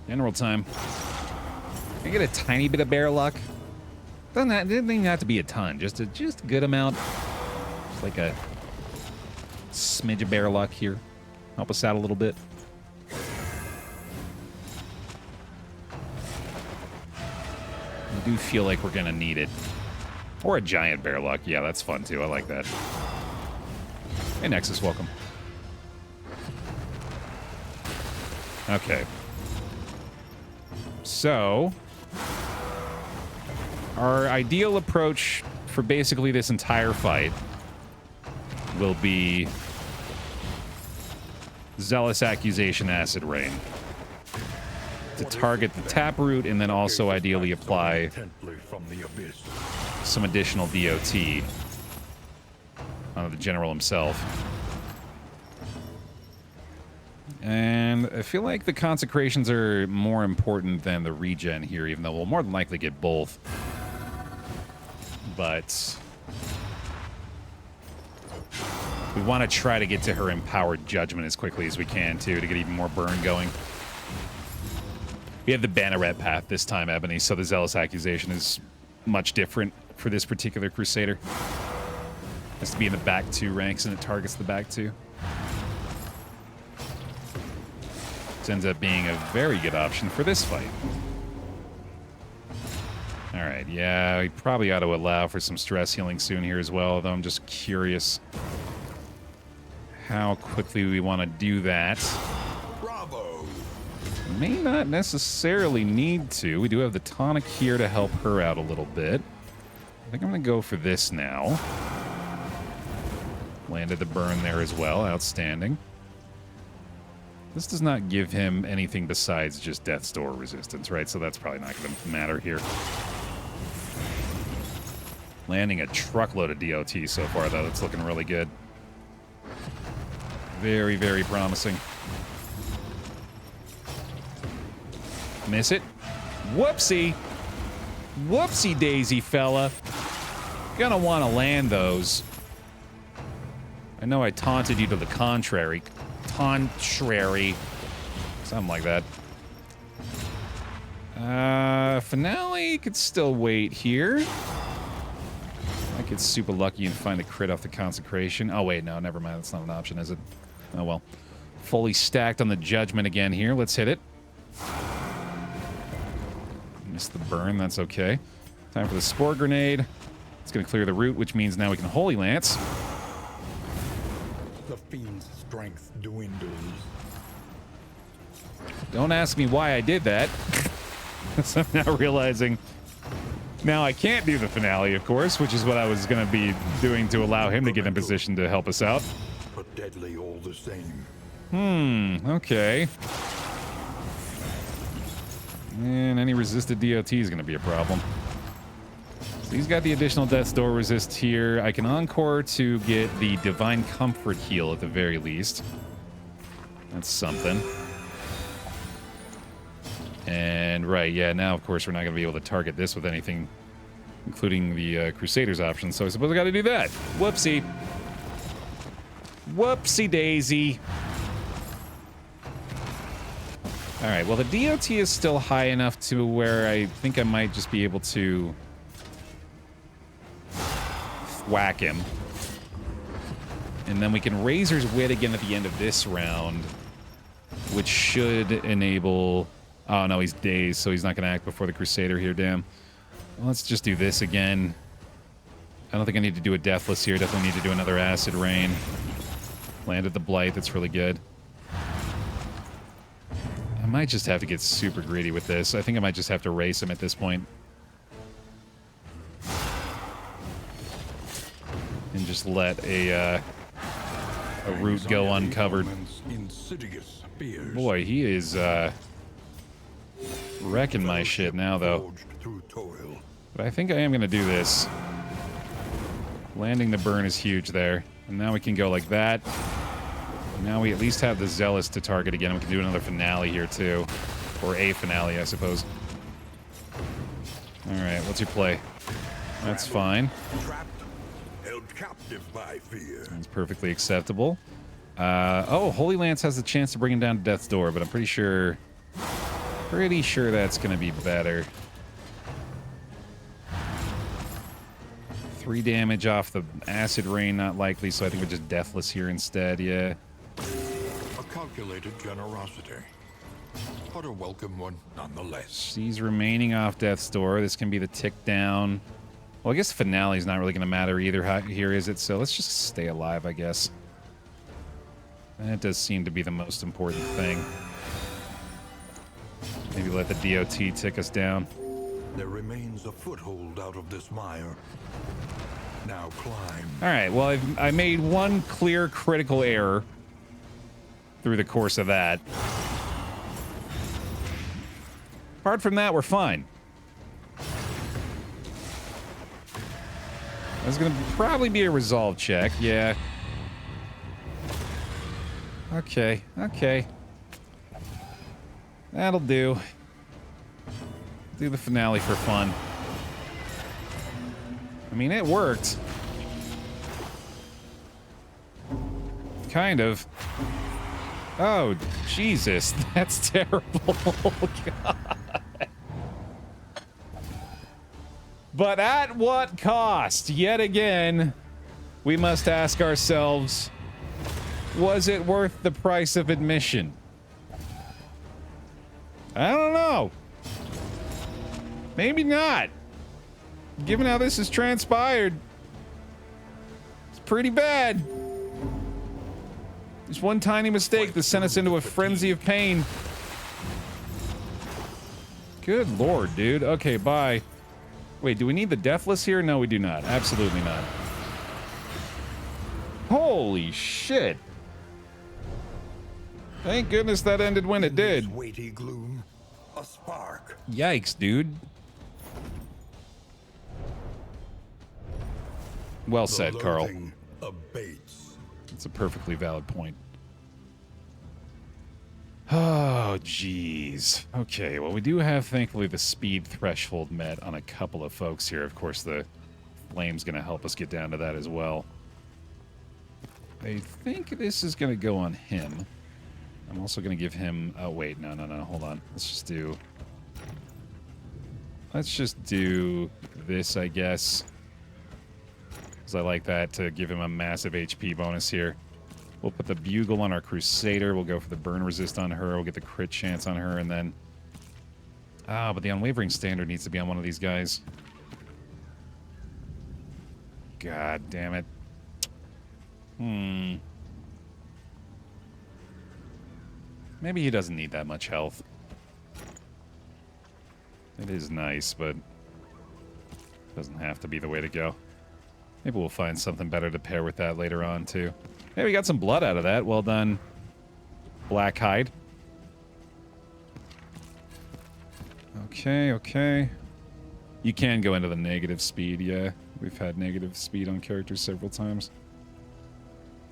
General time. Can I get a tiny bit of bear luck? Didn't even have to be a ton, just a good amount. Just like a smidge of bear luck here. Help us out a little bit. I do feel like we're gonna need it. Or a giant bear luck. Yeah, that's fun too. I like that. Hey, Nexus, welcome. Okay. So, our ideal approach for basically this entire fight will be Zealous Accusation Acid Rain to target the taproot and then also ideally apply some additional DOT on the general himself. And I feel like the consecrations are more important than the regen here, even though we'll more than likely get both. But we want to try to get to her empowered judgment as quickly as we can, too, to get even more burn going. We have the Banneret path this time, Ebony, so the Zealous Accusation is much different for this particular Crusader. It has to be in the back 2 ranks, and it targets the back 2. This ends up being a very good option for this fight. All right, yeah, we probably ought to allow for some stress healing soon here as well, though I'm just curious how quickly we want to do that. Bravo! May not necessarily need to. We do have the tonic here to help her out a little bit. I think I'm going to go for this now. Landed the burn there as well. Outstanding. This does not give him anything besides just Death's Door resistance, right? So that's probably not going to matter here. Landing a truckload of DOT so far, though. That's looking really good. Very, very promising. Miss it. Whoopsie. Whoopsie daisy, fella. Gonna want to land those. I know I taunted you to the contrary. Contrary. Something like that. Finale could still wait here. I get super lucky and find a crit off the consecration. Oh, wait, no, never mind. That's not an option, is it? Oh, well. Fully stacked on the judgment again here. Let's hit it. Missed the burn. That's okay. Time for the spore grenade. It's going to clear the root, which means now we can Holy Lance. The fiend's strength dwindles. Don't ask me why I did that. So I'm now realizing now I can't do the finale, of course, which is what I was going to be doing to allow him to get in position to help us out. But deadly all the same. Okay. And any resisted DOT is going to be a problem. So he's got the additional Death's Door resist here. I can Encore to get the Divine Comfort heal at the very least. That's something. And right, yeah, now of course we're not going to be able to target this with anything, including the Crusaders option, so I suppose I got to do that. Whoopsie. Whoopsie daisy. All right, well, the DOT is still high enough to where I think I might just be able to whack him. And then we can Razor's Wit again at the end of this round, which should enable... Oh, no, he's dazed, so he's not going to act before the Crusader here, damn. Let's just do this again. I don't think I need to do a Deathless here. Definitely need to do another Acid Rain. Landed the Blight. That's really good. I might just have to get super greedy with this. I think I might just have to race him at this point. And just let a root go uncovered. Boy, he is wrecking my shit now, though. But I think I am going to do this. Landing the burn is huge there. And now we can go like that. Now we at least have the Zealous to target again. We can do another finale here, too. Or a finale, I suppose. Alright, what's your play? That's fine. That's perfectly acceptable. Oh, Holy Lance has the chance to bring him down to Death's Door, but I'm pretty sure that's going to be better. 3 damage off the Acid Rain, not likely, so I think we're just Deathless here instead, yeah. A calculated generosity, but a welcome one nonetheless. She's remaining off Death's Door. This can be the tick down. Well, I guess finale is not really going to matter either here, is it? So let's just stay alive, I guess. That does seem to be the most important thing. Maybe let the DOT tick us down. There remains a foothold out of this mire. Now climb. All right, well, I made one clear critical error through the course of that. Apart from that, we're fine. That's going to probably be a resolve check, yeah. Okay, okay. That'll do. Do the finale for fun. I mean, it worked. Kind of. Oh, Jesus, that's terrible. God. But at what cost? Yet again, we must ask ourselves, was it worth the price of admission? I don't know. Maybe not. Given how this has transpired, it's pretty bad. Just one tiny mistake that sent us into a frenzy of pain. Good lord, dude. Okay, bye. Wait, do we need the Deathless here? No, we do not. Absolutely not. Holy shit. Thank goodness that ended when it did. Weighty gloom, a spark. Yikes, dude. Well said, Carl. Abates. It's a perfectly valid point. Oh, jeez. Okay, well, we do have, thankfully, the speed threshold met on a couple of folks here. Of course, the flame's going to help us get down to that as well. I think this is going to go on him. I'm also going to give him... Oh, wait. No, hold on. Let's just do this, I guess. Because I like that to give him a massive HP bonus here. We'll put the Bugle on our Crusader. We'll go for the burn resist on her. We'll get the crit chance on her, and then... Ah, but the Unwavering Standard needs to be on one of these guys. God damn it. Maybe he doesn't need that much health. It is nice, but... doesn't have to be the way to go. Maybe we'll find something better to pair with that later on, too. Hey, we got some blood out of that. Well done, Black Hide. Okay, okay. You can go into the negative speed, yeah. We've had negative speed on characters several times.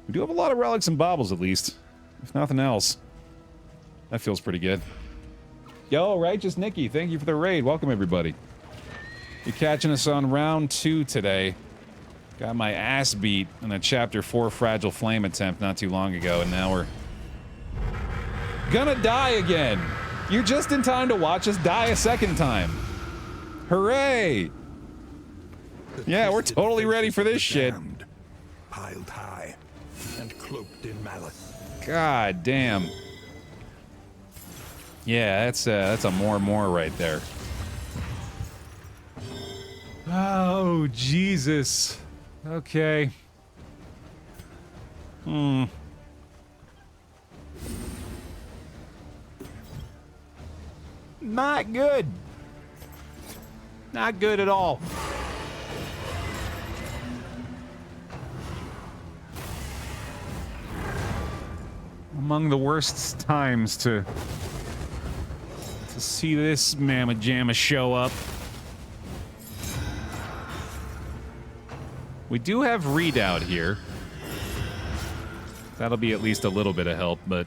We do have a lot of relics and baubles, at least. If nothing else. That feels pretty good. Yo, Righteous Nikki, thank you for the raid. Welcome, everybody. You're catching us on round 2 today. Got my ass beat in a Chapter 4 Fragile Flame attempt not too long ago, and now we're gonna die again. You're just in time to watch us die a second time. Hooray! Yeah, we're totally ready for this shit. Piled high and cloaked in malice. God damn. Yeah, that's a more right there. Oh, Jesus. Okay. Not good. Not good at all. Among the worst times to see this mamma jamma show up. We do have Redoubt here. That'll be at least a little bit of help, but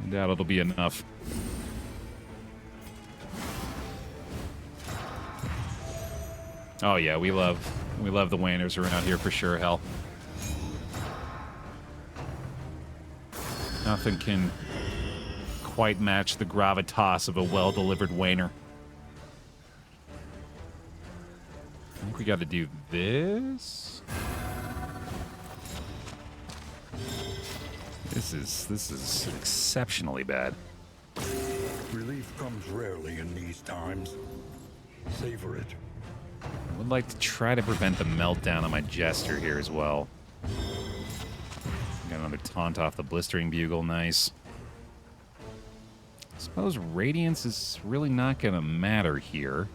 I doubt it'll be enough. Oh yeah, we love the Waners around here for sure, hell. Nothing can quite match the gravitas of a well-delivered Waner. I think we got to do this. This is exceptionally bad. Relief comes rarely in these times. Savor it. I would like to try to prevent the meltdown on my Jester here as well. Got another taunt off the Blistering Bugle, nice. I suppose Radiance is really not going to matter here.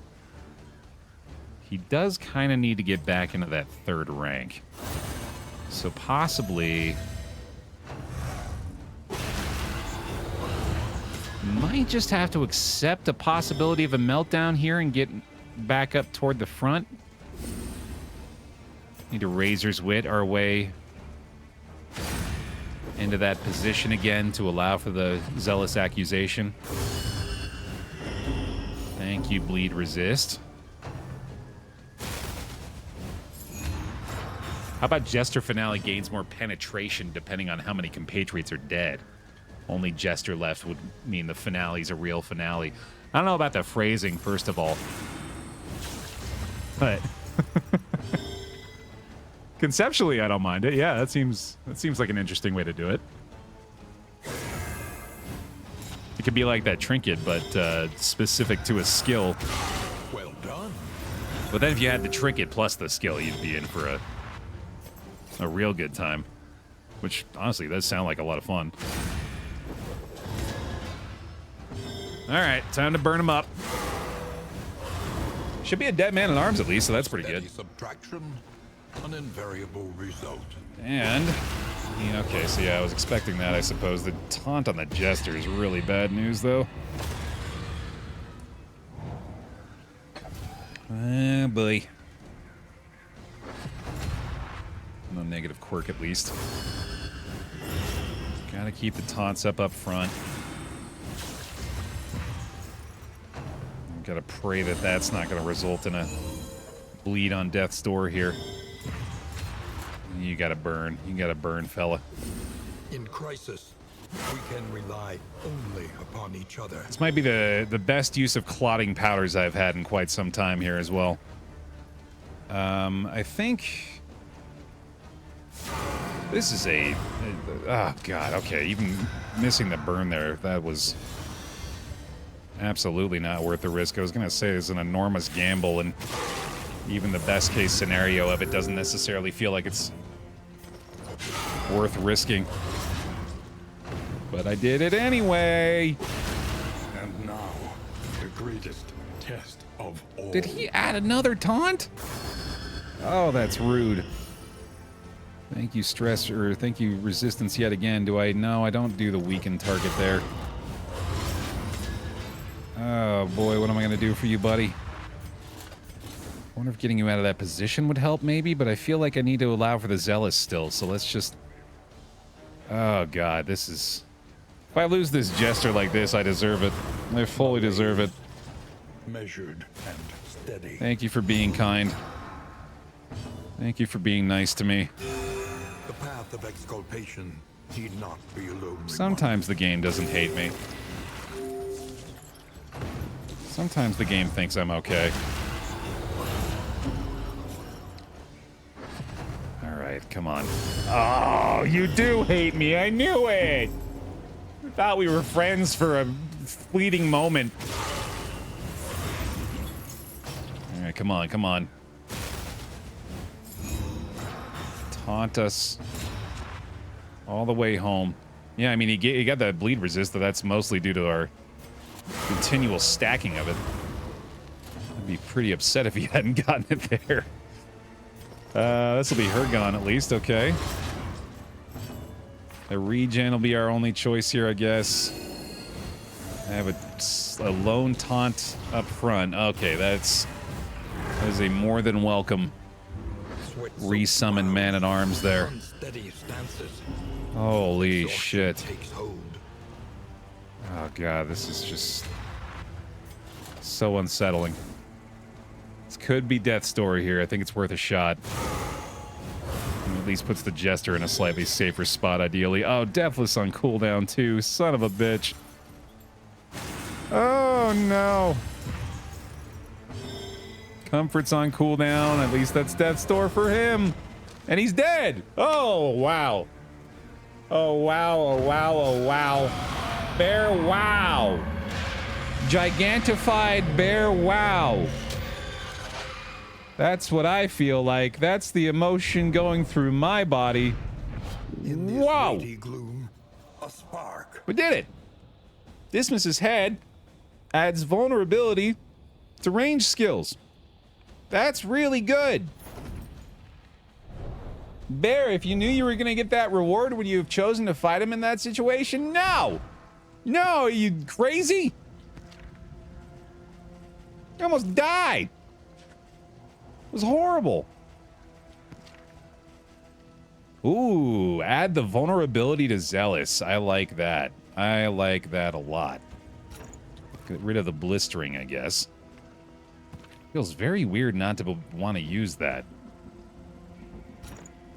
He does kind of need to get back into that third rank. So possibly... might just have to accept a possibility of a meltdown here and get back up toward the front. Need to Razor's Wit our way into that position again to allow for the Zealous Accusation. Thank you, Bleed Resist. How about Jester Finale gains more penetration depending on how many compatriots are dead? Only Jester left would mean the finale's a real finale. I don't know about the phrasing, first of all. But conceptually, I don't mind it. Yeah, that seems like an interesting way to do it. It could be like that trinket, but specific to a skill. Well done. But then if you had the trinket plus the skill, you'd be in for a real good time. Which, honestly, does sound like a lot of fun. All right, time to burn him up. Should be a dead man at arms at least, so that's pretty good. Subtraction, an invariable result. And, okay, so yeah, I was expecting that, I suppose. The taunt on the Jester is really bad news, though. Oh, boy. No negative quirk, at least. Gotta keep the taunts up front. Gotta pray that that's not gonna result in a bleed on death's door here. You gotta burn. You gotta burn, fella. In crisis, we can rely only upon each other. This might be the best use of clotting powders I've had in quite some time here as well. I think this is a... oh, God, okay. Even missing the burn there, that was absolutely not worth the risk. I was going to say it's an enormous gamble, and even the best case scenario of it doesn't necessarily feel like it's worth risking. But I did it anyway. And now, the greatest test of all. Did he add another taunt? Oh, that's rude. Thank you, stress, or thank you, resistance yet again. Do I? No, I don't do the weakened target there. Oh boy, what am I gonna do for you, buddy? I wonder if getting you out of that position would help, maybe, but I feel like I need to allow for the Zealous still, so let's just... oh god, this is... if I lose this Jester like this, I deserve it. I fully deserve it. Measured and steady. Thank you for being kind. Thank you for being nice to me. The path of exculpation need not be alone. Sometimes the game doesn't hate me. Sometimes the game thinks I'm okay. Alright, come on. Oh, you do hate me. I knew it. I thought we were friends for a fleeting moment. Alright, come on, come on. Taunt us all the way home. Yeah, I mean, he got that bleed resist, but that's mostly due to our continual stacking of it. I'd be pretty upset if he hadn't gotten it there. This will be her gun at least, okay. The regen will be our only choice here, I guess. I have a lone taunt up front. Okay, that is a more than welcome resummon man-at-arms there. Holy shit. Oh god, this is just so unsettling. This could be Death's Story here. I think it's worth a shot. And at least puts the Jester in a slightly safer spot, ideally. Oh, Deathless on cooldown, too. Son of a bitch. Oh, no. Comfort's on cooldown. At least that's Death's Door for him. And he's dead. Oh, wow. Oh, wow. Oh, wow. Oh, wow. Baer, wow. Gigantified Baer, wow. That's what I feel like. That's the emotion going through my body. Wow. Gloom, a spark. We did it. Dismisses head. Adds vulnerability to range skills. That's really good. Baer, if you knew you were going to get that reward, would you have chosen to fight him in that situation? No. No, are you crazy? You almost died. It was horrible. Ooh, add the vulnerability to Zealous. I like that. I like that a lot. Get rid of the blistering, I guess. Feels very weird not to want to use that.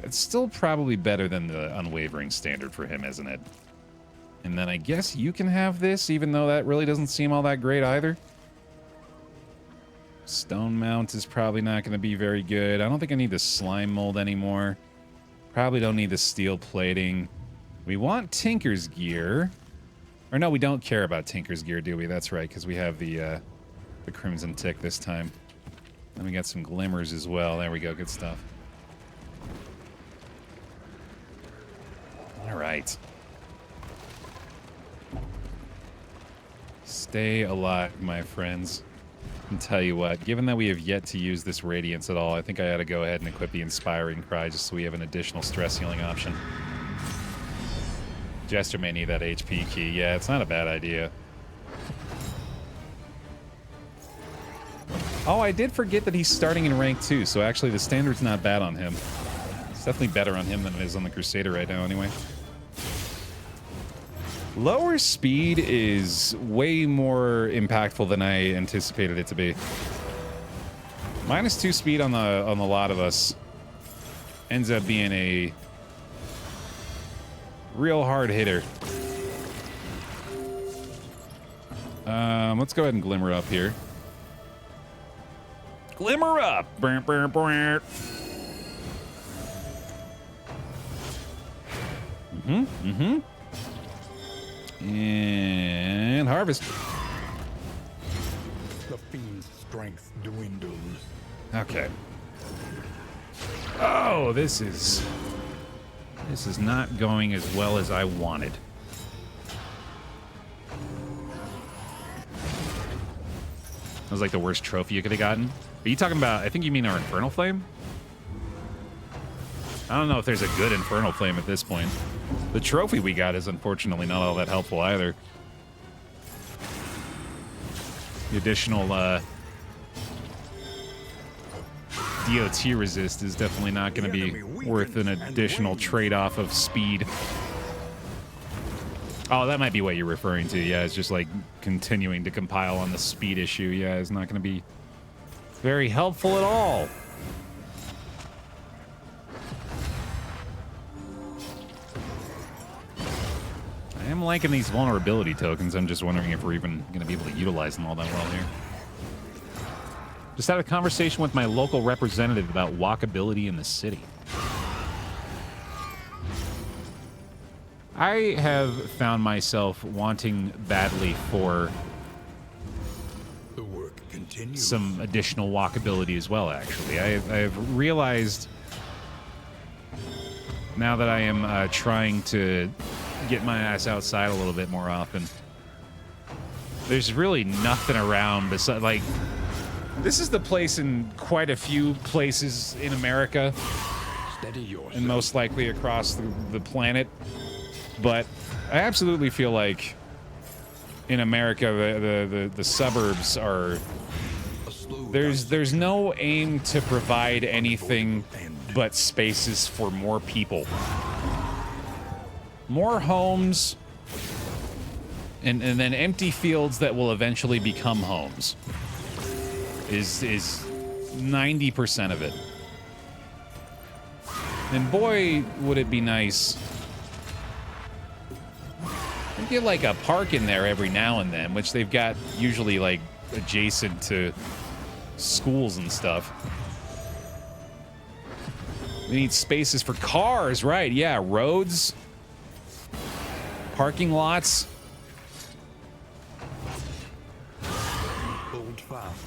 It's still probably better than the Unwavering standard for him, isn't it? And then I guess you can have this, even though that really doesn't seem all that great either. Stone Mount is probably not going to be very good. I don't think I need the Slime Mold anymore. Probably don't need the Steel Plating. We want Tinker's Gear. Or no, we don't care about Tinker's Gear, do we? That's right, because we have the Crimson Tick this time. And we got some Glimmers as well. There we go, good stuff. All right. Stay alive, my friends. And tell you what, given that we have yet to use this Radiance at all, I think I ought to go ahead and equip the Inspiring Cry just so we have an additional stress healing option. Jester may need that HP key. Yeah, it's not a bad idea. Oh, I did forget that he's starting in rank 2, so actually the standard's not bad on him. It's definitely better on him than it is on the Crusader right now anyway. Lower speed is way more impactful than I anticipated it to be. -2 speed on the lot of us ends up being a real hard hitter. Let's go ahead and Glimmer up here. Glimmer up! And harvest. The fiend's strength dwindles. Okay. Oh, this is not going as well as I wanted. That was like the worst trophy you could have gotten. Are you talking about, I think you mean our Infernal Flame? I don't know if there's a good Infernal Flame at this point. The trophy we got is unfortunately not all that helpful either. The additional DOT resist is definitely not going to be worth an additional trade-off of speed. Oh, that might be what you're referring to. Yeah, it's just like continuing to compile on the speed issue. Yeah, it's not going to be very helpful at all. I am liking these vulnerability tokens. I'm just wondering if we're even going to be able to utilize them all that well here. Just had a conversation with my local representative about walkability in the city. I have found myself wanting badly for some additional walkability as well, actually. I've realized now that I am trying to get my ass outside a little bit more often, there's really nothing around besides, like, this is the place in quite a few places in America, and most likely across the planet, but I absolutely feel like in America the suburbs are, there's no aim to provide anything but spaces for more people, more homes, and then empty fields that will eventually become homes is 90% of it. And boy, would it be nice to get like a park in there every now and then, which they've got usually like adjacent to schools and stuff. We need spaces for cars, right? Yeah, roads, parking lots. Hold fast,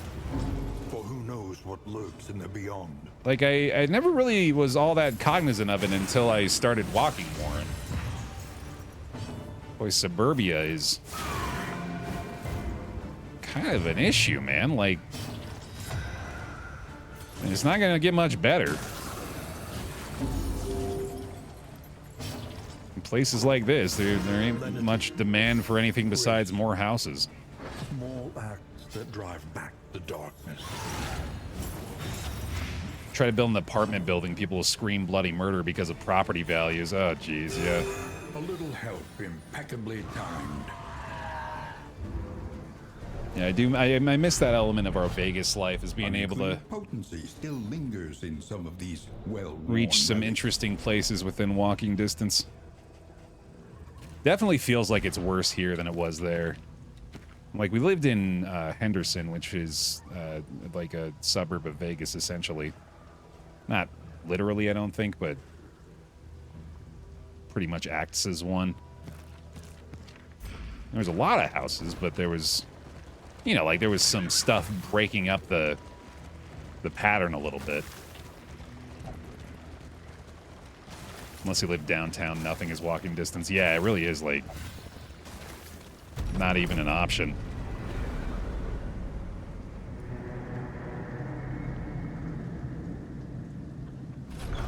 for who knows what lurks in the beyond. Like, I never really was all that cognizant of it until I started walking more. And boy, suburbia is kind of an issue, man. Like, it's not gonna get much better. In places like this, there ain't much demand for anything besides more houses. Small acts that drive back the darkness. Try to build an apartment building, people will scream bloody murder because of property values. Oh, jeez, yeah. A little help impeccably timed. Yeah, I miss that element of our Vegas life, is being able to Potency still lingers in some of these reach some interesting places within walking distance. Definitely feels like it's worse here than it was there. Like, we lived in Henderson, which is like a suburb of Vegas, essentially. Not literally, I don't think, but pretty much acts as one. There was a lot of houses, but there was, you know, like, there was some stuff breaking up the pattern a little bit. Unless you live downtown, nothing is walking distance. Yeah, it really is, like, not even an option.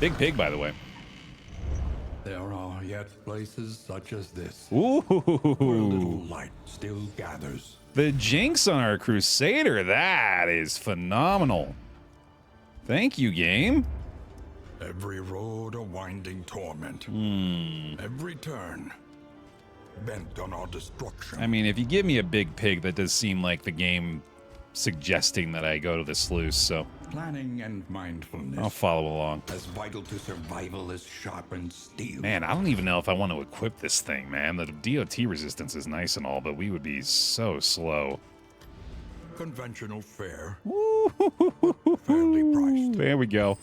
Big pig, by the way. There are yet places such as this. Ooh. Where a little light still gathers. The jinx on our Crusader, that is phenomenal. Thank you, game. Every road a winding torment. Every turn bent on our destruction. I mean, if you give me a big pig, that does seem like the game suggesting that I go to the sluice, so Planning and mindfulness. I'll follow along. As vital to survival as sharpened steel. Man, I don't even know if I want to equip this thing, man. The DOT resistance is nice and all, but we would be so slow. Conventional fare. Ooh. Fairly priced. There we go.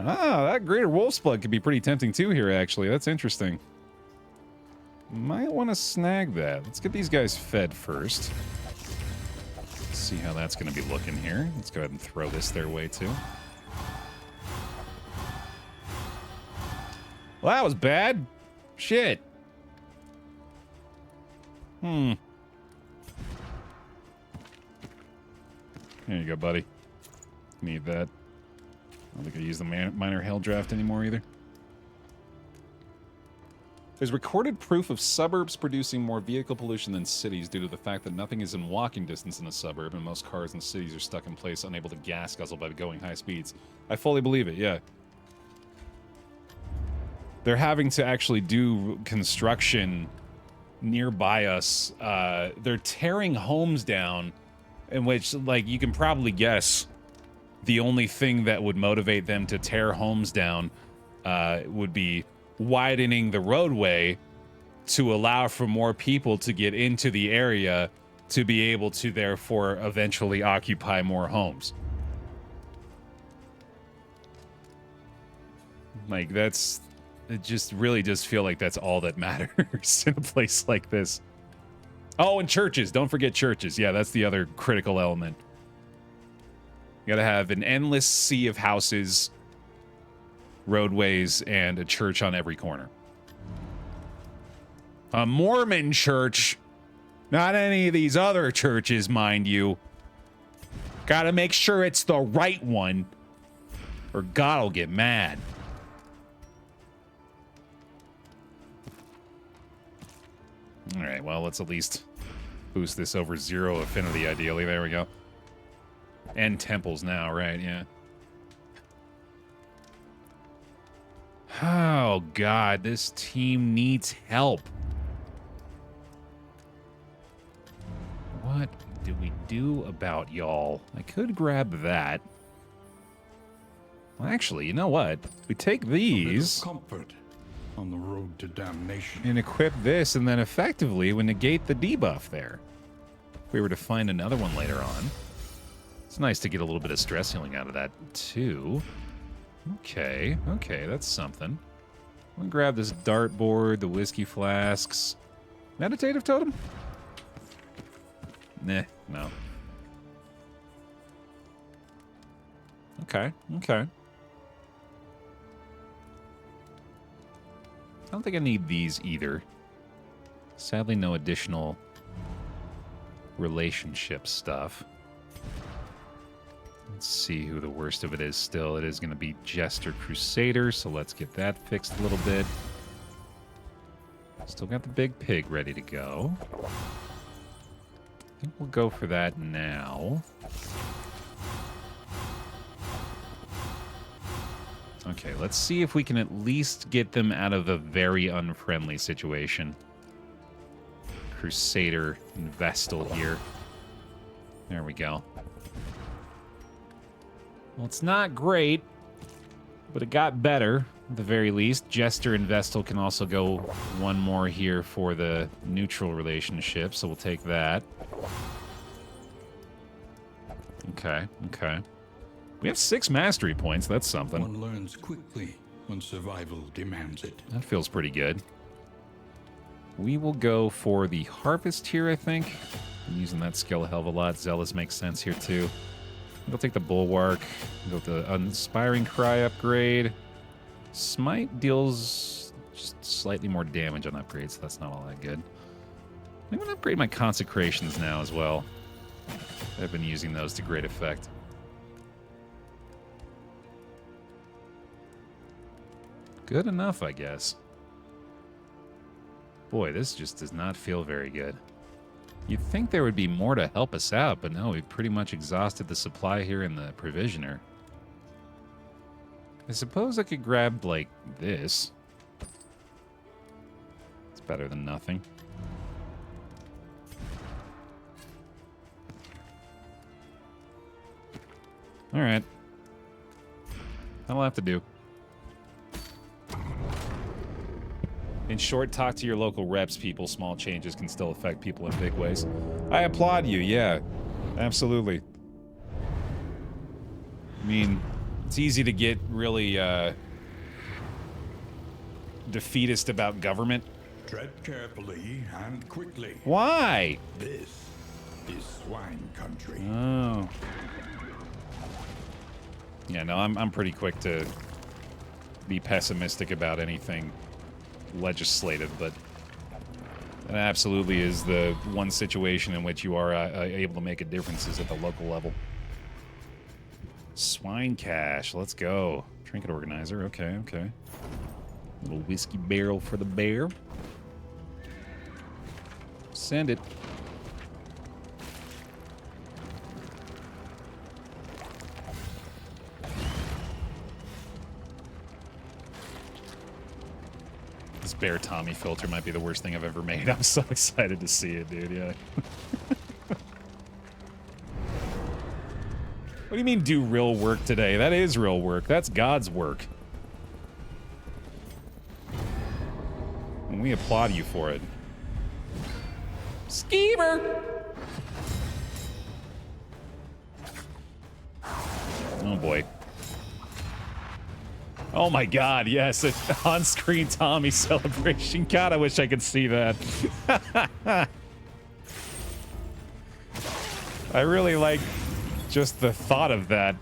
Ah, that greater wolf's blood could be pretty tempting too here, actually. That's interesting. Might want to snag that. Let's get these guys fed first. See how that's going to be looking here. Let's go ahead and throw this their way too. Well, that was bad. Shit. There you go, buddy. Need that. I don't think I use the minor hail draft anymore either. There's recorded proof of suburbs producing more vehicle pollution than cities due to the fact that nothing is in walking distance in a suburb, and most cars in cities are stuck in place, unable to gas guzzle by going high speeds. I fully believe it, yeah. They're having to actually do construction nearby us. They're tearing homes down, in which, like, you can probably guess the only thing that would motivate them to tear homes down would be widening the roadway to allow for more people to get into the area to be able to therefore eventually occupy more homes. Like, that's, it just really does feel like that's all that matters in a place like this. Oh, and churches. Don't forget churches. Yeah, that's the other critical element. You gotta have an endless sea of houses, roadways, and a church on every corner. A Mormon church. Not any of these other churches, mind you. Gotta make sure it's the right one, or God will get mad. All right, well, let's at least boost this over 0 affinity, ideally. There we go. And temples now, right, yeah. Oh, God, this team needs help. What do we do about y'all? I could grab that. Well, actually, you know what? We take these Comfort on the road to damnation. and equip this, and then effectively we negate the debuff there. If we were to find another one later on. It's nice to get a little bit of stress healing out of that, too. Okay, that's something. I'm gonna grab this dartboard, the whiskey flasks. Meditative totem? Nah, no. Okay. I don't think I need these either. Sadly, no additional relationship stuff. Let's see who the worst of it is still. It is going to be Jester Crusader, so let's get that fixed a little bit. Still got the big pig ready to go. I think we'll go for that now. Okay, let's see if we can at least get them out of a very unfriendly situation. Crusader and Vestal here. There we go. Well, it's not great, but it got better at the very least. Jester and Vestal can also go one more here for the neutral relationship, so we'll take that. Okay. We have 6 mastery points. That's something. One learns quickly when survival demands it. That feels pretty good. We will go for the Harvest here, I think. I'm using that skill a hell of a lot. Zealous makes sense here, too. We'll take the Bulwark. We'll go with the Inspiring Cry upgrade. Smite deals just slightly more damage on upgrades, so that's not all that good. I'm going to upgrade my Consecrations now as well. I've been using those to great effect. Good enough, I guess. Boy, this just does not feel very good. You'd think there would be more to help us out, but no, we've pretty much exhausted the supply here in the Provisioner. I suppose I could grab, like, this. It's better than nothing. Alright. That'll have to do. In short, talk to your local reps, people. Small changes can still affect people in big ways. I applaud you, yeah. Absolutely. I mean, it's easy to get really, defeatist about government. Tread carefully and quickly. Why? This is swine country. Oh. Yeah, no, I'm pretty quick to be pessimistic about anything legislative, but that absolutely is the one situation in which you are able to make a difference is at the local level. Swine cache, let's go. Trinket organizer, okay. Little whiskey barrel for the bear. Send it. This Baer Tommy filter might be the worst thing I've ever made. I'm so excited to see it, dude, yeah. What do you mean do real work today? That is real work. That's God's work. And we applaud you for it. Skeever! Oh boy. Oh my god, yes, an on-screen Tommy celebration. God, I wish I could see that. I really like just the thought of that.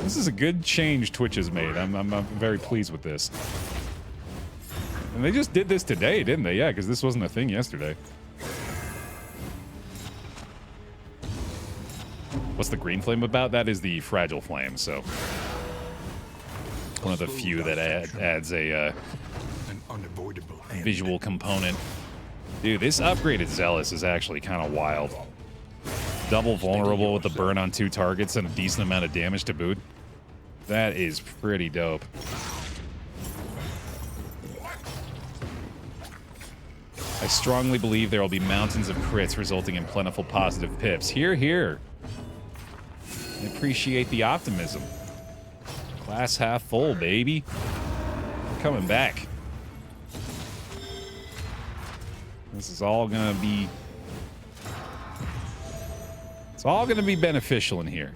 This is a good change Twitch has made. I'm very pleased with this. And they just did this today, didn't they? Yeah, because this wasn't a thing yesterday. What's the green flame about? That is the fragile flame, so... one of the few that adds a visual component. Dude, this upgraded Zealous is actually kind of wild. Double vulnerable with the burn on 2 targets and a decent amount of damage to boot. That is pretty dope. I strongly believe there will be mountains of crits resulting in plentiful positive pips. Hear, hear. I appreciate the optimism. Glass half full, baby. We're coming back. This is all gonna be... it's all gonna be beneficial in here.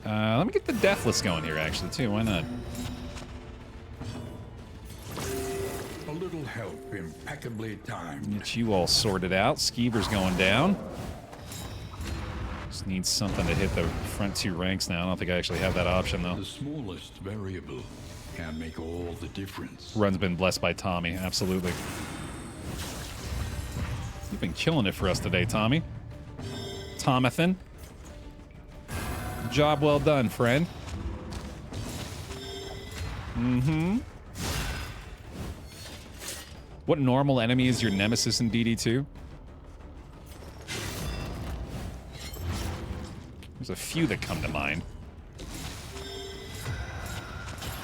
Let me get the Deathless going here, actually, too. Why not? A little help, impeccably timed. Get you all sorted out. Skeever's going down. Just need something to hit the front 2 ranks now. I don't think I actually have that option, though. The smallest variable can make all the difference. Run's been blessed by Tommy, absolutely. You've been killing it for us today, Tommy. Tomathan. Job well done, friend. Mm-hmm. What normal enemy is your nemesis in DD2? There's a few that come to mind.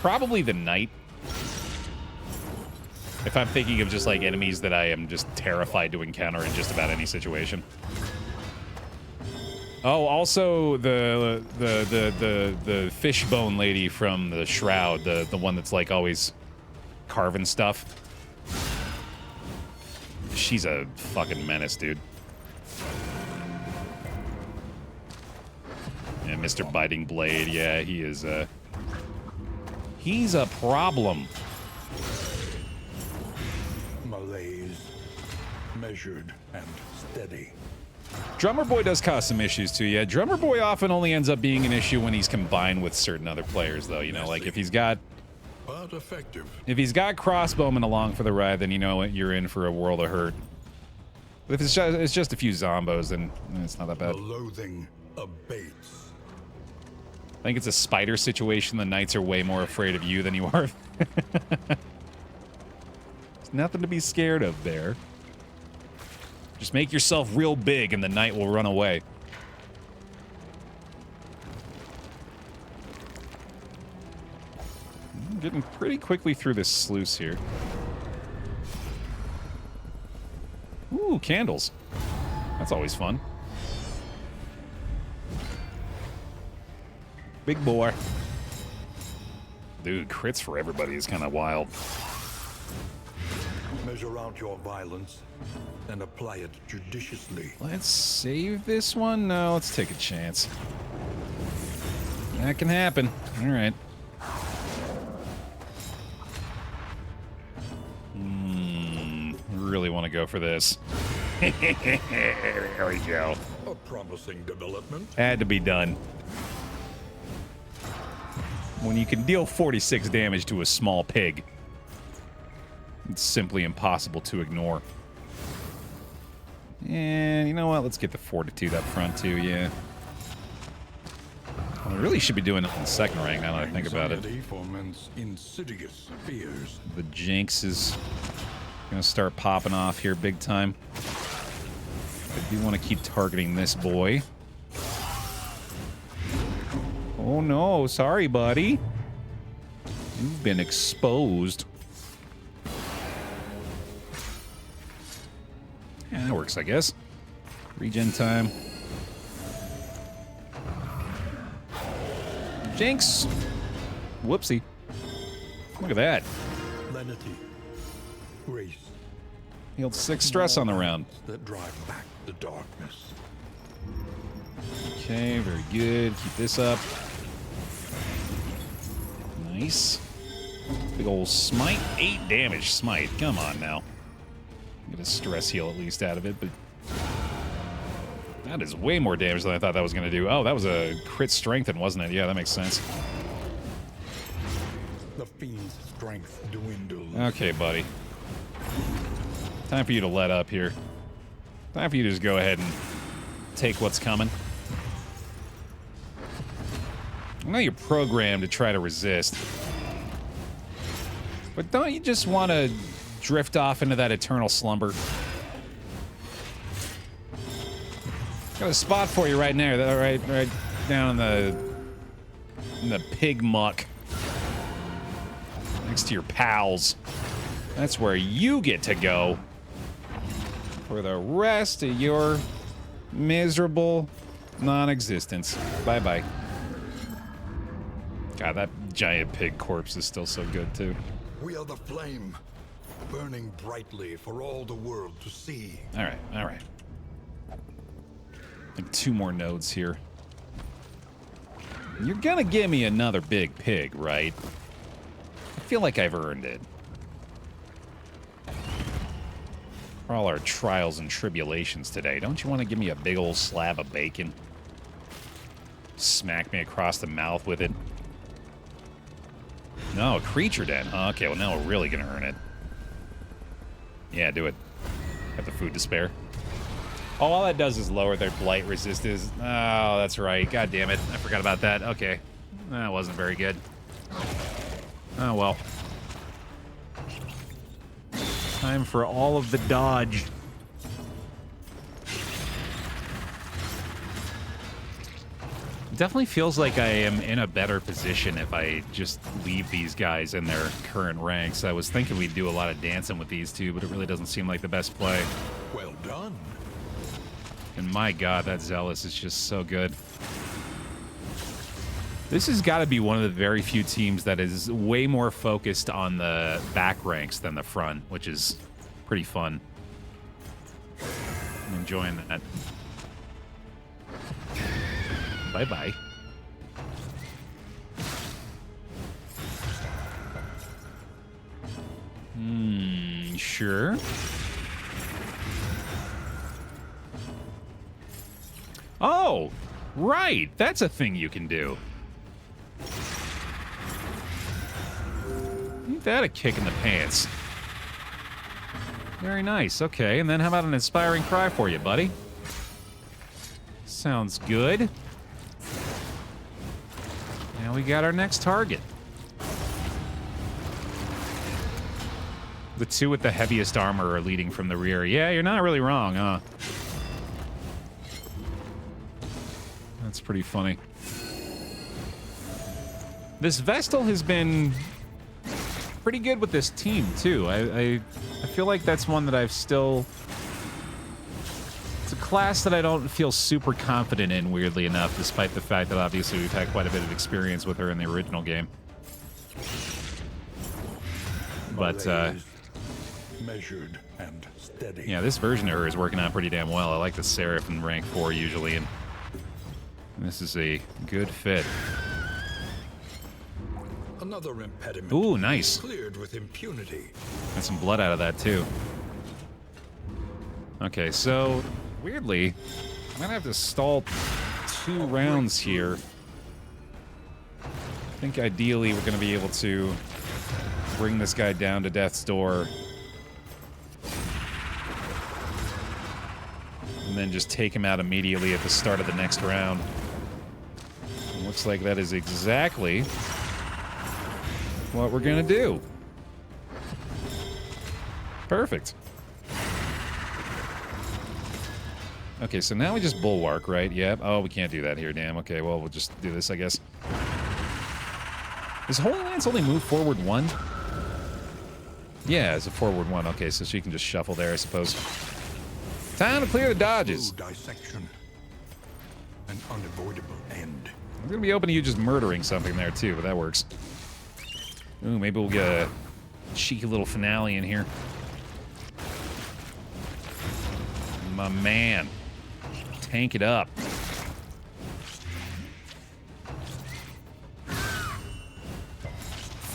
Probably the Knight. If I'm thinking of just like enemies that I am just terrified to encounter in just about any situation. Oh, also the fishbone lady from the Shroud, the one that's like always carving stuff. She's a fucking menace, dude. Yeah, Mr. Biting Blade, yeah, he is he's a problem. Malaise, measured and steady. Drummer Boy does cause some issues too, yeah. Drummer Boy often only ends up being an issue when he's combined with certain other players, though. You know, like if he's got... but effective. If he's got Crossbowmen along for the ride, then you know what, you're in for a world of hurt. But if it's just a few zombos, then it's not that bad. The loathing abates. I think it's a spider situation. The knights are way more afraid of you than you are. There's nothing to be scared of there. Just make yourself real big and the knight will run away. I'm getting pretty quickly through this sluice here. Ooh, candles. That's always fun. Big boy. Dude, crits for everybody is kind of wild. Measure out your violence and apply it judiciously. Let's save this one. No, let's take a chance. That can happen. All right. Really want to go for this. There we go. A promising development. Had to be done. When you can deal 46 damage to a small pig, it's simply impossible to ignore. And you know what? Let's get the fortitude up front too, yeah. Well, I really should be doing it in the second rank now that I think about it. Insidious fears. The Jinx is gonna start popping off here big time. I do want to keep targeting this boy. Oh no, sorry buddy. You've been exposed. Yeah, that works, I guess. Regen time. Jinx! Whoopsie. Look at that. Lenity. Grace. Healed 6 stress on the round. That drive back the darkness. Okay, very good. Keep this up. Nice. Big old smite. 8 damage smite. Come on now. Get a stress heal at least out of it, but that is way more damage than I thought that was going to do. Oh, that was a crit strengthen, wasn't it? Yeah, that makes sense. The fiend's strength dwindles. Okay, buddy. Time for you to let up here. Time for you to just go ahead and take what's coming. I know you're programmed to try to resist, but don't you just want to drift off into that eternal slumber? Got a spot for you right there, right down in the pig muck, next to your pals. That's where you get to go for the rest of your miserable non-existence. Bye-bye. God, that giant pig corpse is still so good, too. We are the flame, burning brightly for all the world to see. All right, all right. Like 2 more nodes here. You're gonna give me another big pig, right? I feel like I've earned it. For all our trials and tribulations today, don't you want to give me a big old slab of bacon? Smack me across the mouth with it. No, a creature den. Oh, okay, well now we're really gonna earn it. Yeah, do it. Got the food to spare. Oh, all that does is lower their blight resistance. Oh, that's right. God damn it. I forgot about that. Okay. That wasn't very good. Oh, well. Time for all of the dodge. Definitely feels like I am in a better position if I just leave these guys in their current ranks. I was thinking we'd do a lot of dancing with these two, but it really doesn't seem like the best play. Well done. And my god, that Zealous is just so good. This has got to be one of the very few teams that is way more focused on the back ranks than the front, which is pretty fun. I'm enjoying that. Bye-bye. Sure. Oh, right. That's a thing you can do. Ain't that a kick in the pants? Very nice. Okay, and then how about an inspiring cry for you, buddy? Sounds good. Now we got our next target. The 2 with the heaviest armor are leading from the rear. Yeah, you're not really wrong, huh? That's pretty funny. This Vestal has been pretty good with this team, too. I feel like that's one that I've still... It's a class that I don't feel super confident in, weirdly enough, despite the fact that obviously we've had quite a bit of experience with her in the original game. But, measured and steady. Yeah, this version of her is working out pretty damn well. I like the Seraph in rank 4 usually, and this is a good fit. Another impediment. Ooh, nice. Cleared with impunity. Got some blood out of that, too. Okay, so, weirdly, I'm gonna have to stall 2 rounds here. I think ideally we're gonna be able to bring this guy down to death's door. And then just take him out immediately at the start of the next round. It looks like that is exactly what we're gonna do. Perfect. Okay, so now we just bulwark, right? Yep. Oh, we can't do that here, damn. Okay, well, we'll just do this, I guess. Does Holy Lance only move forward 1? Yeah, it's a forward 1. Okay, so she can just shuffle there, I suppose. Time to clear the dodges. Dissection. An unavoidable end. I'm gonna be open to you just murdering something there, too, but that works. Ooh, maybe we'll get a cheeky little finale in here. My man. Tank it up.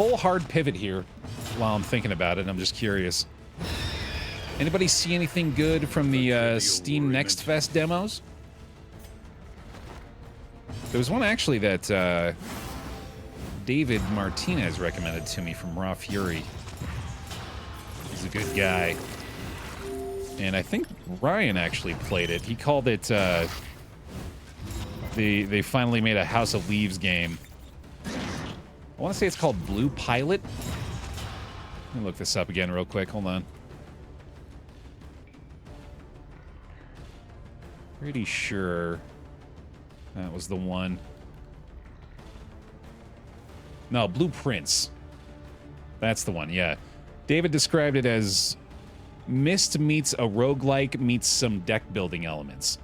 full hard pivot here while I'm thinking about it. I'm just curious. Anybody see anything good from the Steam Next Fest demos? There was one actually that David Martinez recommended to me from Raw Fury. He's a good guy. And I think Ryan actually played it. He called it, they finally made a House of Leaves game. I want to say it's called Blue Pilot. Let me look this up again real quick. Hold on. Pretty sure that was the one. No, Blueprints. That's the one, yeah. David described it as Myst meets a roguelike meets some deck building elements.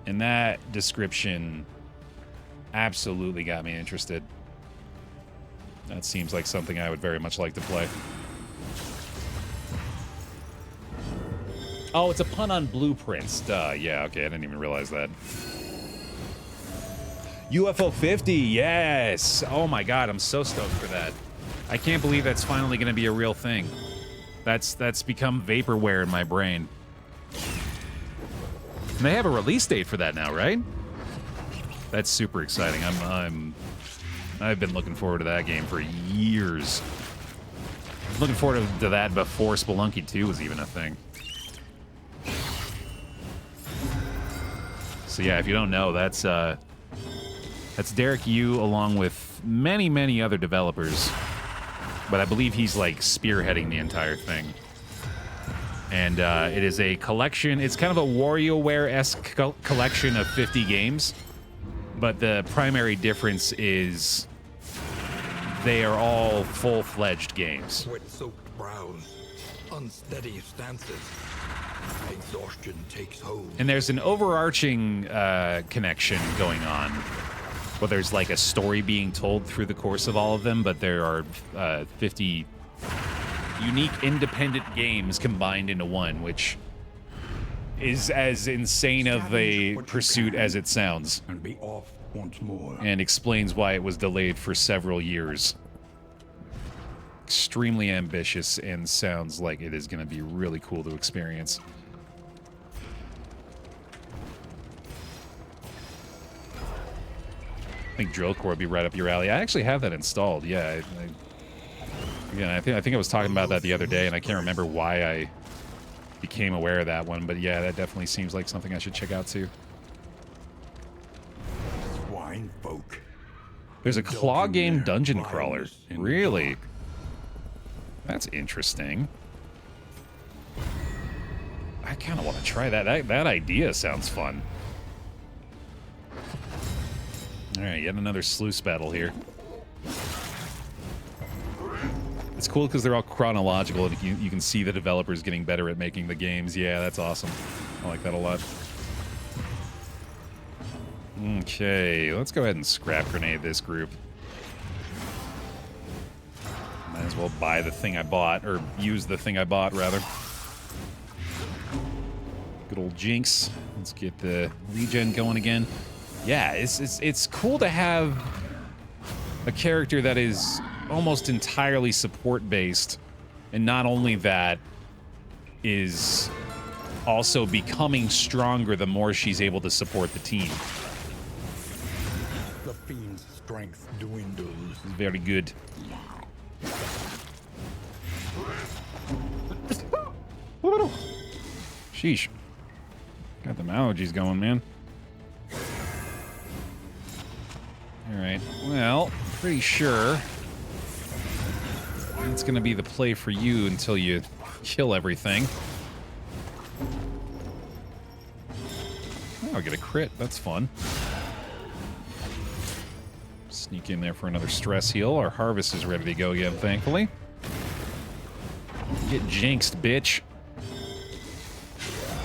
And that description absolutely got me interested. That seems like something I would very much like to play. Oh, it's a pun on Blueprints. Duh, yeah, okay, I didn't even realize that. UFO 50, yes! Oh my god, I'm so stoked for that. I can't believe that's finally going to be a real thing. That's become vaporware in my brain. And they have a release date for that now, right? That's super exciting. I've been looking forward to that game for years. I was looking forward to that before Spelunky 2 was even a thing. So yeah, if you don't know, that's Derek Yu along with many, many other developers. But I believe he's like spearheading the entire thing. And it is a collection. It's kind of a WarioWare-esque collection of 50 games. But the primary difference is they are all full-fledged games. Sweat-soaked brows, unsteady stances. Exhaustion takes hold. And there's an overarching connection going on. Well, there's like a story being told through the course of all of them, but there are 50 unique independent games combined into one, which is as insane of a pursuit as it sounds. And be off once more. And explains why it was delayed for several years. Extremely ambitious and sounds like it is going to be really cool to experience. I think Drill Core would be right up your alley. I actually have that installed, yeah. Again, I think I was talking about that the other day, and I can't remember why I became aware of that one, but yeah, that definitely seems like something I should check out too. Swine folk. There's a claw game dungeon crawler. Really? That's interesting. I kind of want to try that. That idea sounds fun. All right, yet another sluice battle here. It's cool because they're all chronological, and you can see the developers getting better at making the games. Yeah, that's awesome. I like that a lot. Okay, let's go ahead and scrap grenade this group. Might as well buy the thing I bought, or use the thing I bought, rather. Good old Jinx. Let's get the regen going again. Yeah, it's cool to have a character that is almost entirely support-based, and not only that, is also becoming stronger the more she's able to support the team. The fiend's strength dwindles. Very good. Sheesh. Got them allergies going, man. Alright, well, pretty sure it's gonna be the play for you until you kill everything. Oh, I'll get a crit. That's fun. Sneak in there for another stress heal. Our harvest is ready to go again, thankfully. Get jinxed, bitch.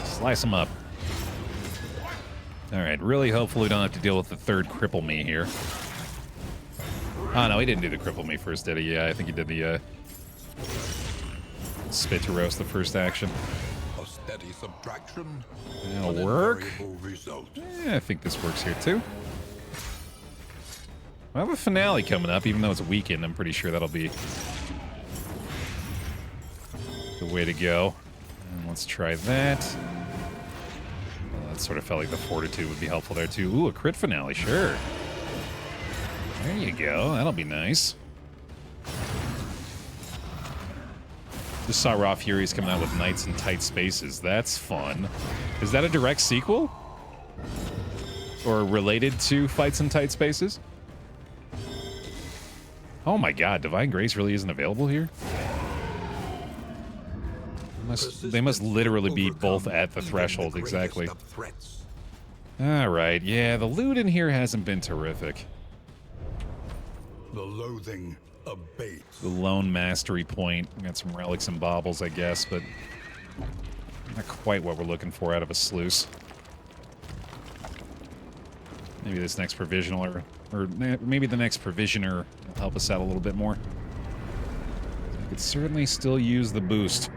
Slice them up. Alright, really hopefully we don't have to deal with the third cripple me here. Oh, no, he didn't do the cripple me first, did he? Yeah, I think he did the spit to roast the first action. A steady subtraction. That'll work. Result. Yeah, I think this works here too. I have a finale coming up, even though it's a weekend. I'm pretty sure that'll be the way to go. And let's try that. Well, that sort of felt like the fortitude would be helpful there, too. Ooh, a crit finale, sure. There you go. That'll be nice. Just saw Raw Furies coming out with Knights in Tight Spaces. That's fun. Is that a direct sequel? Or related to Fights in Tight Spaces? Oh my god, Divine Grace really isn't available here? They must literally be both at the threshold, exactly. Alright, yeah, the loot in here hasn't been terrific. The loathing abates. The lone mastery point. We got some relics and baubles, I guess, but not quite what we're looking for out of a sluice. Maybe this next provisional, or maybe the next provisioner will help us out a little bit more. I could certainly still use the boost.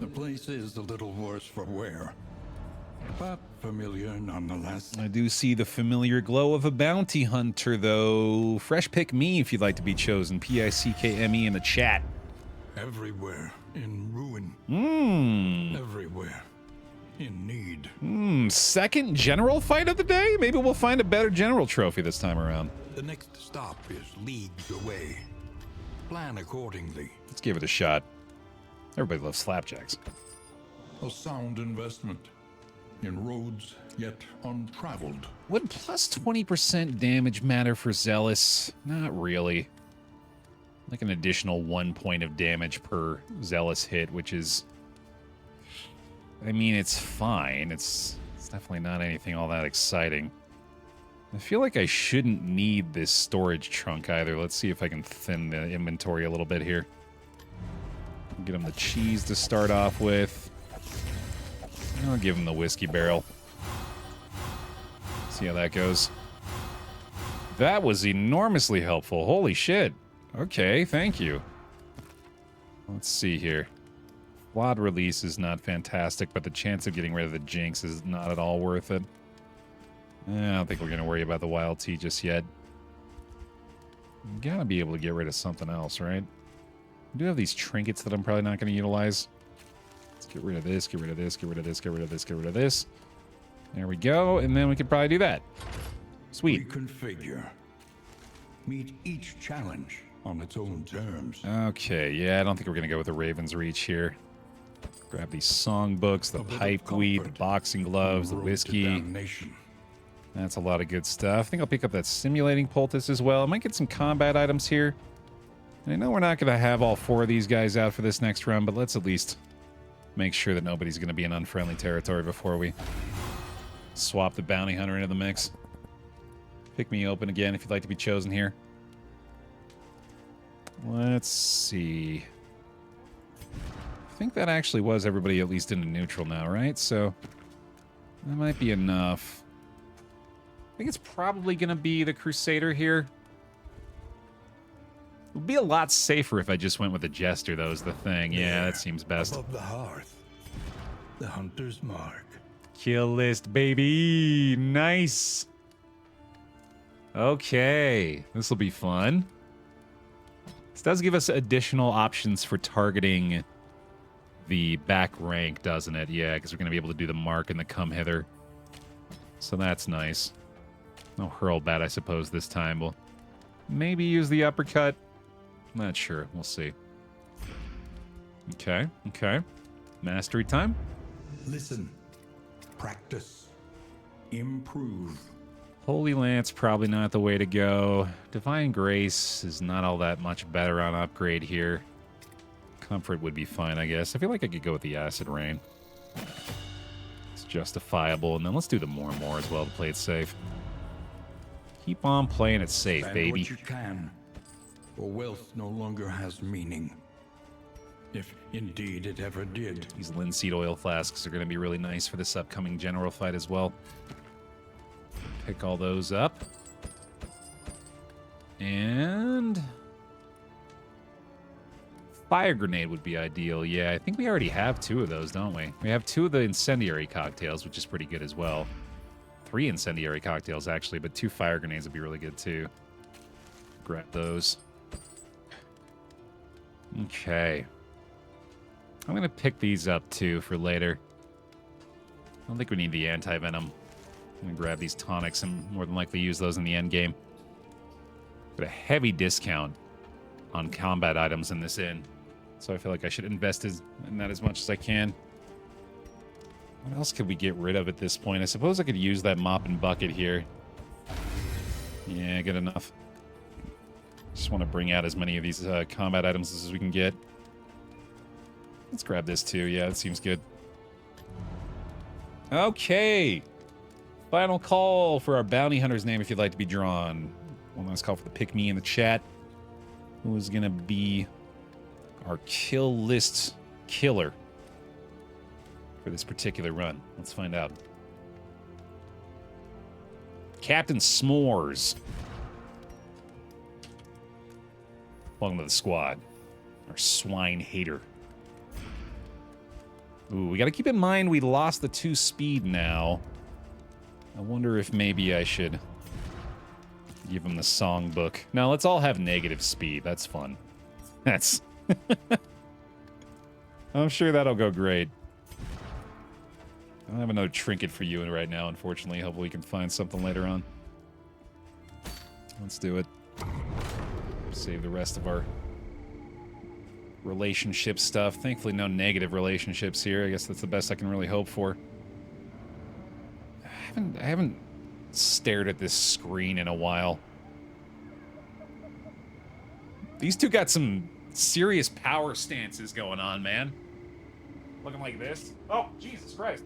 The place is a little worse for wear, but familiar nonetheless. I do see the familiar glow of a bounty hunter, though. Fresh pick me if you'd like to be chosen. PICKME in the chat. Everywhere in ruin. Everywhere in need. Second general fight of the day? Maybe we'll find a better general trophy this time around. The next stop is leagues away. Plan accordingly. Let's give it a shot. Everybody loves slapjacks. A sound investment in roads yet untraveled. Would plus 20% damage matter for Zealous? Not really. Like an additional 1 point of damage per Zealous hit, which is... I mean, it's fine. It's definitely not anything all that exciting. I feel like I shouldn't need this storage trunk either. Let's see if I can thin the inventory a little bit here. Get him the cheese to start off with. I'll give him the whiskey barrel. See how that goes. That was enormously helpful. Holy shit. Okay, thank you. Let's see here. Flawed release is not fantastic, but the chance of getting rid of the jinx is not at all worth it. I don't think we're going to worry about the wild tea just yet. You gotta be able to get rid of something else, right? I do have these trinkets that I'm probably not going to utilize. Let's get rid of this, get rid of this, get rid of this, get rid of this, get rid of this. There we go, and then we could probably do that. Sweet. Reconfigure. Meet each challenge on its own terms. Okay, yeah, I don't think we're going to go with the Raven's Reach here. Grab these songbooks, the pipe weed, the boxing gloves, the whiskey. That's a lot of good stuff. I think I'll pick up that simulating poultice as well. I might get some combat items here. And I know we're not going to have all 4 of these guys out for this next run, but let's at least make sure that nobody's going to be in unfriendly territory before we swap the bounty hunter into the mix. Pick me open again if you'd like to be chosen here. Let's see. I think that actually was everybody at least into neutral now, right? So that might be enough. I think it's probably going to be the Crusader here. It would be a lot safer if I just went with the Jester, though, is the thing. Yeah, that seems best. Above the hearth, the hunter's mark. Kill list, baby. Nice. Okay, this will be fun. This does give us additional options for targeting the back rank, doesn't it? Yeah, because we're going to be able to do the mark and the come hither. So that's nice. No hurl bat, I suppose, this time. We'll maybe use the uppercut. Not sure. We'll see. Okay, okay. Mastery time. Listen. Practice. Improve. Holy Lance, probably not the way to go. Divine Grace is not all that much better on upgrade here. Comfort would be fine, I guess. I feel like I could go with the Acid Rain. It's justifiable. And then let's do the more as well to play it safe. Keep on playing it safe, Spend baby. what you can, for wealth no longer has meaning. If indeed it ever did. These linseed oil flasks are going to be really nice for this upcoming general fight as well. Pick all those up. And fire grenade would be ideal. Yeah, I think we already have 2 of those, don't we? We have 2 of the incendiary cocktails, which is pretty good as well. 3 incendiary cocktails, actually, but 2 fire grenades would be really good, too. Grab those. Okay. I'm going to pick these up, too, for later. I don't think we need the anti-venom. I'm going to grab these tonics and more than likely use those in the end game. Got a heavy discount on combat items in this inn, so I feel like I should invest in that as much as I can. What else could we get rid of at this point? I suppose I could use that mop and bucket here. Yeah, good enough. Just want to bring out as many of these combat items as we can get. Let's grab this too. Yeah, that seems good. Okay. Final call for our bounty hunter's name if you'd like to be drawn. One last call for the pick me in the chat. Who is going to be our kill list killer for this particular run? Let's find out. Captain S'mores. Welcome to the squad. Our swine hater. Ooh, we got to keep in mind we lost the 2 speed now. I wonder if maybe I should give him the songbook. No, let's all have negative speed. That's fun. That's... I'm sure that'll go great. I don't have another trinket for you right now, unfortunately. Hopefully we can find something later on. Let's do it. Save the rest of our relationship stuff. Thankfully, no negative relationships here. I guess that's the best I can really hope for. I haven't stared at this screen in a while. These 2 got some serious power stances going on, man. Looking like this. Oh, Jesus Christ.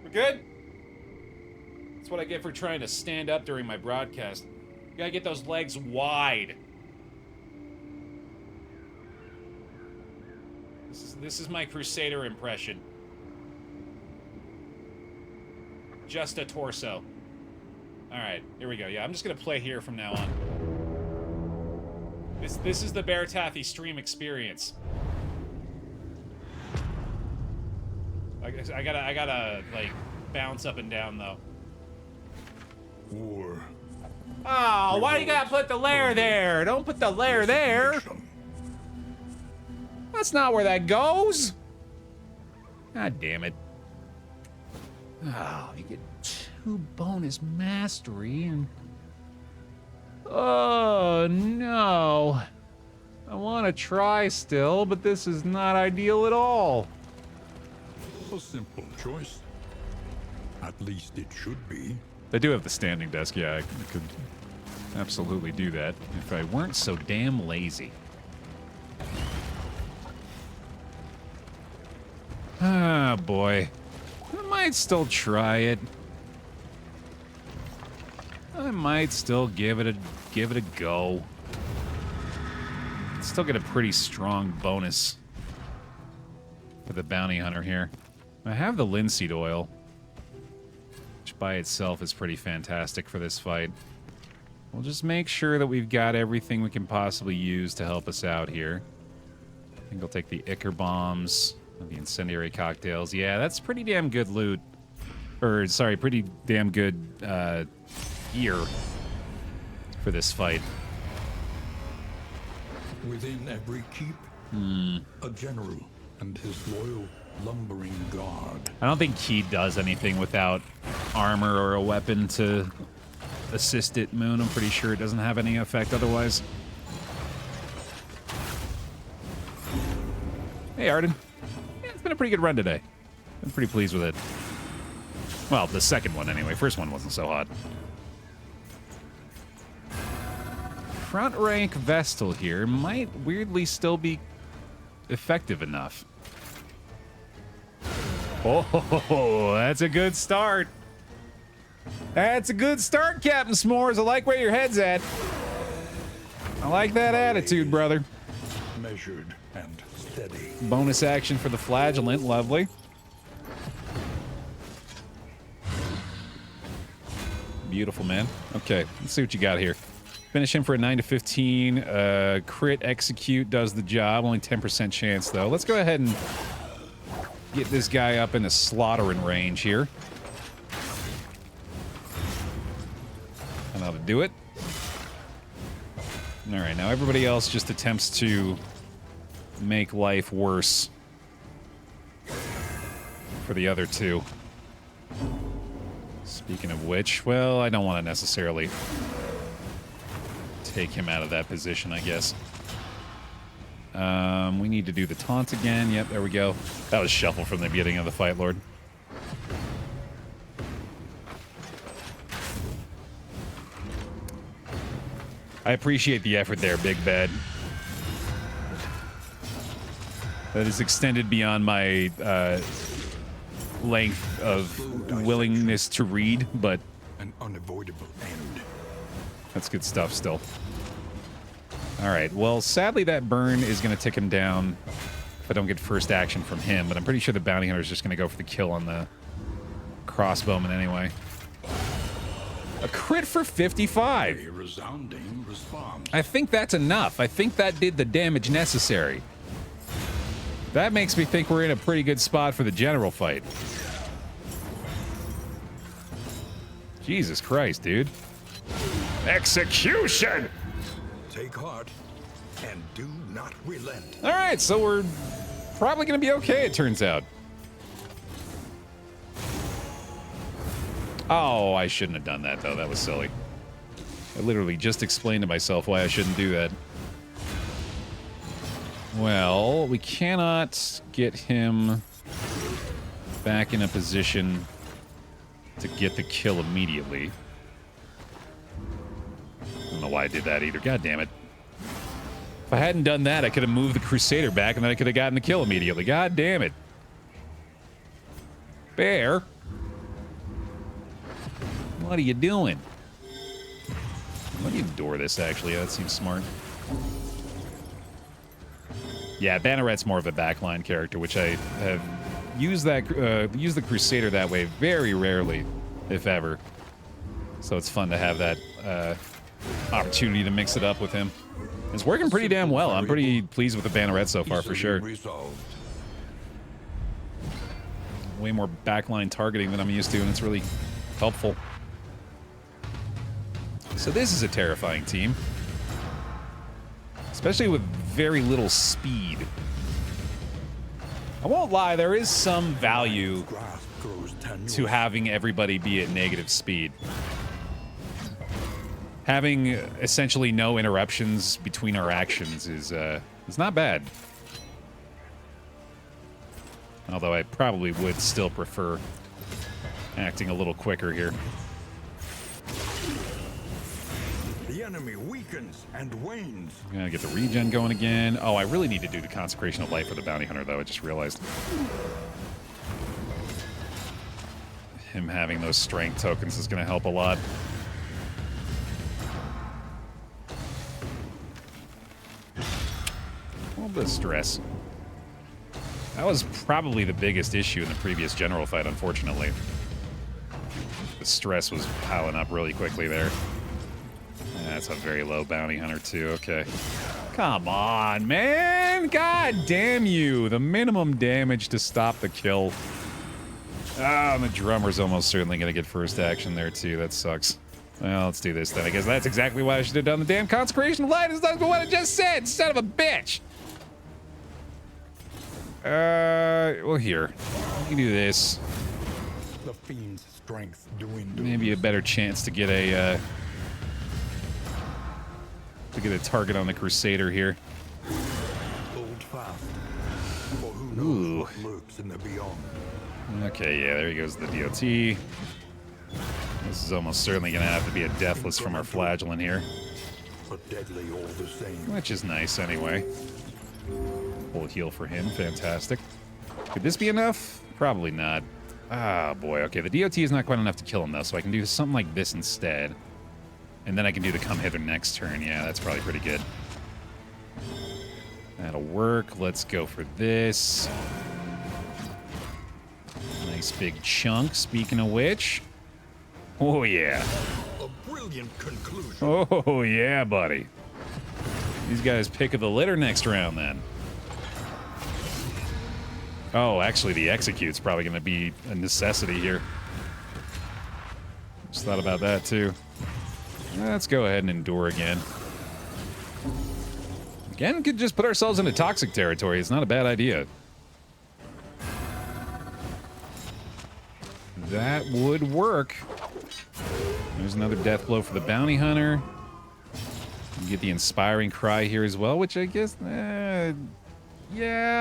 We're good? That's what I get for trying to stand up during my broadcast. You gotta get those legs wide. This is my Crusader impression. Just a torso. Alright, here we go. Yeah, I'm just gonna play here from now on. This is the BaerTaffy stream experience. I gotta like bounce up and down though. War. Oh, why you gotta put the lair there? Don't put the lair there. That's not where that goes. God damn it. Oh, you get 2 bonus mastery and... Oh, no. I want to try still, but this is not ideal at all. A simple choice. At least it should be. They do have the standing desk, yeah, I could absolutely do that if I weren't so damn lazy. Ah, boy. I might still try it. I might still give it a go. Still get a pretty strong bonus for the bounty hunter here. I have the linseed oil, which by itself is pretty fantastic for this fight. We'll just make sure that we've got everything we can possibly use to help us out here. I think I'll take the Ichor bombs, the incendiary cocktails. Yeah, that's pretty damn good loot. Or, sorry, pretty damn good gear for this fight. Within every keep, a general and his loyal lumbering guard. I don't think Key does anything without armor or a weapon to assist it, Moon. I'm pretty sure it doesn't have any effect otherwise. Hey, Arden. Yeah, it's been a pretty good run today. I'm pretty pleased with it. Well, the second one anyway. First one wasn't so hot. Front rank Vestal here might weirdly still be effective enough. Oh, that's a good start. That's a good start, Captain S'mores. I like where your head's at. I like that attitude, brother. Measured and steady. Bonus action for the flagellant. Lovely. Beautiful, man. Okay, let's see what you got here. Finish him for a 9 to 15. Crit execute does the job. Only 10% chance, though. Let's go ahead and get this guy up in the slaughtering range here. And that'll do it. All right, now everybody else just attempts to make life worse for the other two. Speaking of which, well, I don't want to necessarily take him out of that position, I guess. We need to do the taunt again. Yep, there we go. That was shuffle from the beginning of the fight, Lord. I appreciate the effort there, Big Bad. That is extended beyond my length of willingness to read, but an unavoidable end. That's good stuff still. All right, well, sadly that burn is going to tick him down if I don't get first action from him, but I'm pretty sure the bounty hunter is just going to go for the kill on the crossbowman anyway. A crit for 55. A resounding response. I think that's enough. I think that did the damage necessary. That makes me think we're in a pretty good spot for the general fight. Jesus Christ, dude. Execution! Take heart and do not relent. All right, so we're probably going to be okay, it turns out. Oh, I shouldn't have done that, though. That was silly. I literally just explained to myself why I shouldn't do that. Well, we cannot get him back in a position to get the kill immediately. I don't know why I did that either. God damn it. If I hadn't done that, I could have moved the Crusader back and then I could have gotten the kill immediately. God damn it. Baer. What are you doing? Let me door this, actually. That seems smart. Yeah, Banneret's more of a backline character, which I have used the Crusader that way very rarely, if ever. So it's fun to have that opportunity to mix it up with him. It's working pretty damn well. I'm pretty pleased with the Banneret so far, for sure. Way more backline targeting than I'm used to, and it's really helpful. So this is a terrifying team. Especially with very little speed. I won't lie, there is some value to having everybody be at negative speed. Having essentially no interruptions between our actions is not bad. Although I probably would still prefer acting a little quicker here. The enemy weakens and wanes. I'm gonna get the regen going again. Oh, I really need to do the Consecration of Life for the Bounty Hunter, though. I just realized. Him having those strength tokens is gonna help a lot. A little bit of stress. That was probably the biggest issue in the previous general fight, unfortunately. The stress was piling up really quickly there. That's a very low bounty hunter, too. Okay. Come on, man! God damn you! The minimum damage to stop the kill. Ah, and the drummer's almost certainly going to get first action there, too. That sucks. Well, let's do this then. I guess that's exactly why I should have done the damn Consecration of Light. Is not what I just said! Son of a bitch! Well, here. You can do this. The fiend's strength dwindles. Maybe a better chance to get a target on the Crusader here. Hold fast, for who knows what lurks in the beyond. Okay, yeah, there he goes, the DOT. This is almost certainly going to have to be a deathless from our Flagellant here. But deadly all the same. Which is nice anyway. Full heal for him, fantastic. Could this be enough? Probably not. Ah, boy, okay, the DOT is not quite enough to kill him, though, so I can do something like this instead. And then I can do the come hither next turn. Yeah, that's probably pretty good. That'll work. Let's go for this. Nice big chunk, speaking of which. Oh, yeah. brilliant conclusion. Oh, yeah, buddy. These guys pick of the litter next round, then. Oh, actually, the execute's probably going to be a necessity here. Just thought about that, too. Let's go ahead and endure again. Again, could just put ourselves into toxic territory. It's not a bad idea. That would work. There's another death blow for the bounty hunter. You get the inspiring cry here as well, which I guess... yeah,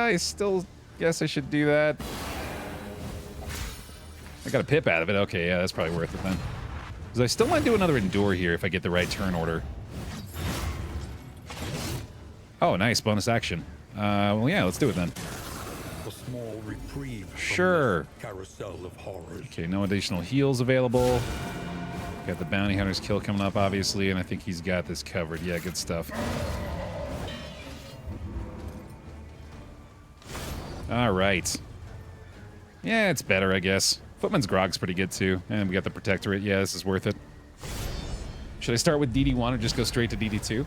I still guess I should do that. I got a pip out of it. Okay, yeah, that's probably worth it then. Because I still might do another endure here if I get the right turn order. Oh, nice. Bonus action. Well, yeah, let's do it then. A small reprieve from Sure. this carousel of horrors. Okay, no additional heals available. Got the bounty hunter's kill coming up, obviously, and I think he's got this covered. Yeah, good stuff. All right. Yeah, it's better, I guess. Footman's Grog's pretty good, too. And we got the Protectorate. Yeah, this is worth it. Should I start with DD1 or just go straight to DD2?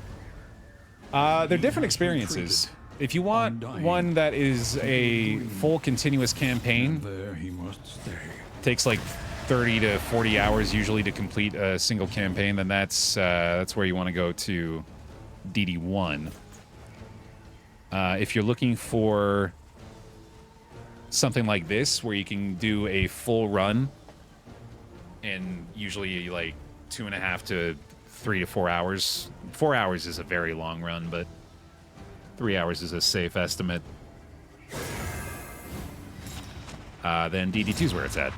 They're different experiences. If you want one that is a full continuous campaign, There he must stay. takes like 30 to 40 hours usually to complete a single campaign, then that's where you want to go to DD1. If you're looking for something like this, where you can do a full run in usually like 2.5 to 3 to 4 hours. 4 hours is a very long run, but 3 hours is a safe estimate. Then DD2 is where it's at.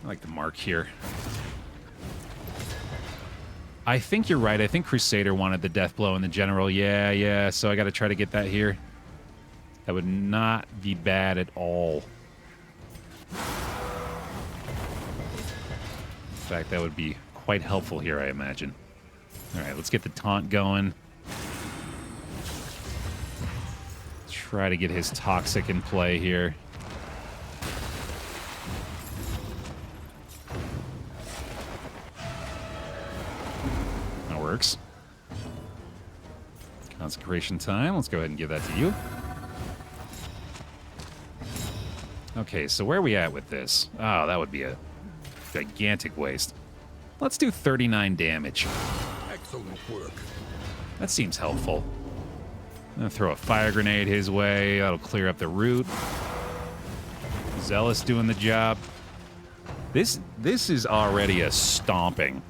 I like the mark here. I think you're right. I think Crusader wanted the death blow in the general. Yeah. So I got to try to get that here. That would not be bad at all. In fact, that would be quite helpful here, I imagine. All right, let's get the taunt going. Try to get his toxic in play here. That works. Consecration time. Let's go ahead and give that to you. Okay, so where are we at with this? Oh, that would be a gigantic waste. Let's do 39 damage. Excellent work. That seems helpful. I'm gonna throw a fire grenade his way. That'll clear up the route. Zealous doing the job. This is already a stomping.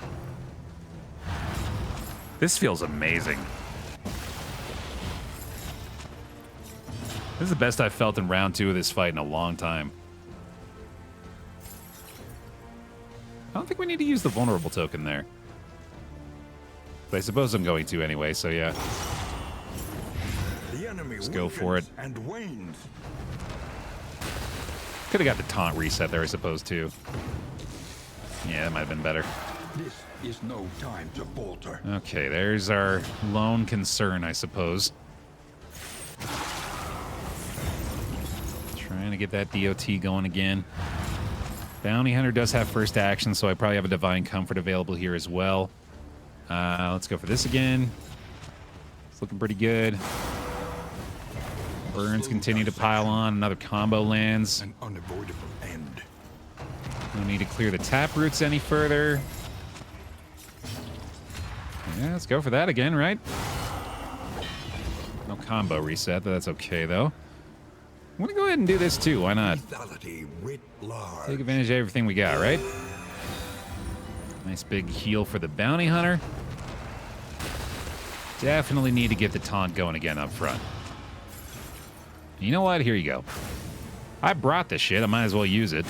This feels amazing. This is the best I've felt in round 2 of this fight in a long time. I don't think we need to use the vulnerable token there. But I suppose I'm going to anyway, so yeah. The enemy Let's go for it. And wanes. Could have got the taunt reset there, I suppose, too. Yeah, that might have been better. This is no time to falter. Okay, there's our lone concern, I suppose. Trying to get that DOT going again. Bounty Hunter does have first action, so I probably have a Divine Comfort available here as well. Let's go for this again. It's looking pretty good. Burns continue to pile on. Another combo lands. An unavoidable end. No need to clear the tap roots any further. Yeah, let's go for that again, right? No combo reset, but that's okay, though. I'm going to go ahead and do this, too. Why not? Lethality writ large. Take advantage of everything we got, right? Nice big heal for the Bounty Hunter. Definitely need to get the taunt going again up front. You know what? Here you go. I brought this shit. I might as well use it.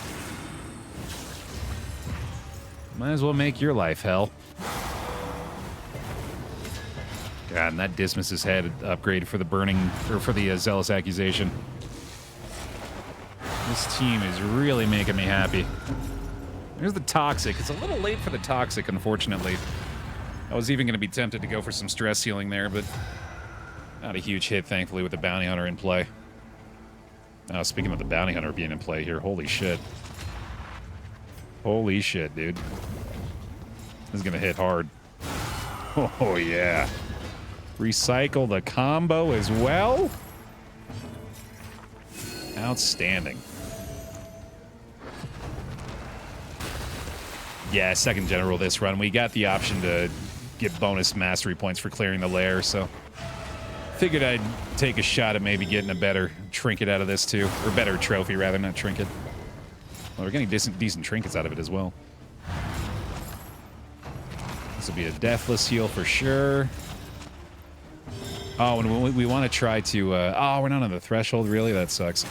Might as well make your life hell. God, and that Dismas's head upgrade for the burning, or for the Zealous Accusation. This team is really making me happy. There's the Toxic. It's a little late for the Toxic, unfortunately. I was even going to be tempted to go for some stress healing there, but not a huge hit, thankfully, with the Bounty Hunter in play. Speaking of the Bounty Hunter being in play here, holy shit. Holy shit, dude. This is gonna hit hard. Oh, yeah. Recycle the combo as well? Outstanding. Yeah, second general this run. We got the option to get bonus mastery points for clearing the lair, so figured I'd take a shot at maybe getting a better trinket out of this too. Or better trophy, rather, not trinket. Well, we're getting decent trinkets out of it as well. This will be a deathless heal for sure. Oh, and we want to try to... oh, we're not on the threshold, really? That sucks.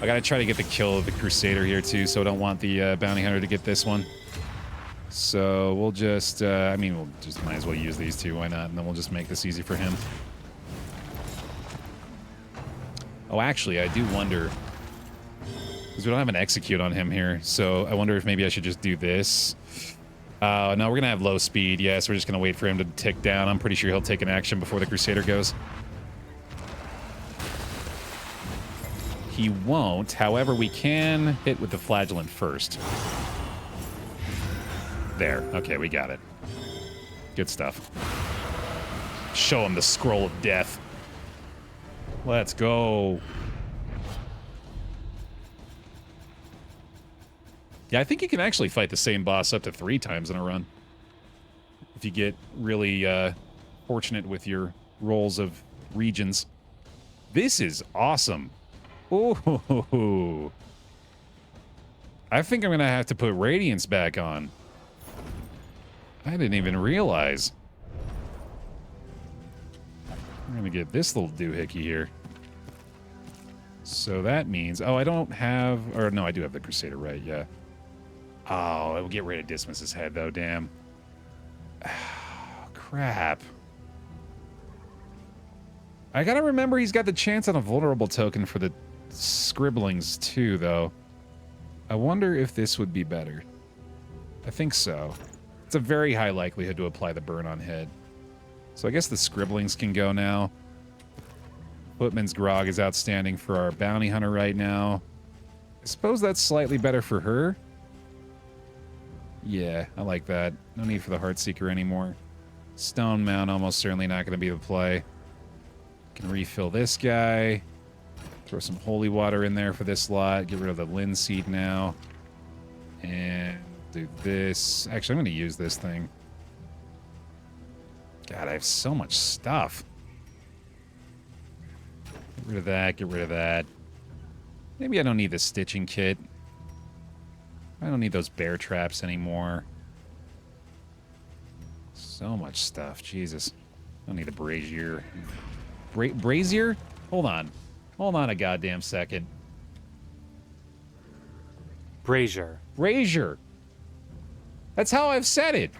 I got to try to get the kill of the Crusader here, too, so I don't want the Bounty Hunter to get this one. So we'll just... I mean, we'll just might as well use these two. Why not? And then we'll just make this easy for him. Oh, actually, I do wonder... Because we don't have an execute on him here, so I wonder if maybe I should just do this. No, we're going to have low speed. Yeah, so we're just going to wait for him to tick down. I'm pretty sure he'll take an action before the Crusader goes. He won't. However, we can hit with the Flagellant first. There. Okay, we got it. Good stuff. Show him the Scroll of Death. Let's go. Yeah, I think you can actually fight the same boss up to 3 times in a run. If you get really fortunate with your rolls of regions. This is awesome. Ooh. I think I'm going to have to put Radiance back on. I didn't even realize. We're going to get this little doohickey here. So that means... Oh, I don't have... Or no, I do have the Crusader, right? Yeah. Oh, it will get rid of Dismas's head, though, damn. Oh, crap. I gotta remember he's got the chance on a vulnerable token for the scribblings, too, though. I wonder if this would be better. I think so. It's a very high likelihood to apply the burn on head. So I guess the scribblings can go now. Footman's Grog is outstanding for our bounty hunter right now. I suppose that's slightly better for her. Yeah, I like that. No need for the Heartseeker anymore. Stone Mount almost certainly not going to be the play. Can refill this guy. Throw some holy water in there for this lot. Get rid of the linseed now. And do this. Actually, I'm going to use this thing. God, I have so much stuff. Get rid of that. Get rid of that. Maybe I don't need the stitching kit. I don't need those bear traps anymore. So much stuff. Jesus. I don't need a brazier. Brazier? Hold on. Hold on a goddamn second. Brazier. Brazier. That's how I've said it.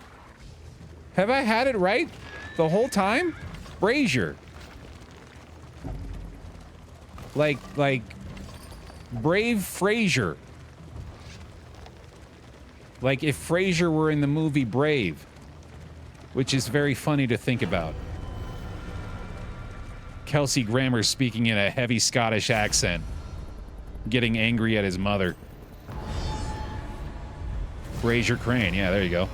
Have I had it right the whole time? Brazier. Like Brave Fraser. Like if Fraser were in the movie Brave, which is very funny to think about. Kelsey Grammer speaking in a heavy Scottish accent, getting angry at his mother. Brazier Crane, yeah, there you go.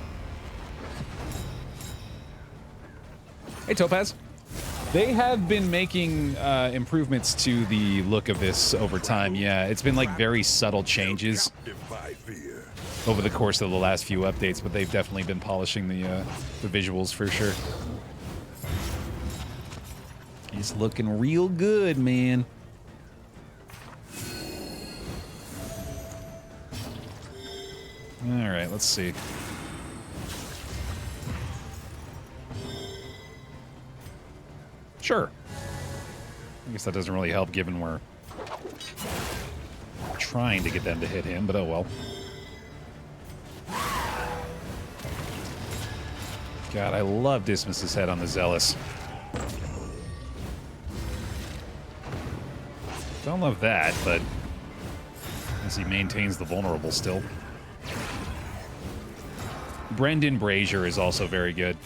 Hey, Topaz. They have been making improvements to the look of this over time, yeah. It's been like very subtle changes over the course of the last few updates, but they've definitely been polishing the visuals for sure. He's looking real good, man. All right, let's see. Sure. I guess that doesn't really help given we're trying to get them to hit him, but oh well. God, I love Dismas's head on the Zealous. Don't love that, but as he maintains the vulnerable still. Brendan Brazier is also very good.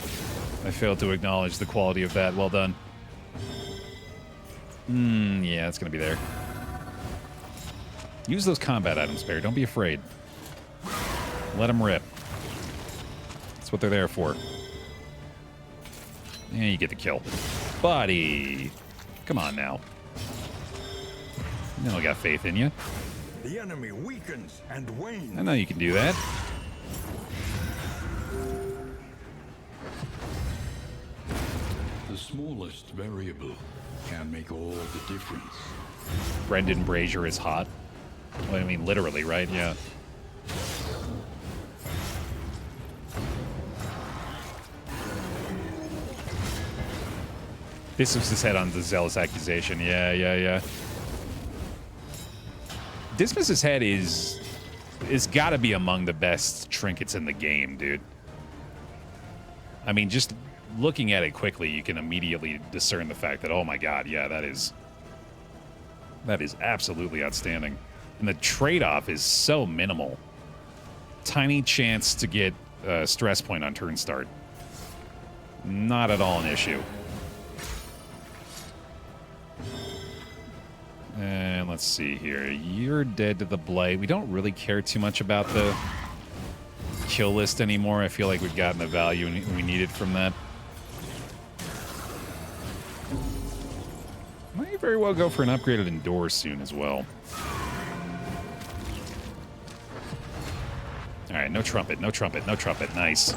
I failed to acknowledge the quality of that. Well done. Yeah, it's gonna be there. Use those combat items, Baer. Don't be afraid. Let them rip. That's what they're there for. Yeah, you get the kill. Buddy. Come on now. I know I got faith in you. The enemy weakens and wanes. I know you can do that. The smallest variable can make all the difference. Brendan Brazier is hot. Well, I mean, literally, right? Yeah. This was his head on the zealous accusation. Yeah. Dismas's head is got to be among the best trinkets in the game, dude. I mean, just looking at it quickly, you can immediately discern the fact that, oh my god, yeah, that is absolutely outstanding. And the trade-off is so minimal. Tiny chance to get a stress point on turn start. Not at all an issue. And let's see here. You're dead to the blight. We don't really care too much about the kill list anymore. I feel like we've gotten the value we needed from that. Might very well go for an upgraded Endure soon as well. Alright, no trumpet, no trumpet, no trumpet. Nice.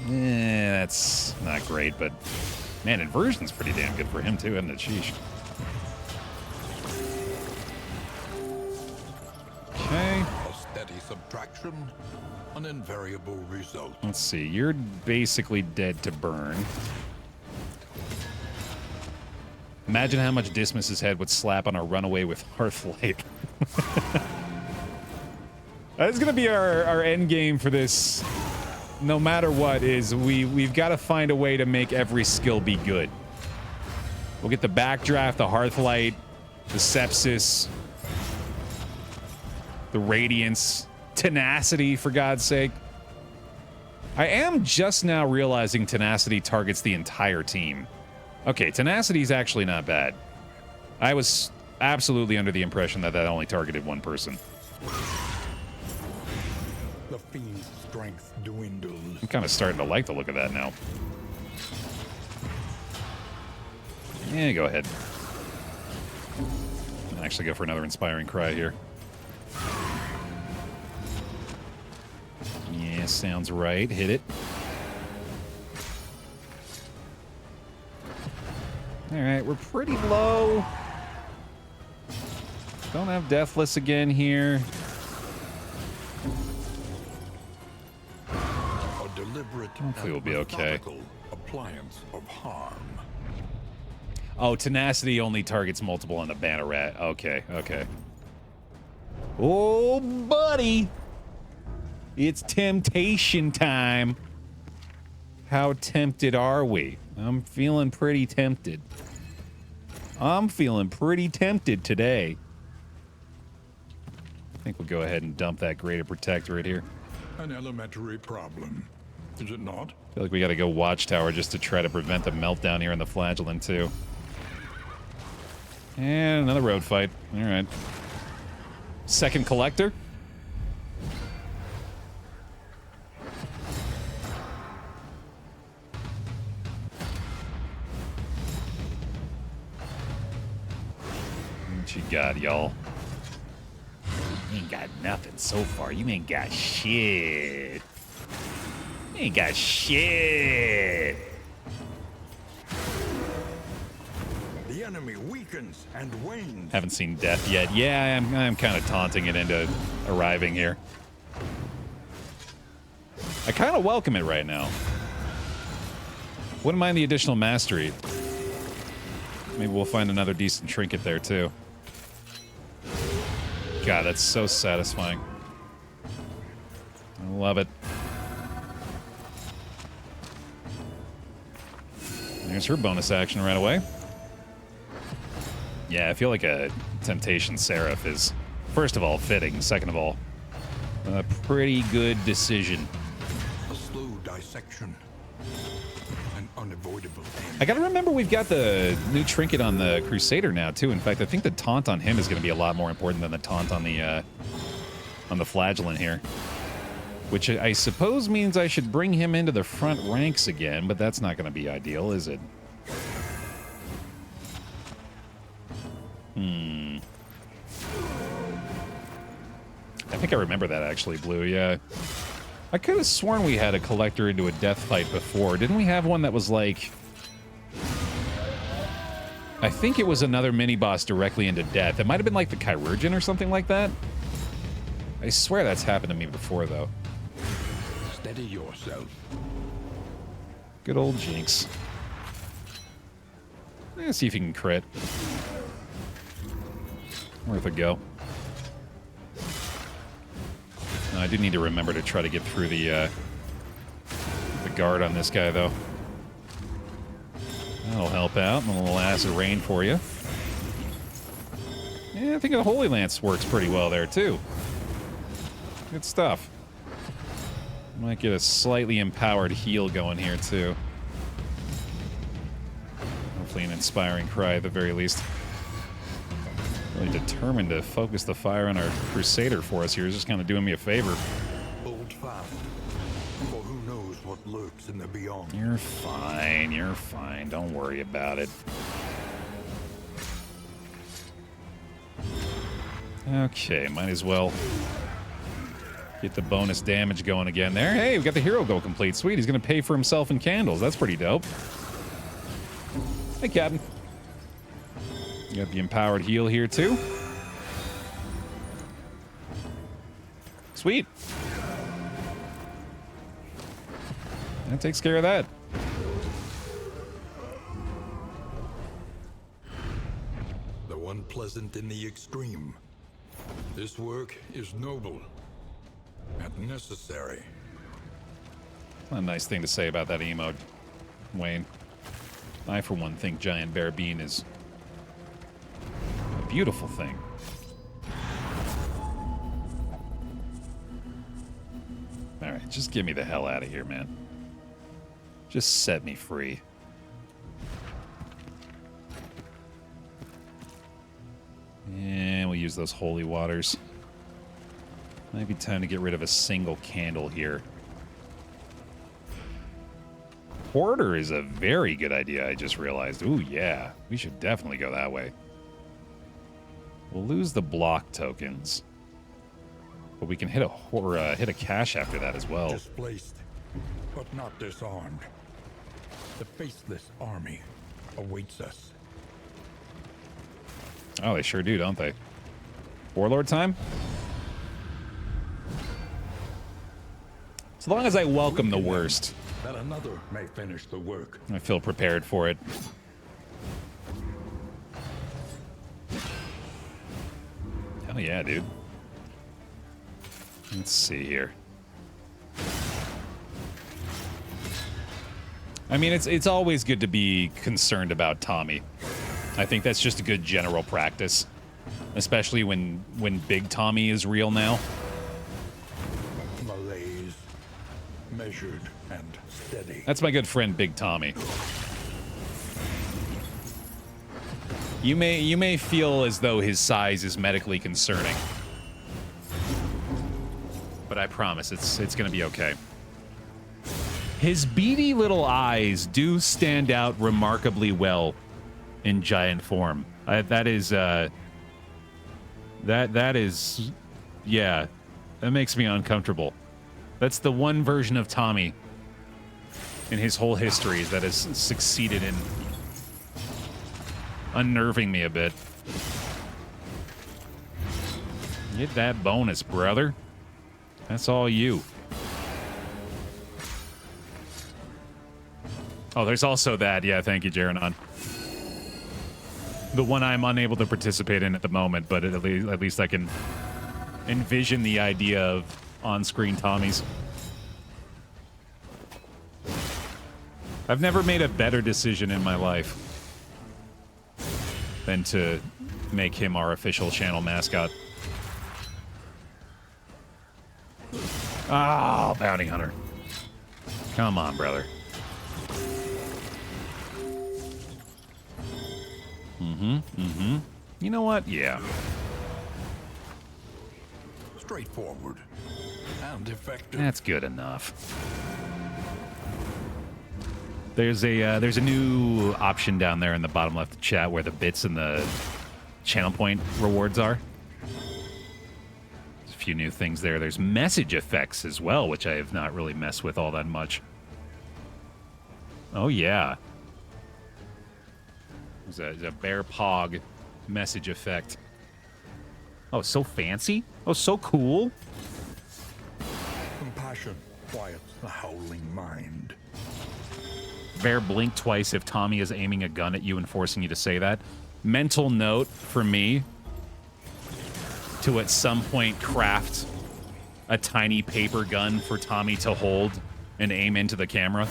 That's not great, but man, inversion's pretty damn good for him too, isn't it? Sheesh. Okay. A steady subtraction, an invariable result. Let's see. You're basically dead to burn. Imagine how much Dismas's head would slap on a runaway with Hearthlight. That's going to be our end game for this. No matter what, is we've got to find a way to make every skill be good. We'll get the backdraft, the Hearthlight, the Sepsis, the Radiance, Tenacity, for God's sake. I am just now realizing Tenacity targets the entire team. Okay, Tenacity is actually not bad. I was absolutely under the impression that that only targeted one person. The fiend's strength dwindles. I'm kind of starting to like the look of that now. Yeah, go ahead. I'll actually go for another Inspiring Cry here. Yeah, sounds right. Hit it. Alright, we're pretty low. Don't have Deathless again here. A deliberate Hopefully we'll be okay. methodical appliance of harm. Oh, Tenacity only targets multiple on the Banneret. Okay, okay. Oh, buddy. It's temptation time. How tempted are we? I'm feeling pretty tempted. I'm feeling pretty tempted today. I think we'll go ahead and dump that Greater Protectorate here. An elementary problem, is it not? I feel like we got to go Watchtower just to try to prevent the meltdown here in the Flagellant, too. And another road fight. All right. Second Collector. What you got, y'all? You ain't got nothing so far. You ain't got shit. You ain't got shit. The enemy weakens and wanes. Haven't seen death yet. Yeah, I'm kind of taunting it into arriving here. I kind of welcome it right now. Wouldn't mind the additional mastery. Maybe we'll find another decent trinket there, too. God, that's so satisfying. I love it. There's her bonus action right away. Yeah, I feel like a Temptation Seraph is, first of all, fitting. Second of all, a pretty good decision. A slow dissection. An unavoidable end. I gotta remember we've got the new trinket on the Crusader now, too. In fact, I think the taunt on him is going to be a lot more important than the taunt on the on the flagellant here. Which I suppose means I should bring him into the front ranks again, but that's not going to be ideal, is it? I think I remember that, actually, Blue, yeah. I could have sworn we had a collector into a death fight before. Didn't we have one that was like... I think it was another mini-boss directly into death. It might have been like the Chirurgeon or something like that. I swear that's happened to me before, though. Steady yourself. Good old Jinx. Let's see if you can crit. Worth a go. No, I do need to remember to try to get through the guard on this guy, though. That'll help out. A little acid rain for you. Yeah, I think the Holy Lance works pretty well there, too. Good stuff. Might get a slightly empowered heal going here, too. Hopefully an inspiring cry at the very least. Really determined to focus the fire on our Crusader for us here. He's just kind of doing me a favor. Hold fast, for who knows what lurks in the beyond. You're fine. You're fine. Don't worry about it. Okay, might as well get the bonus damage going again there. Hey, we got the hero goal complete. Sweet, he's going to pay for himself in candles. That's pretty dope. Hey, Captain. You got the empowered heal here, too. Sweet. That takes care of that. Though unpleasant in the extreme, this work is noble and necessary. A nice thing to say about that emote, Wayne. I, for one, think Giant Bear Bean is a beautiful thing. Alright, just get me the hell out of here, man. Just set me free. And we'll use those holy waters. Might be time to get rid of a single candle here. Hoarder is a very good idea, I just realized. Ooh, yeah. We should definitely go that way. We'll lose the block tokens. But we can hit a cache after that as well. Displaced, but not disarmed. The faceless army awaits us. Oh, they sure do, don't they? Warlord time? As long as I welcome the worst. That another may finish the work. I feel prepared for it. Hell yeah, dude. Let's see here. I mean, it's always good to be concerned about Tommy. I think that's just a good general practice, especially when Big Tommy is real now. Malaise, measured and steady. That's my good friend Big Tommy. You may feel as though his size is medically concerning, but I promise it's gonna be okay. His beady little eyes do stand out remarkably well in giant form. That is, yeah, that makes me uncomfortable. That's the one version of Tommy in his whole history that has succeeded in unnerving me a bit. Get that bonus, brother. That's all you. Oh, there's also that. Yeah, thank you, Jeranon. The one I'm unable to participate in at the moment, but at least I can envision the idea of on-screen Tommies. I've never made a better decision in my life than to make him our official channel mascot. Ah, oh, bounty hunter. Come on, brother. You know what? Yeah. straightforward and effective. That's good enough. There's a new option down there in the bottom left of chat where the bits and the channel point rewards are. There's a few new things there. There's message effects as well, which I have not really messed with all that much. Oh yeah. There's a Baer Pog message effect. Oh, so fancy. Oh, so cool. Compassion quiets the howling mind. Baer, blink twice if Tommy is aiming a gun at you and forcing you to say that. Mental note for me to at some point craft a tiny paper gun for Tommy to hold and aim into the camera.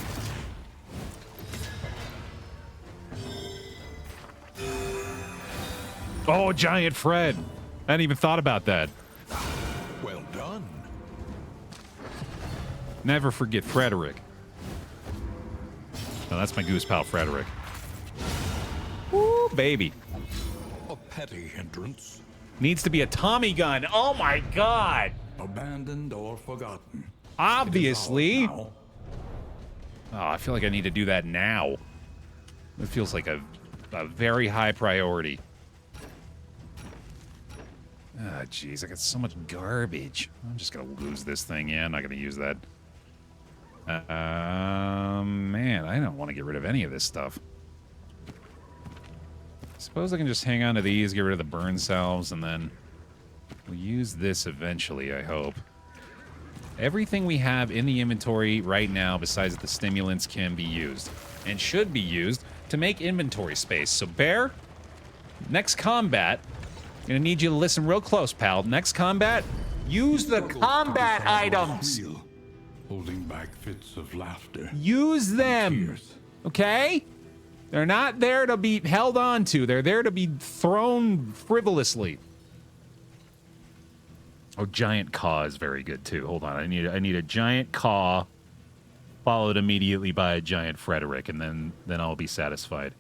Oh, Giant Fred. I hadn't even thought about that. Well done. Never forget Frederick. No, that's my goose pal, Frederick. Woo, baby. A petty hindrance. Needs to be a Tommy gun. Oh my god. Abandoned or forgotten. Obviously. It is ours now. Oh, I feel like I need to do that now. It feels like a very high priority. Ah, jeez, I got so much garbage. I'm just gonna lose this thing. Yeah, I'm not gonna use that. Man, I don't want to get rid of any of this stuff. Suppose I can just hang on to these, get rid of the burn salves, and then we'll use this eventually, I hope. Everything we have in the inventory right now, besides the stimulants, can be used. And should be used to make inventory space. So, Baer, next combat... I'm gonna need you to listen real close, pal. Next combat, use the combat items. Real, holding back fits of laughter. Use them, Tears. okay? They're not there to be held on to. They're there to be thrown frivolously. Oh, giant caw is very good too. Hold on, I need a giant caw, followed immediately by a giant Frederick, and then I'll be satisfied.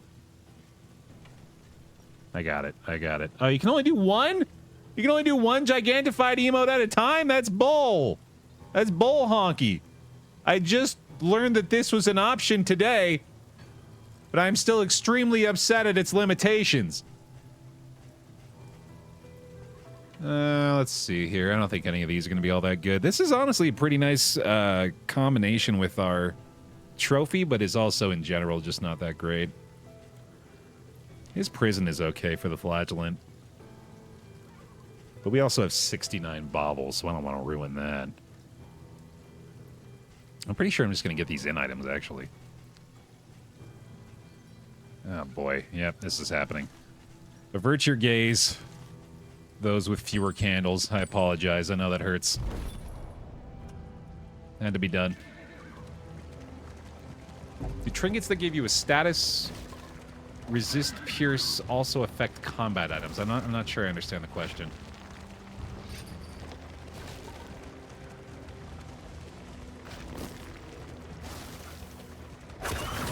I got it. I got it. Oh, you can only do one? You can only do one gigantified emote at a time? That's bull. That's bull honky. I just learned that this was an option today, but I'm still extremely upset at its limitations. Let's see here. I don't think any of these are going to be all that good. This is honestly a pretty nice combination with our trophy, but is also in general just not that great. His prison is okay for the flagellant. But we also have 69 baubles, so I don't want to ruin that. I'm pretty sure I'm just going to get these in items, actually. Oh, boy. Yep, this is happening. Avert your gaze. Those with fewer candles. I apologize. I know that hurts. Had to be done. The trinkets that give you a status... resist pierce also affect combat items. I'm not sure I understand the question.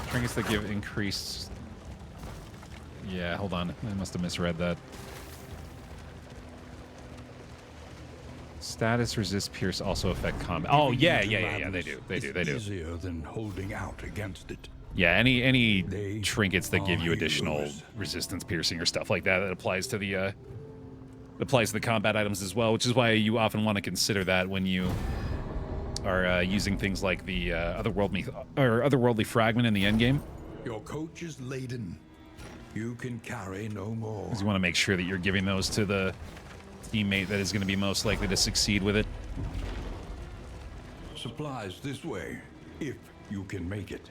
Trinkets that give increased... Yeah, hold on. I must have misread that. Status resist pierce also affect combat. Oh, yeah, they do. They do. Easier than holding out against it. Yeah, any trinkets that give you additional resistance piercing or stuff like that, that applies to the combat items as well, which is why you often want to consider that when you are using things like the otherworldly fragment in the endgame. Your coach is laden. You can carry no more. Because you want to make sure that you're giving those to the teammate that is going to be most likely to succeed with it. Supplies this way, if you can make it.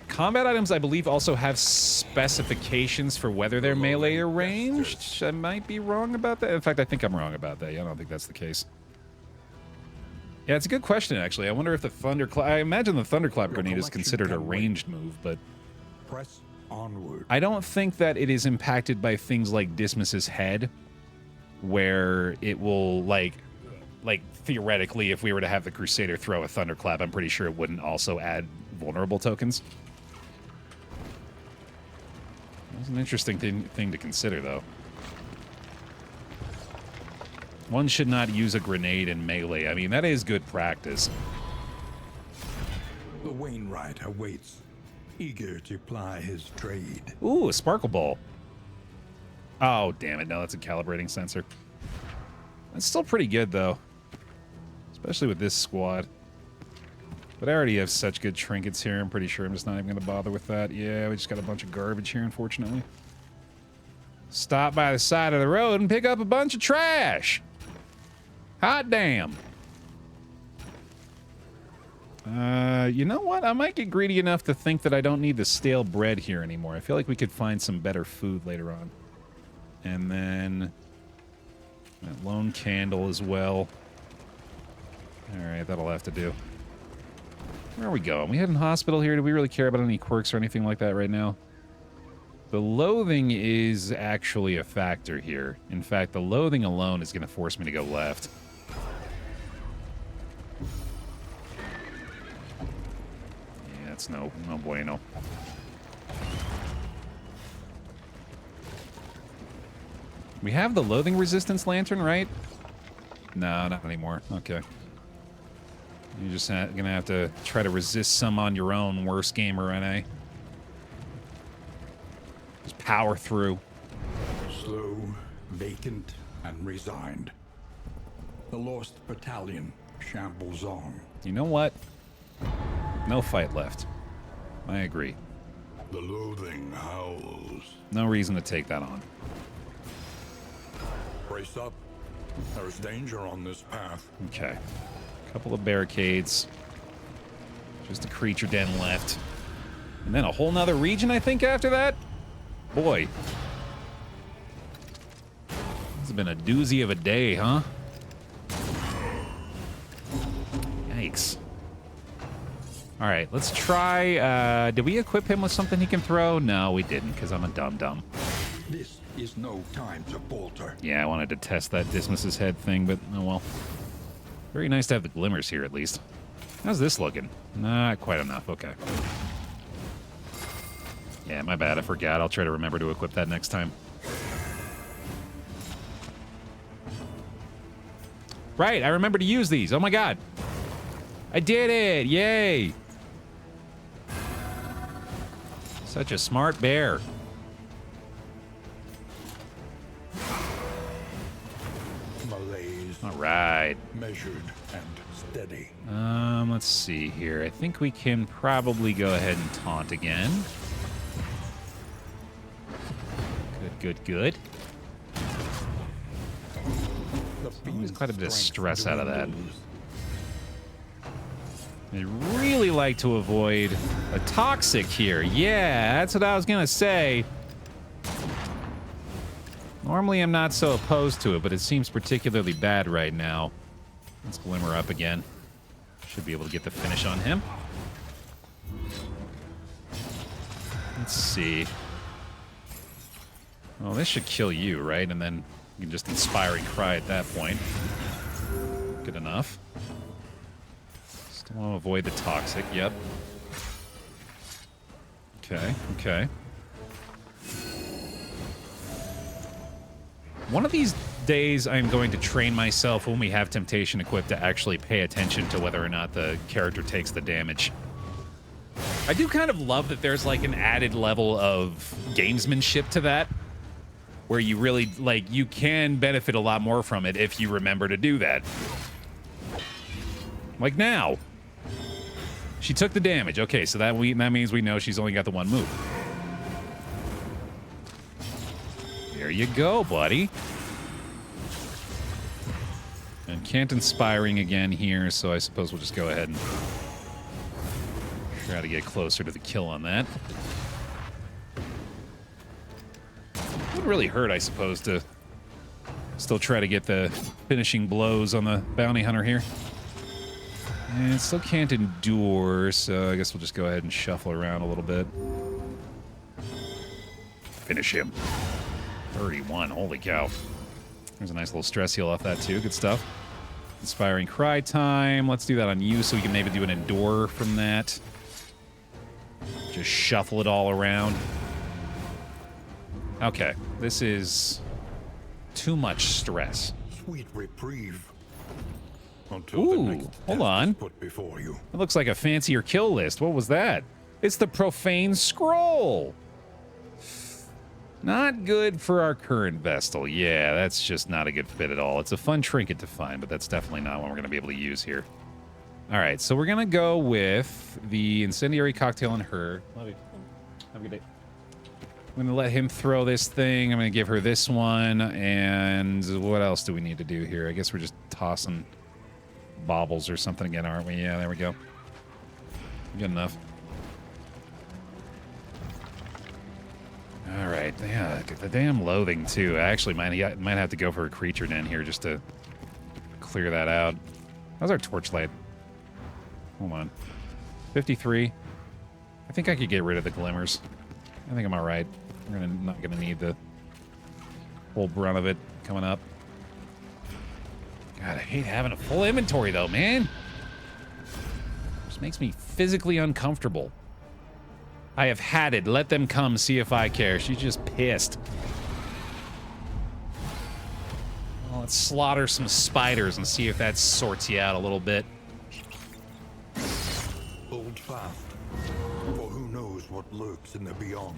Combat items, I believe, also have specifications for whether they're melee or ranged. I might be wrong about that. In fact, I think I'm wrong about that. Yeah, I don't think that's the case. Yeah, it's a good question, actually. I wonder if the Thunderclap... I imagine the Thunderclap grenade is considered a ranged move, but... Press onward. I don't think that it is impacted by things like Dismas's head, where it will, like theoretically, if we were to have the Crusader throw a Thunderclap, I'm pretty sure it wouldn't also add vulnerable tokens. That's an interesting thing to consider, though. One should not use a grenade in melee. I mean, that is good practice. The Wainwright awaits, eager to ply his trade. Ooh, a sparkle ball. Oh, damn it. No, that's a calibrating sensor. That's still pretty good, though. Especially with this squad. But I already have such good trinkets here, I'm pretty sure I'm just not even going to bother with that. Yeah, we just got a bunch of garbage here, unfortunately. Stop by the side of the road and pick up a bunch of trash. Hot damn. You know what? I might get greedy enough to think that I don't need the stale bread here anymore. I feel like we could find some better food later on. And then that lone candle as well. All right, that'll have to do. Where are we going? We heading hospital here? Do we really care about any quirks or anything like that right now? The loathing is actually a factor here. In fact, the loathing alone is going to force me to go left. Yeah, that's no bueno. We have the loathing resistance lantern, right? No, not anymore. Okay. You're just gonna have to try to resist some on your own, worst gamer, NA. Just power through. Slow, vacant, and resigned. The lost battalion shambles on. You know what? No fight left. I agree. The loathing howls. No reason to take that on. Brace up. There's danger on this path. Okay. Couple of barricades. Just a creature den left. And then a whole nother region, I think, after that? Boy. This has been a doozy of a day, huh? Yikes. Alright, let's try, did we equip him with something he can throw? No, we didn't, because I'm a dum-dum. This is no time to falter. Yeah, I wanted to test that dismiss head thing, but oh well. Very nice to have the glimmers here, at least. How's this looking? Not quite enough. Okay. Yeah, my bad. I forgot. I'll try to remember to equip that next time. Right, I remember to use these. Oh my god. I did it! Yay! Such a smart bear. All right. Measured and steady. Let's see here. I think we can probably go ahead and taunt again. Good, good, good. There's quite a bit of stress out of that. I'd really like to avoid a toxic here. Yeah, that's what I was gonna say. Normally I'm not so opposed to it, but it seems particularly bad right now. Let's glimmer up again. Should be able to get the finish on him. Let's see. Well, this should kill you, right? And then you can just inspiring cry at that point. Good enough. Still want to avoid the toxic, yep. Okay, okay. One of these days, I'm going to train myself when we have Temptation equipped to actually pay attention to whether or not the character takes the damage. I do kind of love that there's like an added level of gamesmanship to that, where you really, like, you can benefit a lot more from it if you remember to do that. Like now. She took the damage. Okay, so that means we know she's only got the one move. There you go, buddy. And can't inspiring again here, so I suppose we'll just go ahead and try to get closer to the kill on that. Would really hurt, I suppose, to still try to get the finishing blows on the bounty hunter here. And still can't endure, so I guess we'll just go ahead and shuffle around a little bit. Finish him. 31, holy cow. There's a nice little stress heal off that too, good stuff. Inspiring cry time, let's do that on you so we can maybe do an endure from that. Just shuffle it all around. Okay, this is too much stress. sweet reprieve. Until the Ooh, next hold test on. is put before you. It looks like a fancier kill list. What was that? It's the Profane Scroll. Not good for our current Vestal. Yeah, that's just not a good fit at all. It's a fun trinket to find, but that's definitely not one we're going to be able to use here. All right, so we're going to go with the Incendiary Cocktail on her. Have a good day. I'm going to let him throw this thing. I'm going to give her this one. And what else do we need to do here? I guess we're just tossing baubles or something again, aren't we? Yeah, there we go. Good enough. All right, yeah, the damn loathing, too. I actually might have to go for a creature den here just to clear that out. How's our torchlight? Hold on. 53. I think I could get rid of the glimmers. I think I'm all right. We're not gonna need the whole brunt of it coming up. God, I hate having a full inventory, though, man. Just makes me physically uncomfortable. I have had it. Let them come, see if I care. She's just pissed. Well, let's slaughter some spiders and see if that sorts you out a little bit. Hold fast, for who knows what lurks in the beyond.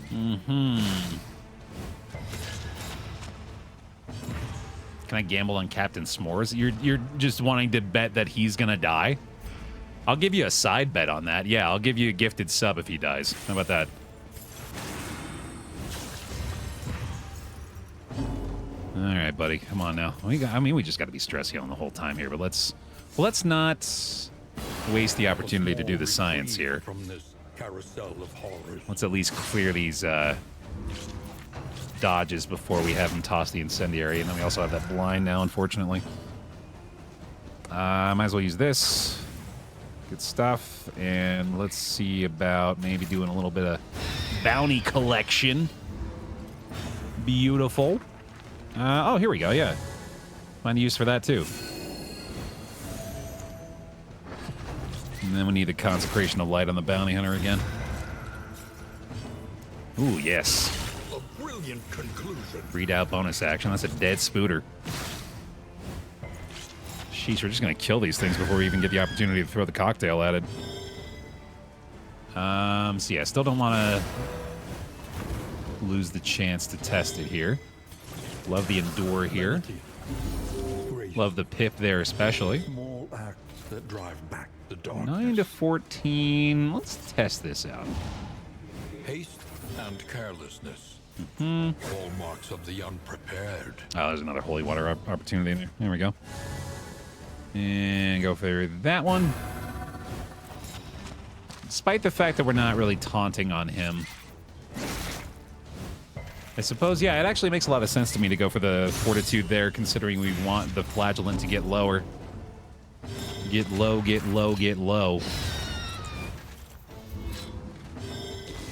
Can I gamble on Captain S'mores? You're just wanting to bet that he's gonna die? I'll give you a side bet on that. Yeah, I'll give you a gifted sub if he dies. How about that? All right, buddy. Come on now. We just got to be stress healing the whole time here, but let's not waste the opportunity to do the science here. From this carousel of horrors. Let's at least clear these dodges before we have him toss the incendiary, and then we also have that blind now, unfortunately. Might as well use this. Good stuff. And let's see about maybe doing a little bit of bounty collection. Beautiful. Oh, here we go, yeah. Find a use for that, too. And then we need the Consecration of Light on the Bounty Hunter again. Ooh, yes. A brilliant conclusion. Read out bonus action. That's a dead spooter. Sheesh, we're just going to kill these things before we even get the opportunity to throw the cocktail at it. So yeah, still don't want to lose the chance to test it here. Love the Endure here. Love the Pip there especially. Small acts that drive back the darkness. 9 to 14. Let's test this out. Haste and carelessness. Hallmarks of the unprepared. Oh, there's another holy water opportunity in there. There we go. And go for that one. Despite the fact that we're not really taunting on him, I suppose, yeah, it actually makes a lot of sense to me to go for the Fortitude there, considering we want the Flagellant to get lower. Get low, get low, get low.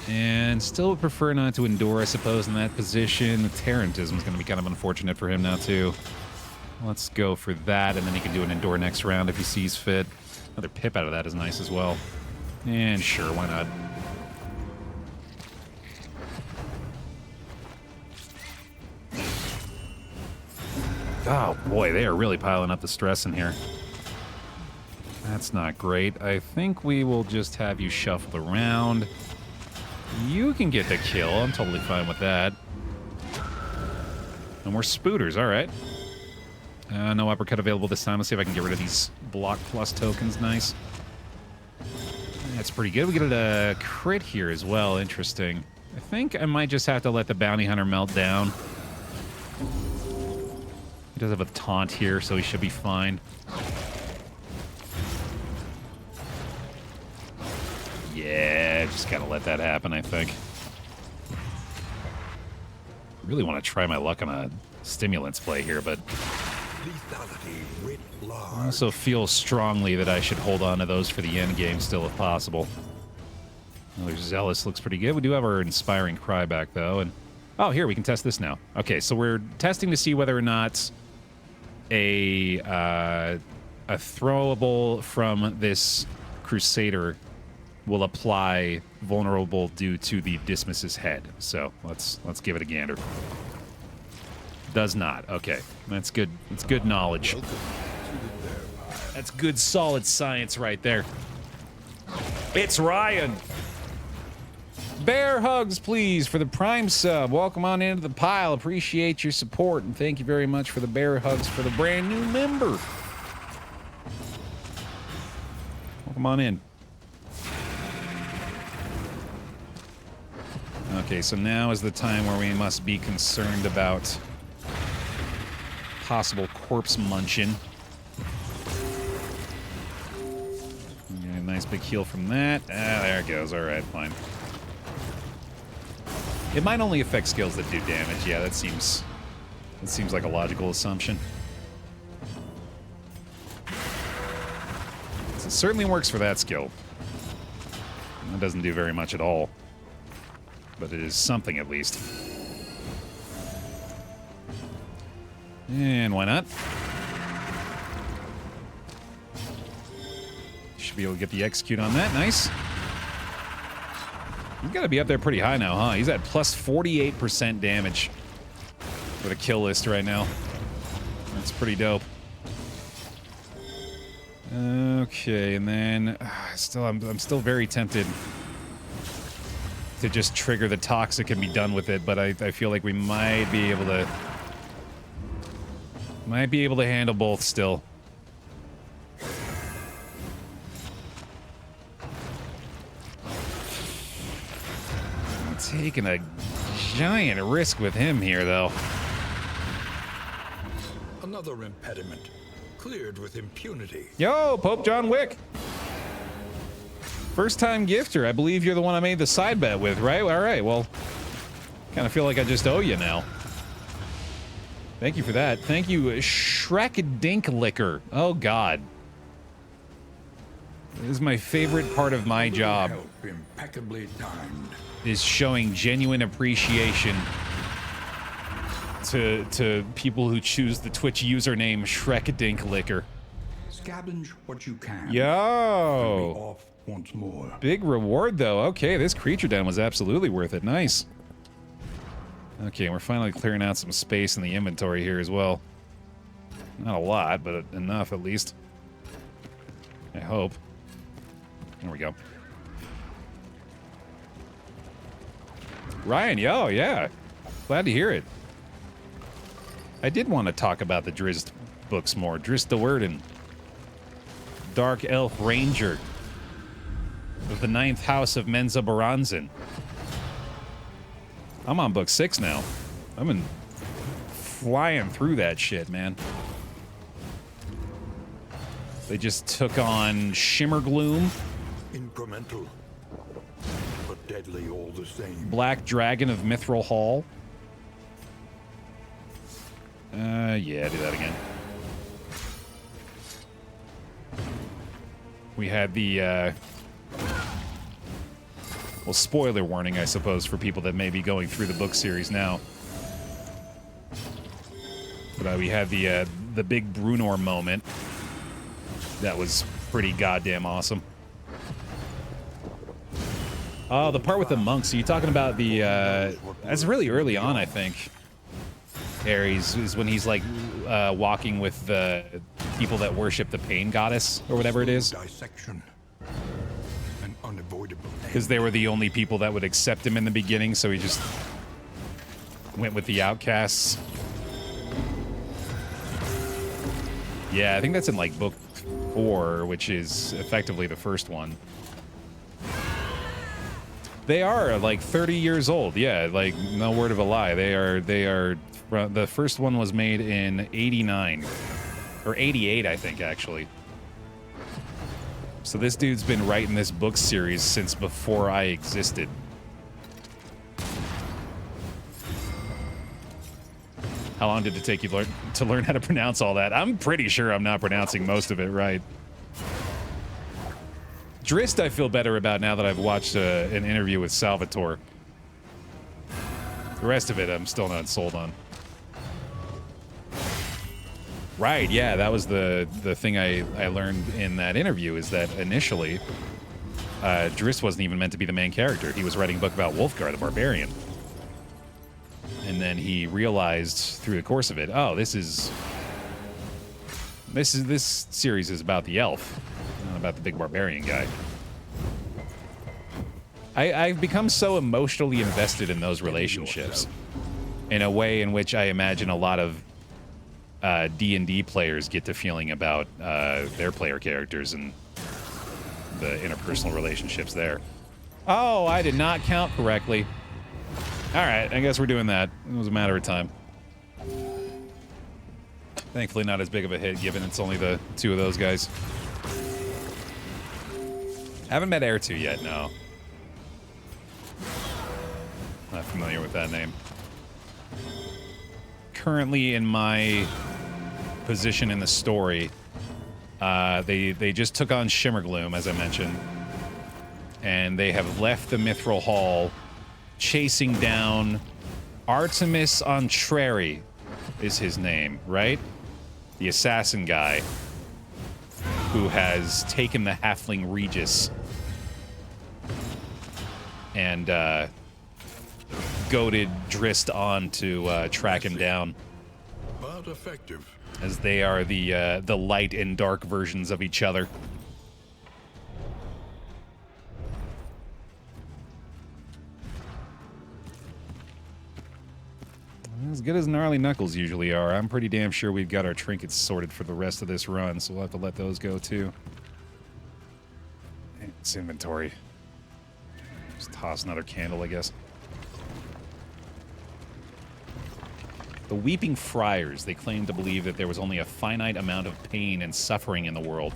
And still would prefer not to Endure, I suppose, in that position. The Tarantism is going to be kind of unfortunate for him now, too. Let's go for that, and then he can do an Endure next round if he sees fit. Another Pip out of that is nice as well. And sure, why not? Oh, boy, they are really piling up the stress in here. That's not great. I think we will just have you shuffled around. You can get the kill. I'm totally fine with that. No more spooters. All right. No uppercut available this time. Let's see if I can get rid of these block plus tokens. Nice. That's pretty good. We get a crit here as well. Interesting. I think I might just have to let the Bounty Hunter melt down. He does have a taunt here, so he should be fine. Yeah, just gotta let that happen, I think. Really want to try my luck on a stimulants play here, but I also feel strongly that I should hold on to those for the end game still if possible. Another Zealous looks pretty good. We do have our Inspiring Cry back, though. And oh, here, we can test this now. Okay, so we're testing to see whether or not a throwable from this Crusader will apply vulnerable due to the Dismas's head. So let's give it a gander. Does not. Okay. That's good. That's good knowledge. That's good, solid science right there. It's Ryan. Bear hugs, please, for the Prime sub. Welcome on into the pile. Appreciate your support, and thank you very much for the bear hugs for the brand new member. Welcome on in. Okay, so now is the time where we must be concerned about possible corpse munching. Okay, nice big heal from that. Ah, there it goes. All right, fine. It might only affect skills that do damage. Yeah, that seems like a logical assumption. So it certainly works for that skill. It doesn't do very much at all, but it is something at least. And why not? Should be able to get the execute on that. Nice. He's got to be up there pretty high now, huh? He's at plus 48% damage for the kill list right now. That's pretty dope. Okay, and then I'm still very tempted to just trigger the toxic and be done with it, but I feel like we might be able to handle both still. Taking a giant risk with him here, though. Another impediment cleared with impunity. Yo, Pope John Wick. First time gifter. I believe you're the one I made the side bet with, right? All right, well, kind of feel like I just owe you now. Thank you for that. Thank you, Shrek-Dink Liquor. Oh, God. This is my favorite part of my job. Help impeccably timed. Is showing genuine appreciation to people who choose the Twitch username Shrek-Dink Liquor. Scavenge what you can. Yo! Be off once more. Big reward, though. Okay, this creature den was absolutely worth it. Nice. Okay, we're finally clearing out some space in the inventory here as well. Not a lot, but enough at least. I hope. There we go. Ryan, yo, yeah. Glad to hear it. I did want to talk about the Drizzt books more. Drizzt the Werden. Dark Elf Ranger. Of the 9th House of Menza Baranzan. I'm on book 6 now. I've been flying through that shit, man. They just took on Shimmergloom. Incremental, but deadly all the same. Black Dragon of Mithril Hall. Yeah, do that again. We had the, well, spoiler warning, I suppose, for people that may be going through the book series now. But we had the big Brunor moment. That was pretty goddamn awesome. Oh, the part with the monks. Are you talking about the, that's really early on, I think. Ares is when he's like walking with the people that worship the pain goddess or whatever it is. Dissection. An unavoidable. Because they were the only people that would accept him in the beginning, so he just went with the outcasts. Yeah, I think that's in like book 4, which is effectively the first one. They are like 30 years old. Yeah, like no word of a lie. They are. The first one was made in 89 or 88, I think, actually. So this dude's been writing this book series since before I existed. How long did it take you to learn how to pronounce all that? I'm pretty sure I'm not pronouncing most of it right. Drizzt I feel better about now that I've watched an interview with Salvatore. The rest of it I'm still not sold on. Right, yeah, that was the thing I learned in that interview, is that initially Drizzt wasn't even meant to be the main character. He was writing a book about Wolfgar the Barbarian. And And then he realized through the course of it, oh, this series is about the elf, not about the big barbarian guy. I've become so emotionally invested in those relationships in a way in which I imagine a lot of D&D players get to feeling about their player characters and the interpersonal relationships there. Oh, I did not count correctly. All right, I guess we're doing that. It was a matter of time. Thankfully not as big of a hit, given it's only the two of those guys. Haven't met Air 2 yet, no. Not familiar with that name. Currently in my position in the story, they just took on Shimmergloom, as I mentioned. And they have left the Mithril Hall chasing down Artemis Entreri is his name, right? The assassin guy who has taken the halfling Regis and goaded Drist on to track him down. But effective. As they are the light and dark versions of each other. As good as Gnarly Knuckles usually are, I'm pretty damn sure we've got our trinkets sorted for the rest of this run, so we'll have to let those go too. It's inventory. Just toss another candle, I guess. The Weeping Friars, they claim to believe that there was only a finite amount of pain and suffering in the world,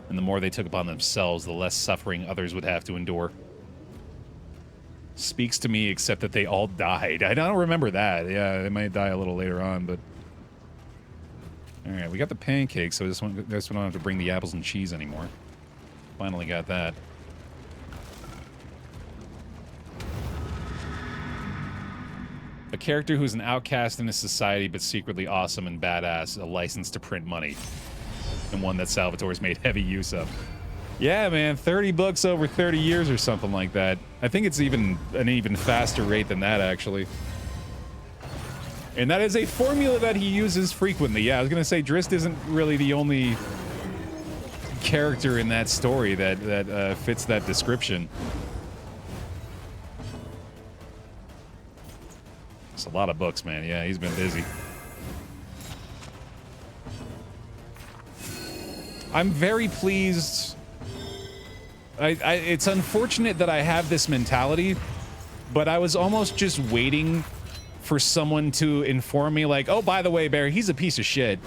and the more they took upon themselves, the less suffering others would have to endure. Speaks to me, except that they all died. I don't remember that. Yeah, they might die a little later on, but... Alright, we got the pancakes, so we don't have to bring the apples and cheese anymore. Finally got that. A character who's an outcast in his society, but secretly awesome and badass, a license to print money. And one that Salvatore's made heavy use of. Yeah, man, 30 books over 30 years or something like that. I think it's even an even faster rate than that, actually. And that is a formula that he uses frequently. Yeah, I was going to say, Drist isn't really the only character in that story that fits that description. It's a lot of books, man. Yeah, he's been busy. I'm very pleased... it's unfortunate that I have this mentality, but I was almost just waiting for someone to inform me, like, oh, by the way, Baer, he's a piece of shit.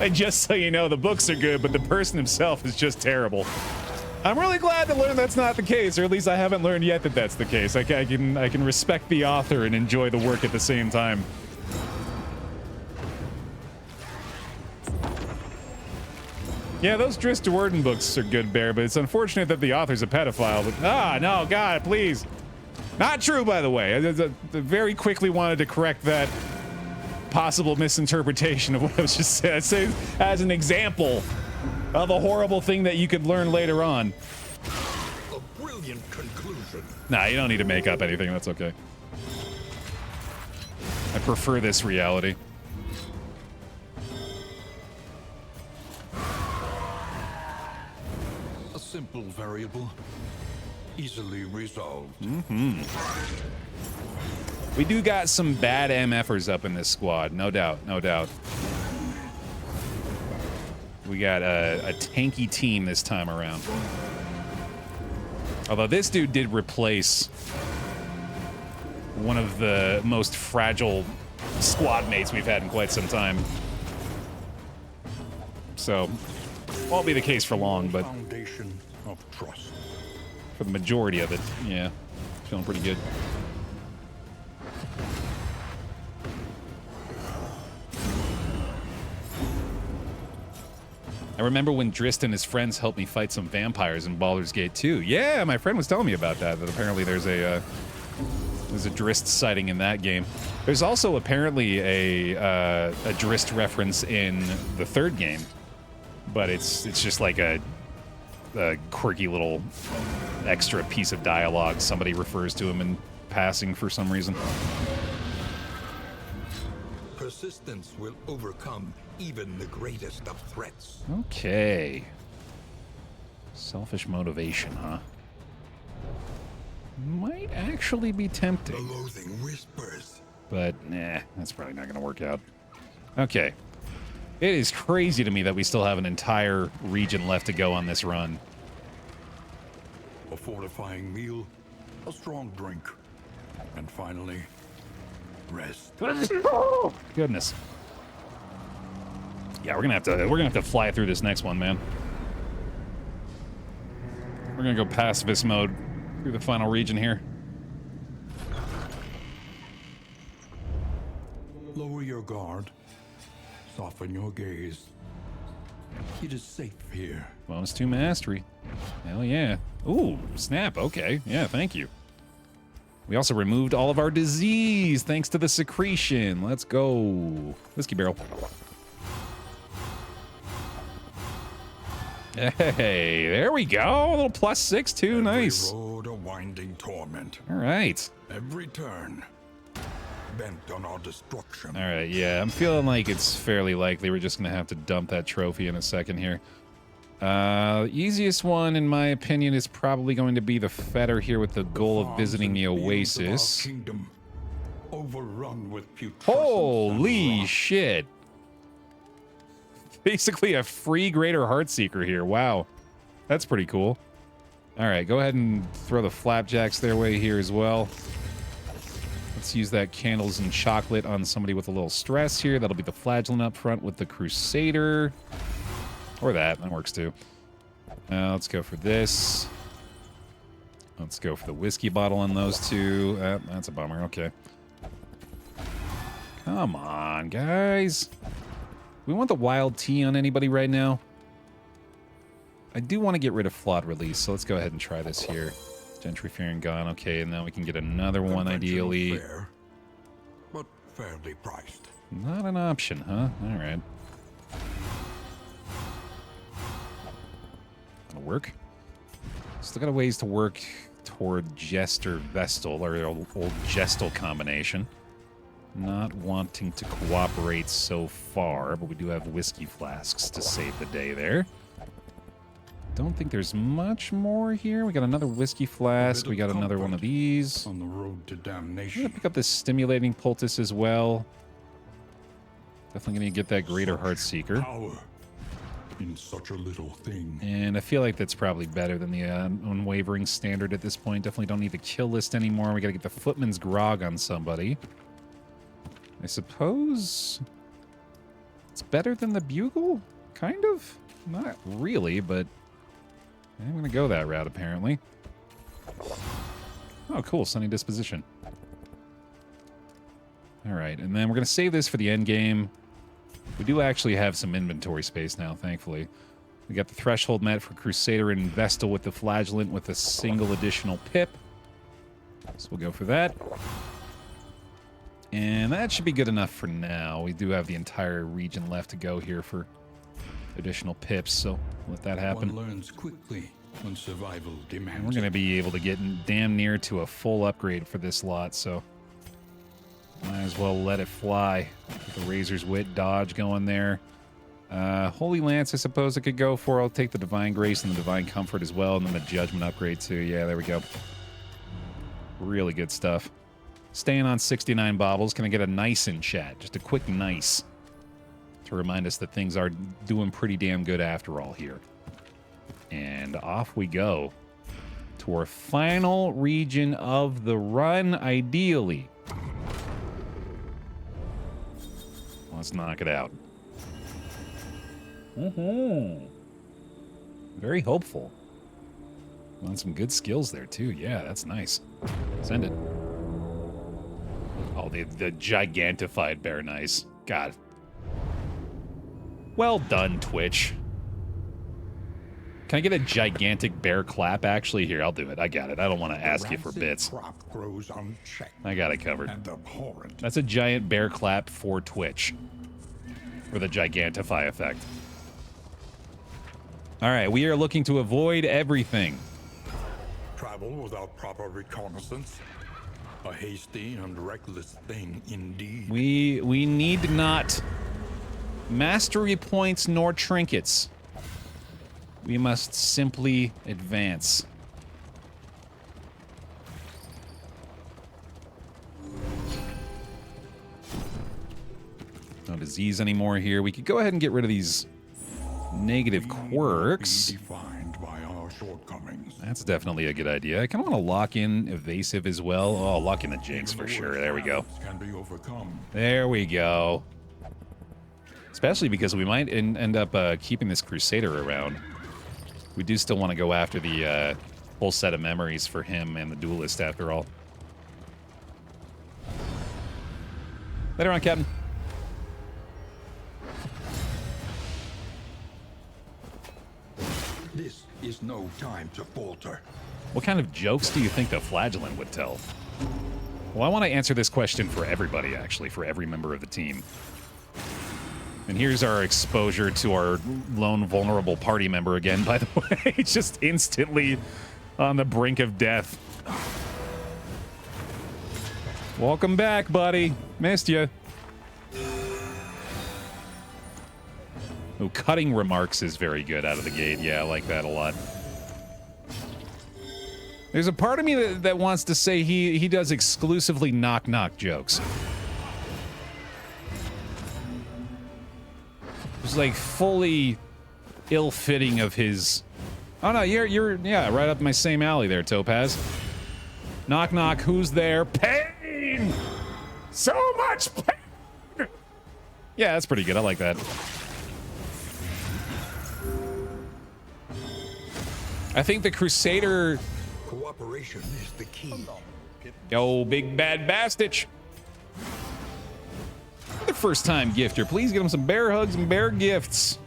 And just so you know, the books are good, but the person himself is just terrible. I'm really glad to learn that's not the case, or at least I haven't learned yet that that's the case. I can respect the author and enjoy the work at the same time. Yeah, those Drist de Worden books are good, Baer, but it's unfortunate that the author's a pedophile. But, no, God, please. Not true, by the way. I very quickly wanted to correct that possible misinterpretation of what I was just saying. I say as an example of a horrible thing that you could learn later on. A brilliant conclusion. Nah, you don't need to make up anything. That's okay. I prefer this reality. Simple variable, easily resolved. Mm-hmm. We do got some bad MFers up in this squad, no doubt, no doubt. We got a tanky team this time around. Although this dude did replace one of the most fragile squad mates we've had in quite some time. So, won't be the case for long, but Foundation of trust. For the majority of it, yeah, feeling pretty good. I remember when Drist and his friends helped me fight some vampires in Baldur's Gate 2. Yeah, my friend was telling me about that. That apparently there's a Drist sighting in that game. There's also apparently a Drist reference in the third game, but it's just like a quirky little extra piece of dialogue. Somebody refers to him in passing for some reason. Persistence will overcome even the greatest of threats. Okay. Selfish motivation, huh? Might actually be The tempting. loathing whispers. But, nah, that's probably not going to work out. Okay. It is crazy to me that we still have an entire region left to go on this run. A fortifying meal, a strong drink, and finally, rest. Goodness. Yeah, we're gonna have to fly through this next one, man. We're gonna go pacifist mode through the final region here. Lower your guard. Soften your gaze. It is safe here. Bonus 2 mastery. Hell yeah. Ooh, snap. Okay. Yeah, thank you. We also removed all of our disease thanks to the secretion. Let's go. Whiskey barrel. Hey, there we go. A little +6 too. Nice. Every road a winding torment. All right. Every turn bent on our destruction. All right, yeah, I'm feeling like it's fairly likely we're just going to have to dump that trophy in a second here. Easiest one, in my opinion, is probably going to be the fetter here with the goal of visiting the oasis. Kingdom, overrun with putrescence Holy and rot. shit. Basically a free Greater Heartseeker here. Wow. That's pretty cool. All right, go ahead and throw the flapjacks their way here as well. Let's use that candles and chocolate on somebody with a little stress here. That'll be the flagellant up front with the Crusader. Or that works too. Let's go for this. Let's go for the whiskey bottle on those two. That's a bummer. Okay. Come on, guys. We want the wild tea on anybody right now. I do want to get rid of flawed release, so let's go ahead and try this here. Gentry Fearing gone. Okay, and now we can get another one Conventional ideally. fare, but fairly priced. Not an option, huh? All right. That'll work. Still got a ways to work toward Jester Vestal, or old Gestal combination. Not wanting to cooperate so far, but we do have whiskey flasks to save the day there. Don't think there's much more here. We got another whiskey flask. We got another one of these. On the road to I'm gonna damnation. pick up this stimulating poultice as well. Definitely gonna get that Greater Heartseeker. Power in such a little thing. And I feel like that's probably better than the Unwavering Standard at this point. Definitely don't need the kill list anymore. We gotta get the Footman's Grog on somebody. I suppose it's better than the Bugle? Kind of? Not really, but I'm gonna go that route apparently. Oh, cool. Sunny Disposition. All right, and then we're gonna save this for the end game. We do actually have some inventory space now, thankfully. We got the threshold met for Crusader and Vestal with the Flagellant with a single additional pip. So we'll go for that. And that should be good enough for now. We do have the entire region left to go here for additional pips, so let that happen. One learns quickly when survival demands. And we're going to be able to get damn near to a full upgrade for this lot, so might as well let it fly. Get the Razor's Wit dodge going there. Holy Lance, I suppose I could go for. I'll take the Divine Grace and the Divine Comfort as well, and then the Judgment upgrade too. Yeah, there we go. Really good stuff. Staying on 69 baubles. Can I get a nice in chat? Just a quick nice to remind us that things are doing pretty damn good after all here. And off we go to our final region of the run, ideally. Let's knock it out. Very hopeful. On some good skills there, too. Yeah, that's nice. Send it. Oh, the gigantified bear nice. God. Well done, Twitch. Can I get a gigantic bear clap? Actually, here, I'll do it. I got it. I don't want to ask you for bits. Crop grows unchecked I got it covered. and abhorrent. That's a giant bear clap for Twitch. For the gigantify effect. All right, we are looking to avoid everything. Travel without proper reconnaissance. A hasty and reckless thing indeed. We need not mastery points nor trinkets. We must simply advance. No disease anymore here. We could go ahead and get rid of these negative quirks. Be defined by our shortcomings. That's definitely a good idea. I kind of want to lock in evasive as well. Oh, I'll lock in the jinx for sure. There we go. Can be overcome. There we go. Especially because we might end up keeping this Crusader around. We do still want to go after the whole set of memories for him and the Duelist after all. Later on, Captain. This is no time to falter. What kind of jokes do you think the Flagellant would tell? Well, I want to answer this question for everybody, actually, for every member of the team. And here's our exposure to our lone vulnerable party member again, by the way. Just instantly on the brink of death. Welcome back, buddy. Missed you. Oh, cutting remarks is very good out of the gate. Yeah, I like that a lot. There's a part of me that wants to say he does exclusively knock-knock jokes. It's like fully ill-fitting of his... Oh no, you're yeah, right up my same alley there, Topaz. Knock knock, who's there? Pain! So much pain! Yeah, that's pretty good. I like that. I think the Crusader... Cooperation is the key. Yo, big bad Bastich. The first-time gifter. Please give him some bear hugs and bear gifts.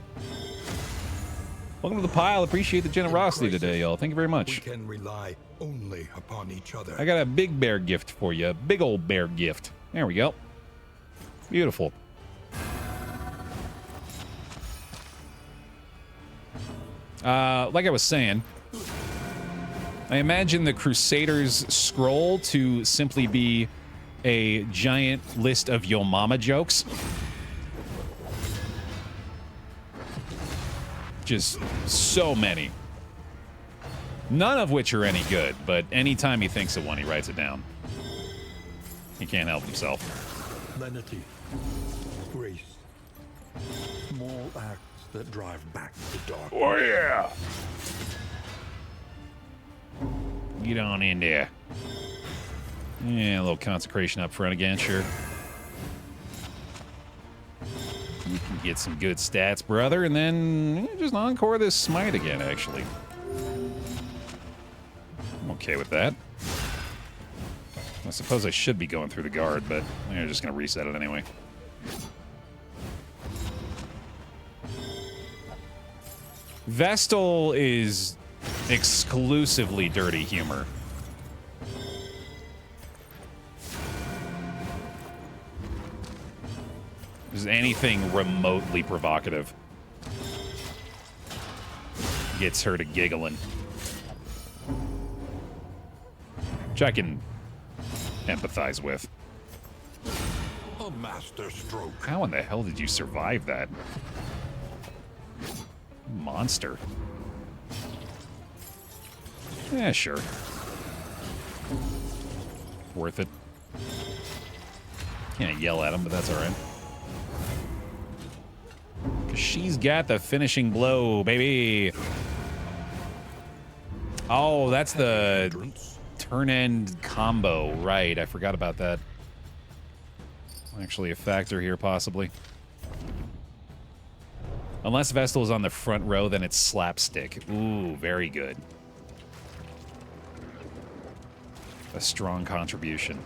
Welcome to the pile. Appreciate the generosity today, y'all. Thank you very much. We can rely only upon each other. I got a big bear gift for you. A big old bear gift. There we go. Beautiful. Like I was saying, I imagine the Crusader's scroll to simply be a giant list of yo mama jokes. Just so many. None of which are any good, but anytime he thinks of one, he writes it down. He can't help himself. Lenity, grace, small acts that drive back the dark. Oh, yeah! Get on in there. Yeah, a little consecration up front again, sure. You can get some good stats, brother, and then just encore this smite again, actually. I'm okay with that. I suppose I should be going through the guard, but I'm just going to reset it anyway. Vestal is exclusively dirty humor. Is anything remotely provocative gets her to giggling. Which I can empathize with. A master stroke. How in the hell did you survive that? Monster. Yeah, sure. Worth it. Can't yell at him, but that's alright. Because she's got the finishing blow, baby. Oh, that's the turn-end combo. Right, I forgot about that. Actually a factor here, possibly. Unless Vestal is on the front row, then it's slapstick. Ooh, very good. A strong contribution.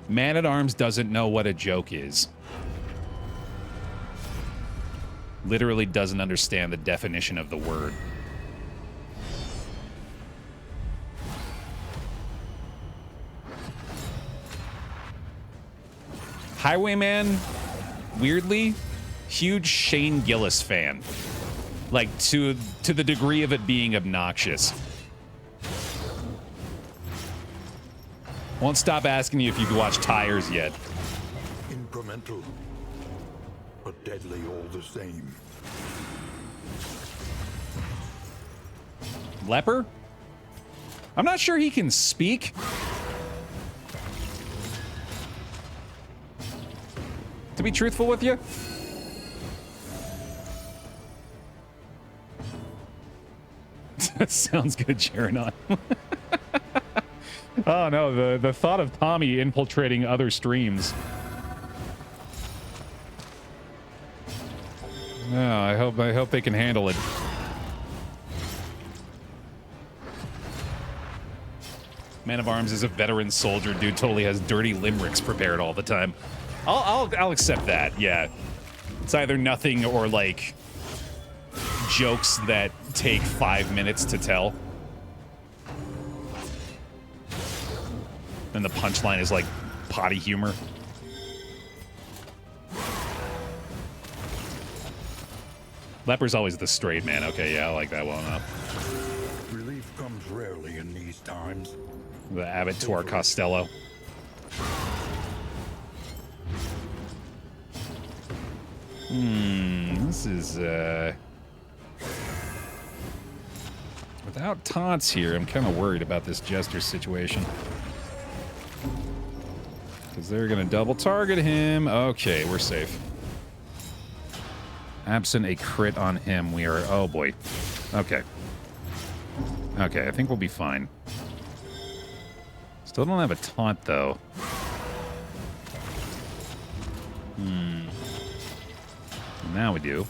Man-at-Arms doesn't know what a joke is. Literally doesn't understand the definition of the word. Highwayman, weirdly, huge Shane Gillis fan. Like, to the degree of it being obnoxious. Won't stop asking you if you've watched Tires yet. Incremental, but deadly all the same. Leper? I'm not sure he can speak. To be truthful with you. That sounds good, Sharonon. Oh no, the thought of Tommy infiltrating other streams. No, I hope they can handle it. Man of Arms is a veteran soldier, dude. Totally has dirty limericks prepared all the time. I'll accept that. Yeah, it's either nothing or like jokes that take 5 minutes to tell, and the punchline is like potty humor. Leper's always the straight man. Okay, yeah, I like that well enough. Relief comes rarely in these times. The Abbott to our Costello. This is, without taunts here, I'm kind of worried about this Jester situation. Because they're going to double target him. Okay, we're safe. Absent a crit on him, we are... Oh, boy. Okay. Okay, I think we'll be fine. Still don't have a taunt, though. Now we do.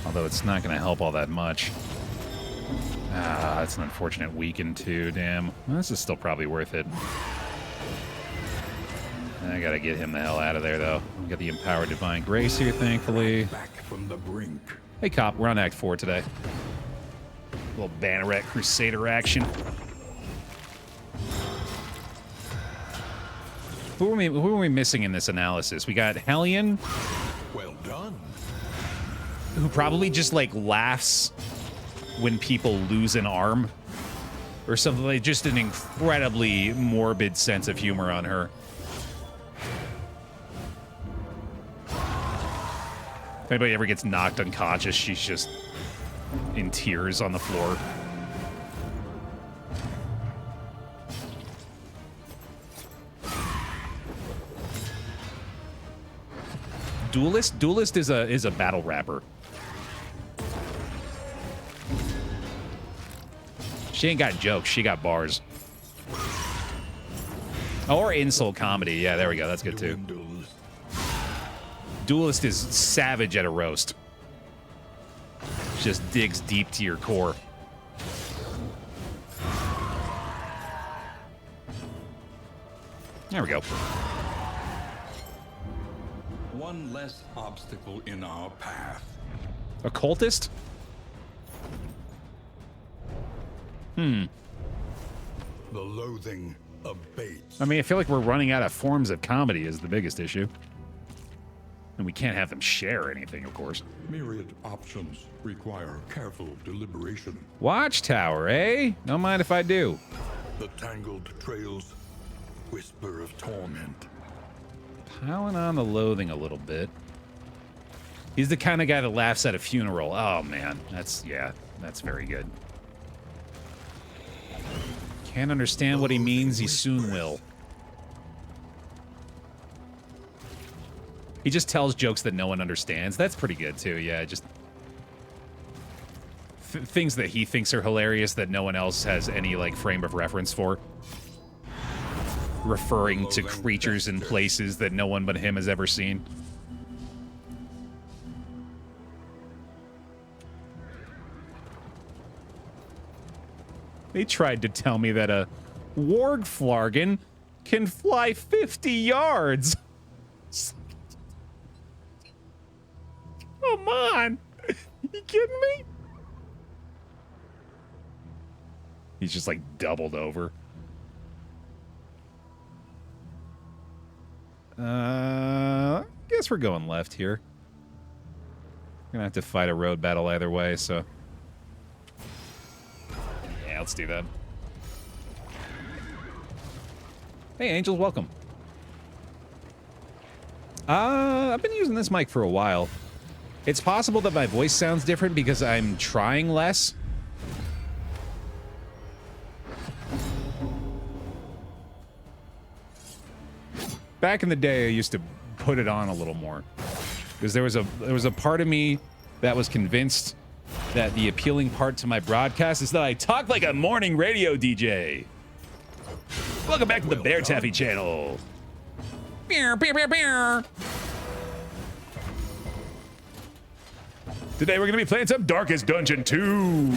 Although it's not going to help all that much. Ah, that's an unfortunate weaken, too. Damn. Well, this is still probably worth it. I gotta get him the hell out of there, though. We got the Empowered Divine Grace here, thankfully. Back from the brink. Hey, Cop, we're on Act 4 today. Little Banneret Crusader action. Who are we missing in this analysis? We got Hellion. Well done. Who probably just, like, laughs when people lose an arm. Or something like just an incredibly morbid sense of humor on her. If anybody ever gets knocked unconscious, she's just in tears on the floor. Duelist is a battle rapper. She ain't got jokes, she got bars. Or insult comedy. Yeah, there we go. That's good too. Duelist is savage at a roast. Just digs deep to your core. There we go. One less obstacle in our path. Occultist? The loathing abates. I mean, I feel like we're running out of forms of comedy is the biggest issue. And we can't have them share anything, of course. Myriad options require careful deliberation. Watchtower, eh? Don't mind if I do. The tangled trails whisper of torment. Piling on the loathing a little bit. He's the kind of guy that laughs at a funeral. Oh, man. That's very good. Can't understand what he means. He soon will. He just tells jokes that no one understands. That's pretty good, too. Yeah, just... things that he thinks are hilarious that no one else has any, like, frame of reference for. Referring to creatures and places that no one but him has ever seen. They tried to tell me that a wargflargen can fly 50 yards. Come on. You kidding me? He's just like doubled over. Guess we're going left here. We're gonna have to fight a road battle either way, so... yeah, let's do that. Hey, Angels, welcome. I've been using this mic for a while. It's possible that my voice sounds different because I'm trying less. Back in the day, I used to put it on a little more because there was a part of me that was convinced that the appealing part to my broadcast is that I talk like a morning radio DJ. Welcome back to the BaerTaffy channel. Beer, beer, beer, beer. Today we're going to be playing some Darkest Dungeon 2.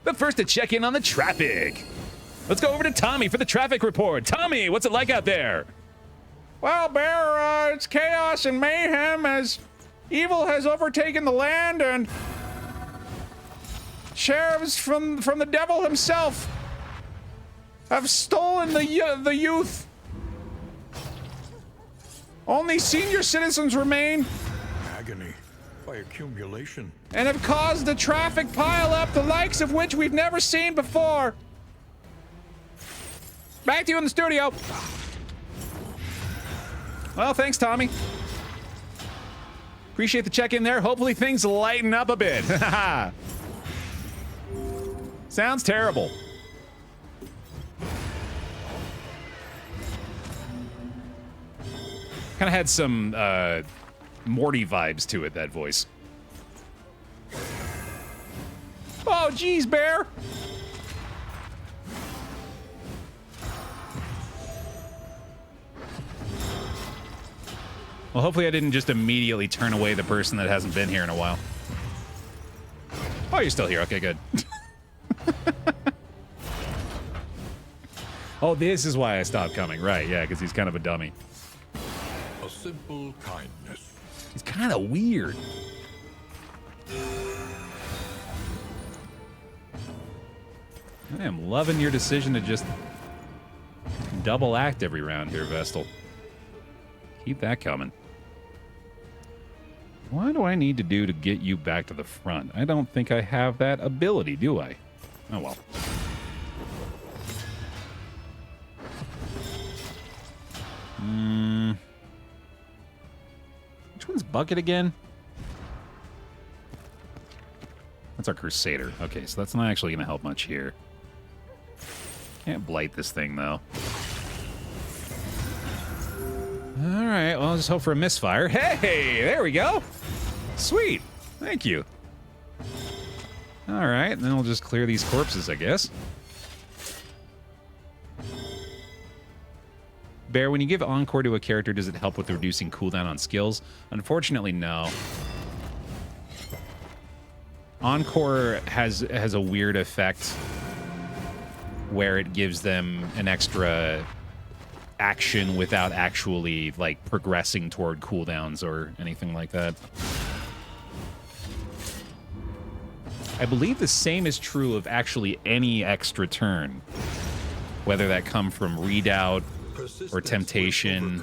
But first, to check in on the traffic. Let's go over to Tommy for the traffic report. Tommy, what's it like out there? Well, Bear, it's chaos and mayhem as evil has overtaken the land and sheriffs from the devil himself have stolen the youth. Only senior citizens remain. Agony by accumulation. And have caused a traffic pile-up the likes of which we've never seen before. Back to you in the studio. Well, thanks, Tommy. Appreciate the check-in there. Hopefully things lighten up a bit. Sounds terrible. Kind of had some Morty vibes to it, that voice. Oh, geez, Bear. Well, hopefully I didn't just immediately turn away the person that hasn't been here in a while. Oh, you're still here. Okay, good. Oh, this is why I stopped coming. Right, yeah, because he's kind of a dummy. A simple kindness. He's kind of weird. I am loving your decision to just double act every round here, Vestal. Keep that coming. What do I need to do to get you back to the front? I don't think I have that ability, do I? Oh, well. Which one's Bucket again? That's our Crusader. Okay, so that's not actually going to help much here. Can't blight this thing, though. All right, well, I'll just hope for a misfire. Hey, there we go. Sweet. Thank you. All right, and then we'll just clear these corpses, I guess. Bear, when you give Encore to a character, does it help with reducing cooldown on skills? Unfortunately, no. Encore has a weird effect where it gives them an extra action without actually, like, progressing toward cooldowns or anything like that. I believe the same is true of actually any extra turn, whether that come from redoubt or temptation.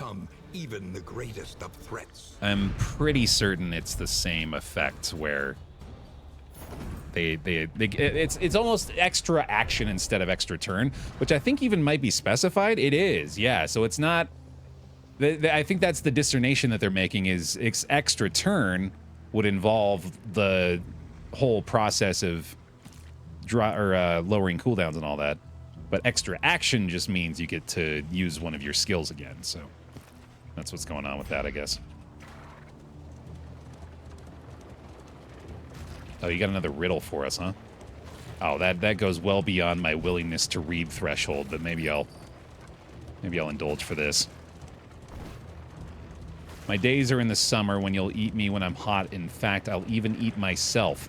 Even the greatest of threats. I'm pretty certain it's the same effect where it's almost extra action instead of extra turn, which I think even might be specified. It is, yeah. So it's not. I think that's the discernation that they're making is extra turn would involve the whole process of lowering cooldowns and all that, but extra action just means you get to use one of your skills again. So that's what's going on with that, I guess. Oh, you got another riddle for us, huh? Oh, that goes well beyond my willingness to read threshold, but maybe I'll indulge for this. My days are in the summer when you'll eat me when I'm hot. In fact, I'll even eat myself.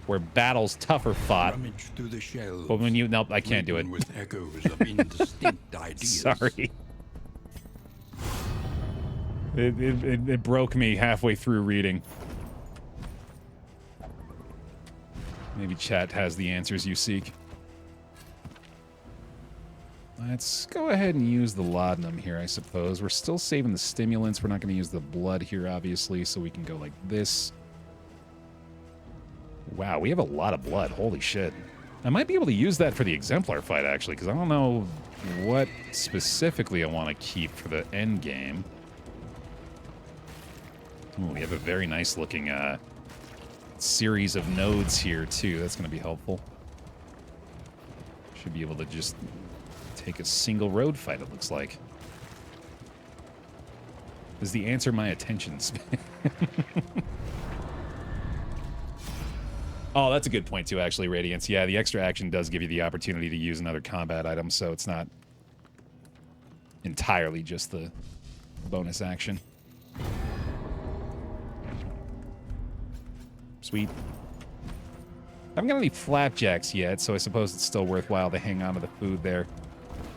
Where battles tougher fought. Through the shelves, but when you nope, I can't do it. With echoes of indistinct ideas. Sorry. It broke me halfway through reading. Maybe chat has the answers you seek. Let's go ahead and use the laudanum here, I suppose. We're still saving the stimulants. We're not going to use the blood here, obviously, so we can go like this. Wow, we have a lot of blood. Holy shit. I might be able to use that for the exemplar fight, actually, because I don't know what specifically I want to keep for the end game. Ooh, we have a very nice looking series of nodes here, too. That's going to be helpful. Should be able to just take a single road fight, it looks like. Is the answer my attention span? Oh, that's a good point, too, actually, Radiance. Yeah, the extra action does give you the opportunity to use another combat item, so it's not entirely just the bonus action. Sweet. I haven't got any flapjacks yet, so I suppose it's still worthwhile to hang on to the food there.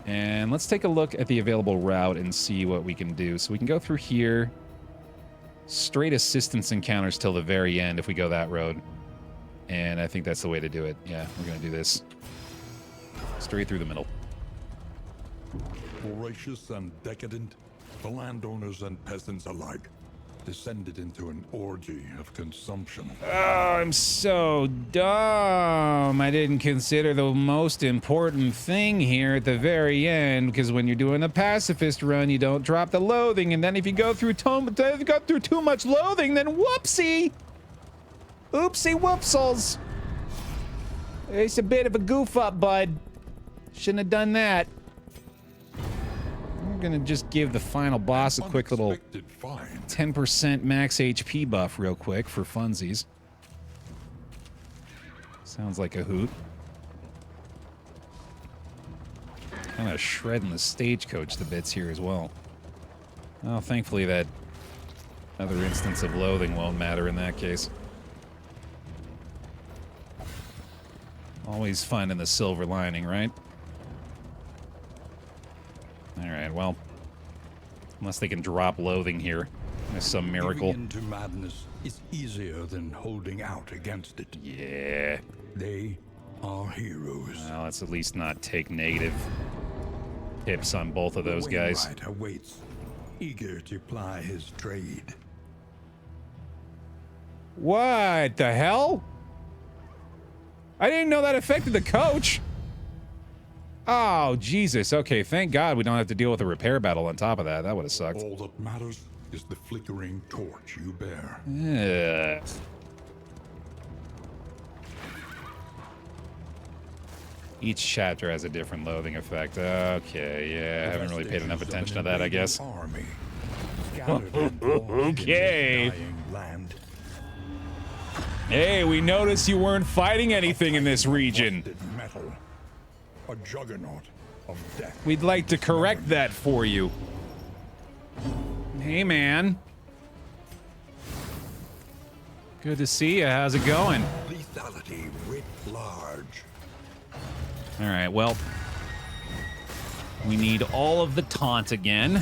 And let's take a look at the available route and see what we can do. So we can go through here. Straight assistance encounters till the very end if we go that road. And I think that's the way to do it. Yeah, we're going to do this. Straight through the middle. Voracious and decadent, the landowners and peasants alike descended into an orgy of consumption. Oh, I'm so dumb. I didn't consider the most important thing here at the very end, because when you're doing a pacifist run, you don't drop the loathing, and then if you go through too much loathing, then whoopsie! Oopsie whoopsels! It's a bit of a goof up, bud. Shouldn't have done that. I'm gonna just give the final boss a quick little 10% max HP buff real quick for funsies. Sounds like a hoot. Kind of shredding the stagecoach to bits here as well. Well, thankfully that other instance of loathing won't matter in that case. Always finding the silver lining, right? Alright, well, unless they can drop loathing here. There's some miracle. Giving into madness is easier than holding out against it. Yeah. They are heroes. Well, let's at least not take negative hits on both of those guys. Wainwright awaits, eager to ply his trade. What the hell? I didn't know that affected the coach. Oh, Jesus. Okay, thank God we don't have to deal with a repair battle on top of that. That would have sucked. All that matters is the flickering torch you bear. Ugh. Each chapter has a different loathing effect. Okay, yeah, I haven't really paid enough attention to that, I guess. Army, Okay. Hey, we noticed you weren't fighting anything in this region. Metal, a juggernaut of death. We'd like to correct that for you. Hey, man. Good to see you. How's it going? Lethality writ large. All right, well, we need all of the taunt again.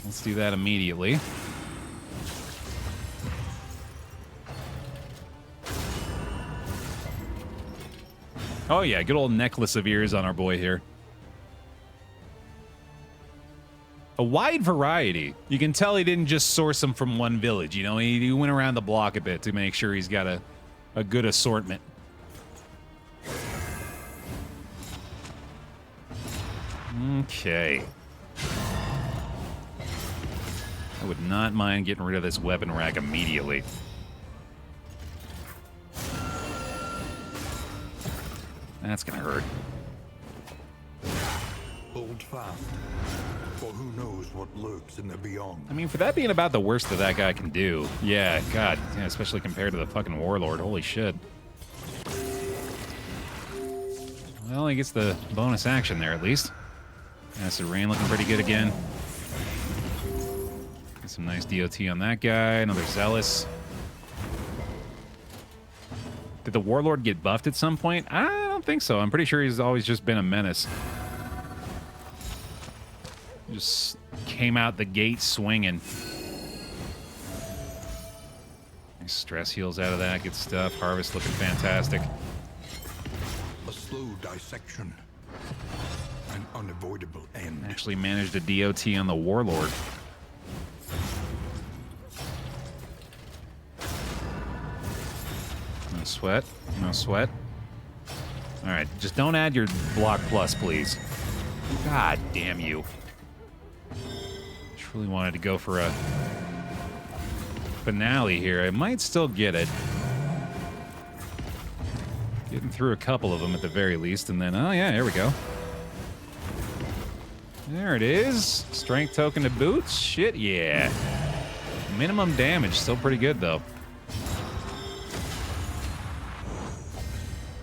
Let's do that immediately. Oh yeah, good old necklace of ears on our boy here. A wide variety. You can tell he didn't just source them from one village, you know, he went around the block a bit to make sure he's got a good assortment. Okay. I would not mind getting rid of this weapon rack immediately. That's gonna hurt. Hold fast, for who knows what lurks in the beyond. I mean, for that being about the worst that guy can do, yeah, God, yeah, especially compared to the fucking warlord, holy shit. Well, he gets the bonus action there at least. Acid Rain looking pretty good again. Get some nice DOT on that guy. Another Zealous. Did the warlord get buffed at some point? I don't think so. I'm pretty sure he's always just been a menace. Just came out the gate swinging. Nice stress heals out of that. Good stuff. Harvest looking fantastic. A slow dissection. An unavoidable end. Actually managed a DOT on the warlord. No sweat. No sweat. All right, just don't add your block plus, please. God damn you. Just really wanted to go for a finale here. I might still get it. Getting through a couple of them at the very least, and then, oh yeah, here we go. There it is. Strength token to boots. Shit, yeah. Minimum damage, still pretty good though.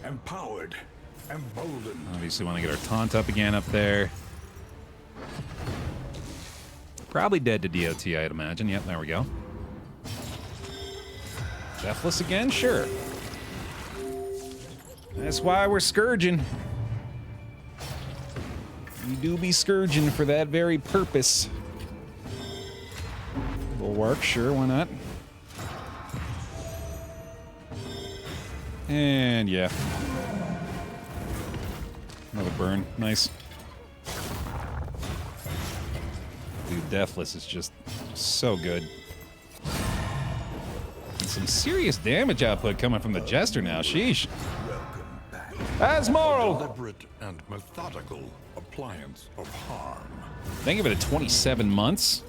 Empowered, emboldened. Obviously want to get our taunt up again up there. Probably dead to DOT, I'd imagine. Yep, there we go. Deathless again? Sure. That's why we're scourging. You do be scourging for that very purpose. Will work, sure, why not? And yeah. Another burn, nice. Dude, Deathless is just so good. And some serious damage output coming from the Jester now, sheesh. Asmoral! Deliberate and methodical appliance of harm. Thank you for the 27 months.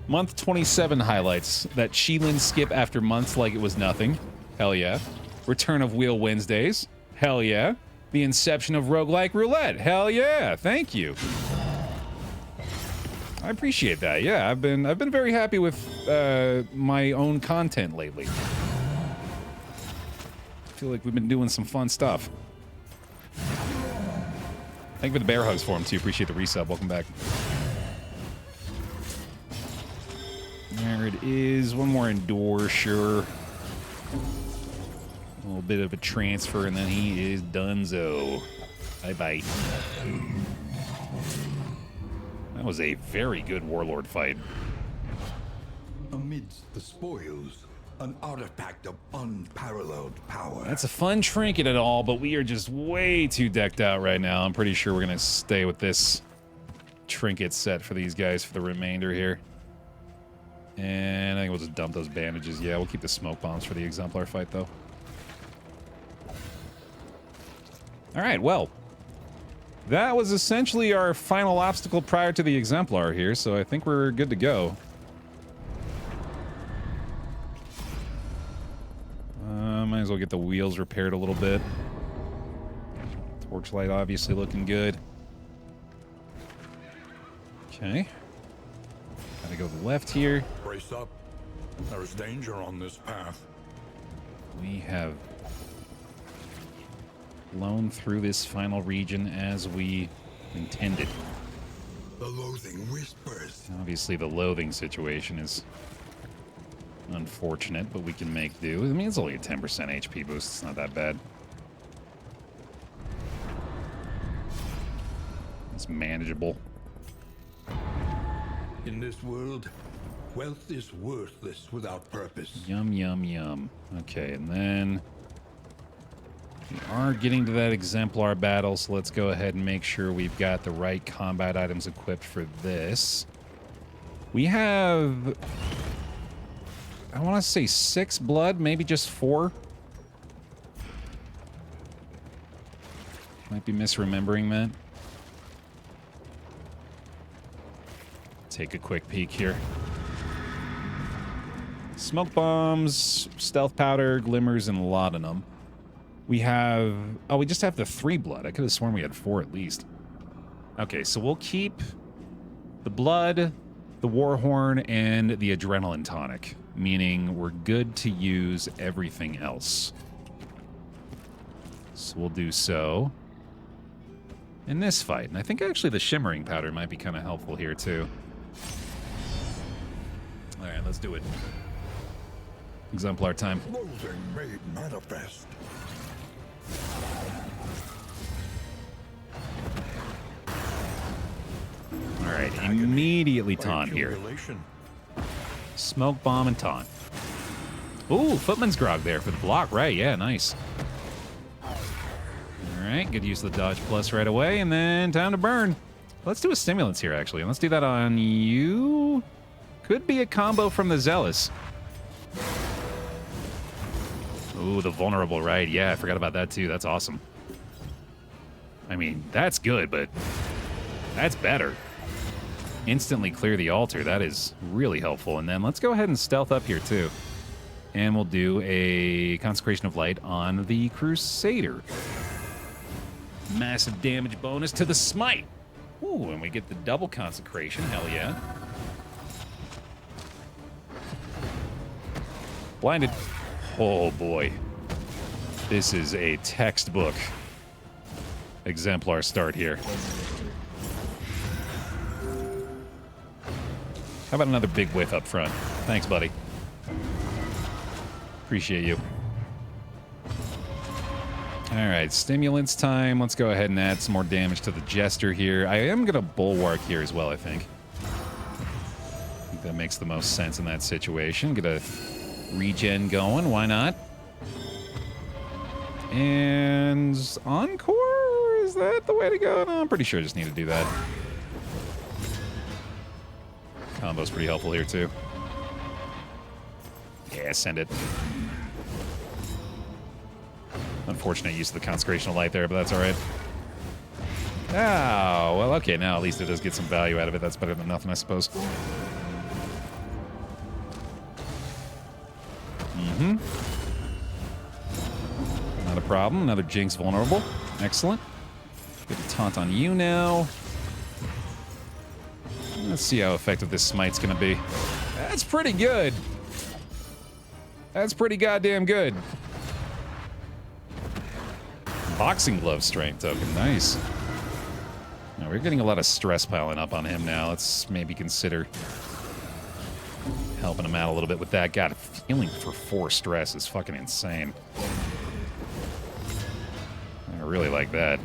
Month 27 highlights. That Sheelan skip after months like it was nothing. Hell yeah. Return of Wheel Wednesdays. Hell yeah. The inception of roguelike roulette. Hell yeah. Thank you. I appreciate that. Yeah, I've been very happy with my own content lately. I feel like we've been doing some fun stuff. Thank you for the bear hugs for him too. Appreciate the resub. Welcome back. There it is. One more endure, sure. A little bit of a transfer, and then he is donezo. Bye-bye. That was a very good Warlord fight. Amidst the spoils, an artifact of unparalleled power. That's a fun trinket and all, but we are just way too decked out right now. I'm pretty sure we're going to stay with this trinket set for these guys for the remainder here. And I think we'll just dump those bandages. Yeah, we'll keep the smoke bombs for the Exemplar fight, though. All right, well. That was essentially our final obstacle prior to the Exemplar here, so I think we're good to go. Might as well get the wheels repaired a little bit. Torchlight obviously looking good. Okay. Gotta go to the left here. Brace up. There is danger on this path. We have blown through this final region as we intended. The loathing whispers. Obviously, the loathing situation is unfortunate, but we can make do. I mean, it's only a 10% HP boost. It's not that bad. It's manageable. In this world, wealth is worthless without purpose. Yum, yum, yum. Okay, and then we are getting to that Exemplar battle, so let's go ahead and make sure we've got the right combat items equipped for this. We have, I want to say 6 blood, maybe just 4. Might be misremembering that. Take a quick peek here. Smoke bombs, stealth powder, glimmers, and laudanum. We have... Oh, we just have the 3 blood. I could have sworn we had 4 at least. Okay, so we'll keep the blood, the warhorn, and the adrenaline tonic. Meaning we're good to use everything else. So we'll do so in this fight. And I think actually the shimmering powder might be kind of helpful here too. Alright, let's do it. Exemplar time. Loathing made manifest. Alright, immediately taunt here. Smoke bomb and taunt. Ooh, Footman's Grog there for the block, right? Yeah, nice. Alright, good use of the dodge plus right away, and then time to burn. Let's do a stimulants here, actually. And let's do that on you. Could be a combo from the Zealous. Ooh, the vulnerable, right? Yeah, I forgot about that too. That's awesome. I mean, that's good, but that's better. Instantly clear the altar. That is really helpful. And then let's go ahead and stealth up here, too. And we'll do a Consecration of Light on the Crusader. Massive damage bonus to the smite. Ooh, and we get the double Consecration. Hell yeah. Blinded. Oh, boy. This is a textbook exemplar start here. How about another big whiff up front? Thanks, buddy. Appreciate you. All right, stimulants time. Let's go ahead and add some more damage to the Jester here. I am going to Bulwark here as well, I think. I think that makes the most sense in that situation. Get a regen going. Why not? And Encore? Is that the way to go? No, I'm pretty sure I just need to do that. Combo's pretty helpful here, too. Yeah, send it. Unfortunate use of the Consecration of Light there, but that's all right. Oh, well, okay, now at least it does get some value out of it. That's better than nothing, I suppose. Mm-hmm. Not a problem. Another Jinx vulnerable. Excellent. Get a taunt on you now. Let's see how effective this smite's gonna be. That's pretty good. That's pretty goddamn good. Boxing glove strength token, nice. Now we're getting a lot of stress piling up on him now. Let's maybe consider helping him out a little bit with that. God, healing for 4 stress is fucking insane. I really like that.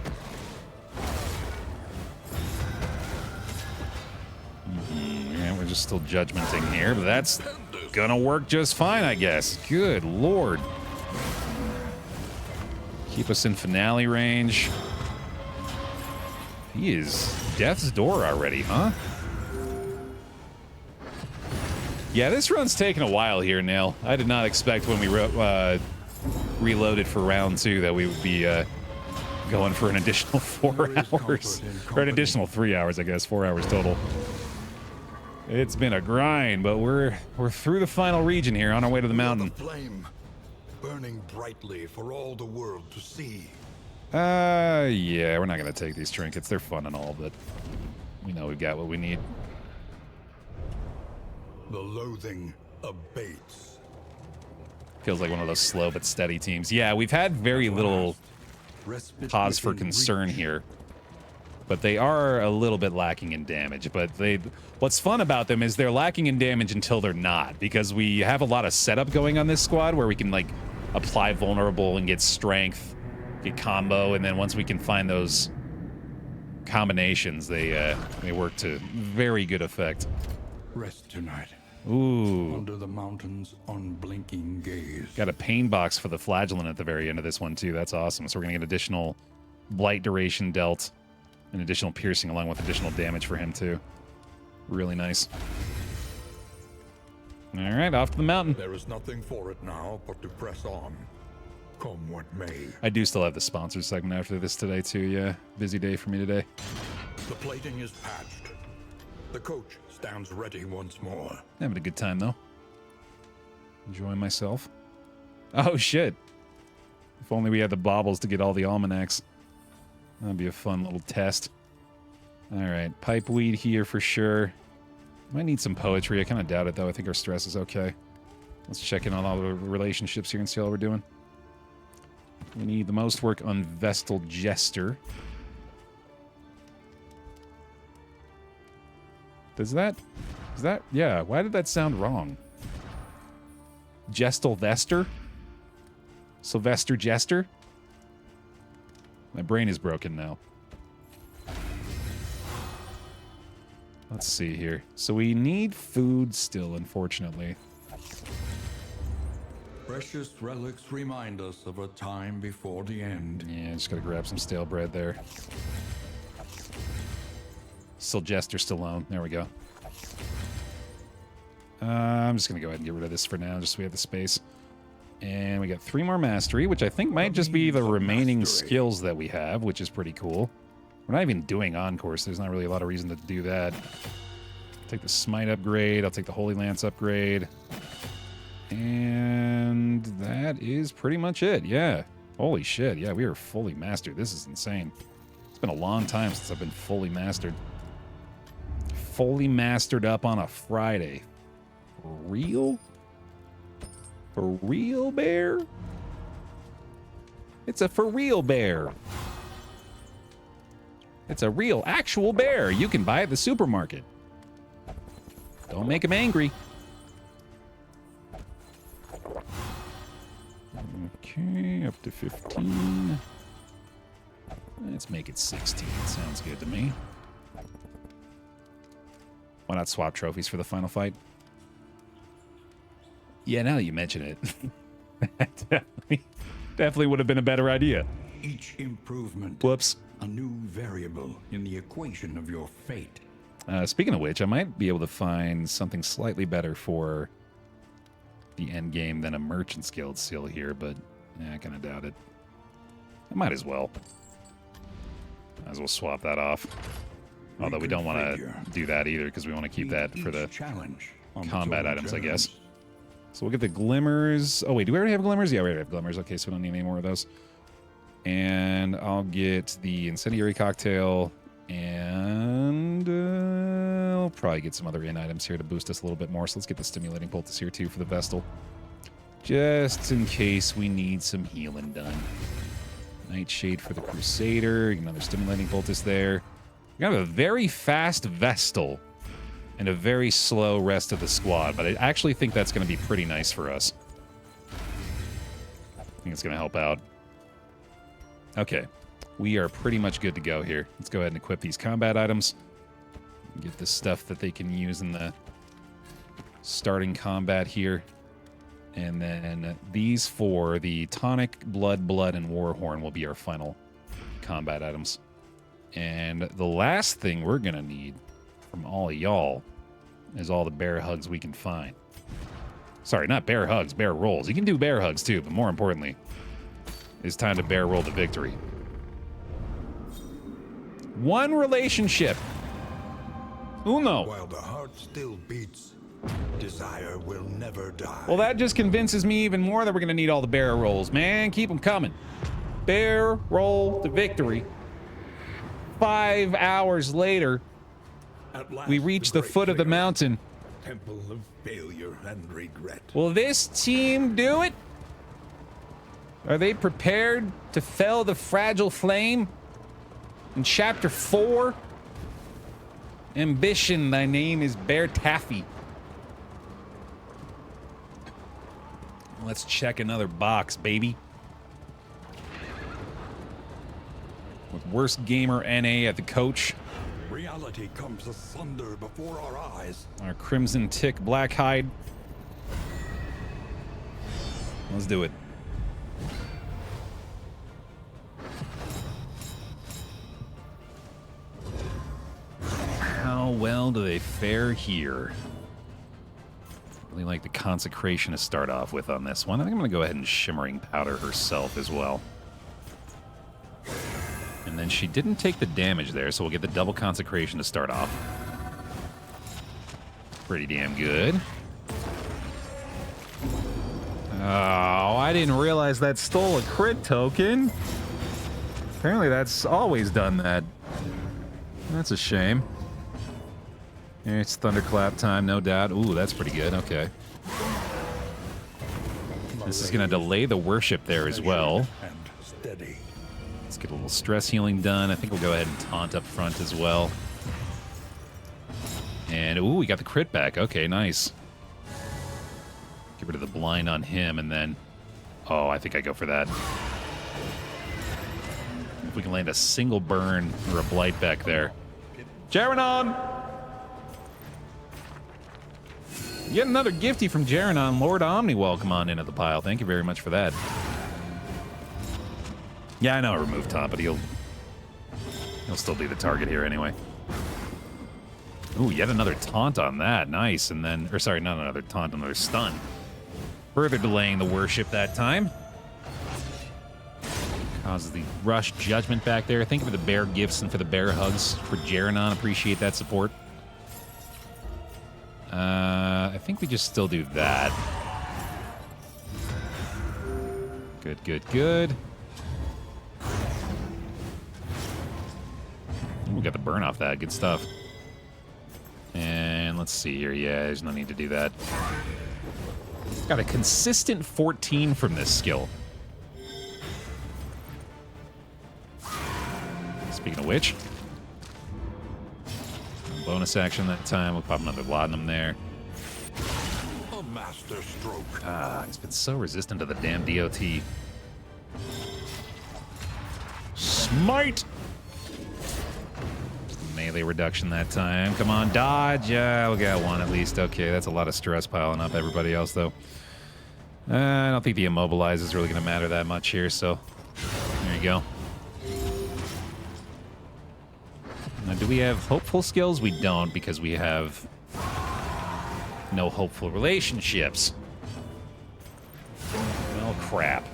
Yeah, we're just still judgmenting here, but that's gonna work just fine, I guess. Good lord. Keep us in finale range. He is death's door already, huh? Yeah, this run's taking a while here, Nail. I did not expect when we reloaded for round 2 that we would be going for an additional 4 hours. Or an additional 3 hours, I guess. 4 hours total. It's been a grind, but we're through the final region here, on our way to the mountain. The flame, burning brightly for all the world to see. Yeah, we're not gonna take these trinkets. They're fun and all, but we know we've got what we need. The loathing abates. Feels like one of those slow but steady teams. Yeah, we've had very little cause for concern here. But they are a little bit lacking in damage. But what's fun about them is they're lacking in damage until they're not, because we have a lot of setup going on this squad where we can like apply vulnerable and get strength, get combo, and then once we can find those combinations, they work to very good effect. Rest tonight. Ooh. Under the mountain's unblinking gaze. Got a pain box for the flagellant at the very end of this one too. That's awesome. So we're gonna get additional blight duration dealt. And additional piercing along with additional damage for him, too. Really nice. All right, off to the mountain. There is nothing for it now but to press on. Come what may. I do still have the sponsors segment after this today, too. Yeah, busy day for me today. The plating is patched. The coach stands ready once more. Having a good time, though. Enjoying myself. Oh, shit. If only we had the baubles to get all the almanacs. That'd be a fun little test. All right, pipeweed here for sure. Might need some poetry. I kind of doubt it, though. I think our stress is okay. Let's check in on all the relationships here and see how we're doing. We need the most work on Vestal Jester. Is that... Yeah, why did that sound wrong? Gestal Vester? Sylvester Jester? My brain is broken now. Let's see here. So we need food still, unfortunately. Precious relics remind us of a time before the end. Yeah, just gotta grab some stale bread there. Sylvester Stallone. There we go. I'm just gonna go ahead and get rid of this for now, just so we have the space. And we got 3 more mastery, which I think might just be the remaining Mastery. skills that we have, which is pretty cool. We're not even doing on-course. So there's not really a lot of reason to do that. I'll take the smite upgrade. I'll take the Holy Lance upgrade. And that is pretty much it. Yeah. Holy shit. Yeah, we are fully mastered. This is insane. It's been a long time since I've been fully mastered. Fully mastered up on a Friday. For real? For real, Bear? It's a for real bear. It's a real, actual bear. You can buy at the supermarket. Don't make him angry. Okay, up to 15. Let's make it 16. Sounds good to me. Why not swap trophies for the final fight? Yeah, now that you mention it, that definitely would have been a better idea. Each improvement, Whoops. a new variable in the equation of your fate. Speaking of which, I might be able to find something slightly better for the end game than a Merchant's Guild seal here, but I kind of doubt it. I might as well. Might as well swap that off. Although we don't want to do that either, because we want to keep that for the challenge combat items, I guess. So we'll get the glimmers. Oh, wait, do we already have glimmers? Yeah, we already have glimmers. Okay, so we don't need any more of those. And I'll get the incendiary cocktail, and I'll probably get some other in items here to boost us a little bit more. So let's get the stimulating poultice here too for the Vestal, just in case we need some healing done. Nightshade for the Crusader, another stimulating poultice there. We have a very fast Vestal and a very slow rest of the squad, but I actually think that's going to be pretty nice for us. I think it's going to help out. Okay, we are pretty much good to go here. Let's go ahead and equip these combat items. Get the stuff that they can use in the starting combat here. And then these 4, the Tonic, Blood, and Warhorn will be our final combat items. And the last thing we're going to need from all of y'all is all the bear hugs we can find. Sorry, not bear hugs, bear rolls. You can do bear hugs too, but more importantly, it's time to bear roll to victory. One relationship. Uno. While the heart still beats, desire will never die. Well, that just convinces me even more that we're going to need all the bear rolls. Man, keep them coming. Bear roll to victory. 5 hours later, At last, we reach the great foot of the clearing, mountain. Temple of failure and regret. Will this team do it? Are they prepared to fell the fragile flame? In chapter 4, ambition, thy name is BaerTaffy. Let's check another box, baby. With worst gamer NA at the coach. Reality comes asunder before our eyes. Our Crimson Tick Blackhide. Let's do it. How well do they fare here? Really like the Consecration to start off with on this one. I think I'm going to go ahead and Shimmering Powder herself as well. And then she didn't take the damage there, so we'll get the double Consecration to start off. Pretty damn good. Oh, I didn't realize that stole a crit token. Apparently that's always done that. That's a shame. It's Thunderclap time, no doubt. Ooh, that's pretty good. Okay. This is going to delay the worship there as well. And steady. Let's get a little stress healing done. I think we'll go ahead and taunt up front as well. And, ooh, we got the crit back. Okay, nice. Get rid of the blind on him, and then... Oh, I think I go for that. If we can land a single burn or a blight back there. Jaranon! Yet another gifty from Jaranon. Lord Omni, welcome on into the pile. Thank you very much for that. Yeah, I know I removed taunt, but he'll still be the target here anyway. Ooh, yet another taunt on that. Nice. And then, or sorry, not another taunt, another stun. Further delaying the worship that time. Causes the rush judgment back there. Thank you for the bear gifts and for the bear hugs for Jeranon. Appreciate that support. I think we just still do that. Good, good, good. We got the burn off that. Good stuff. And let's see here. Yeah, there's no need to do that. Got a consistent 14 from this skill. Speaking of which, bonus action that time. We'll pop another laudanum there. A master stroke. Ah, he's been so resistant to the damn DOT. Smite! Melee reduction that time. Come on, dodge. Yeah, we got one at least. Okay, that's a lot of stress piling up everybody else, though. I don't think the immobilize is really going to matter that much here, so there you go. Now, do we have hopeful skills? We don't, because we have no hopeful relationships. Well, crap.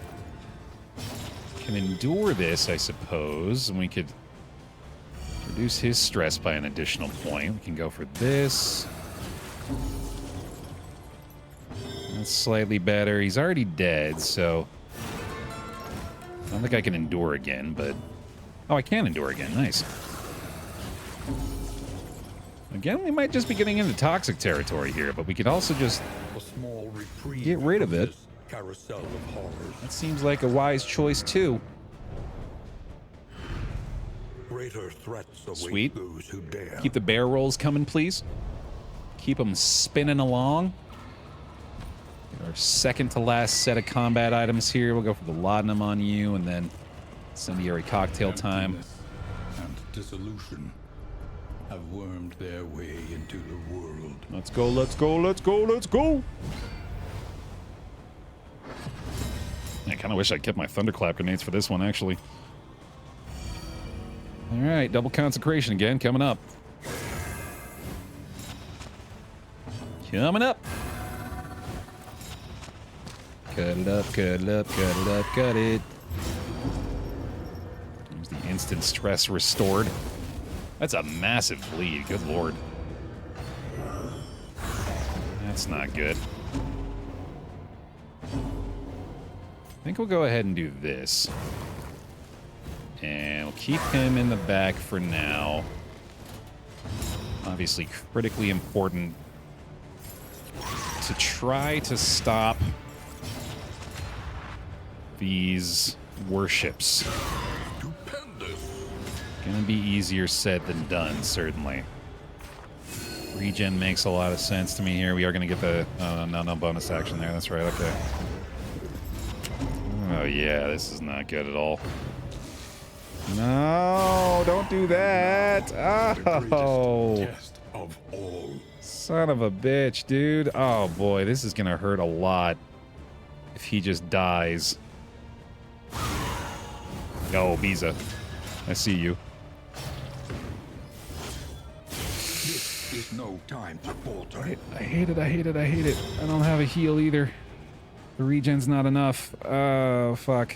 Can endure this, I suppose, and we could reduce his stress by an additional point. We can go for this. That's slightly better. He's already dead, so I don't think I can endure again, but... Oh, I can endure again. Nice. Again, we might just be getting into toxic territory here, but we could also just A small reprieve get rid of from it. this carousel of horrors. That seems like a wise choice, too. Greater threats await Sweet. those who dare. Keep the bear rolls coming, please. Keep them spinning along. Our second to last set of combat items here. We'll go for the laudanum on you, and then incendiary cocktail time. Emptiness and dissolution have wormed their way into the world. Let's go, let's go, let's go, let's go! I kind of wish I kept my thunderclap grenades for this one, actually. All right, double consecration again, coming up. Coming up! Cut it up, cut it up, cut it up, cut it. There's the instant stress restored. That's a massive bleed, good lord. That's not good. I think we'll go ahead and do this. And we'll keep him in the back for now. Obviously critically important to try to stop these worships. Stupendous. Gonna be easier said than done, certainly. Regen makes a lot of sense to me here. We are gonna get the... no bonus action there. That's right, okay. Oh yeah, this is not good at all. No, don't do that. The Oh, greatest test of all. son of a bitch, dude. Oh boy, this is gonna hurt a lot if he just dies. Oh, Biza. I see you. This is no time to falter. I hate it, I hate it, I hate it. I don't have a heal either. The regen's not enough. Oh, fuck.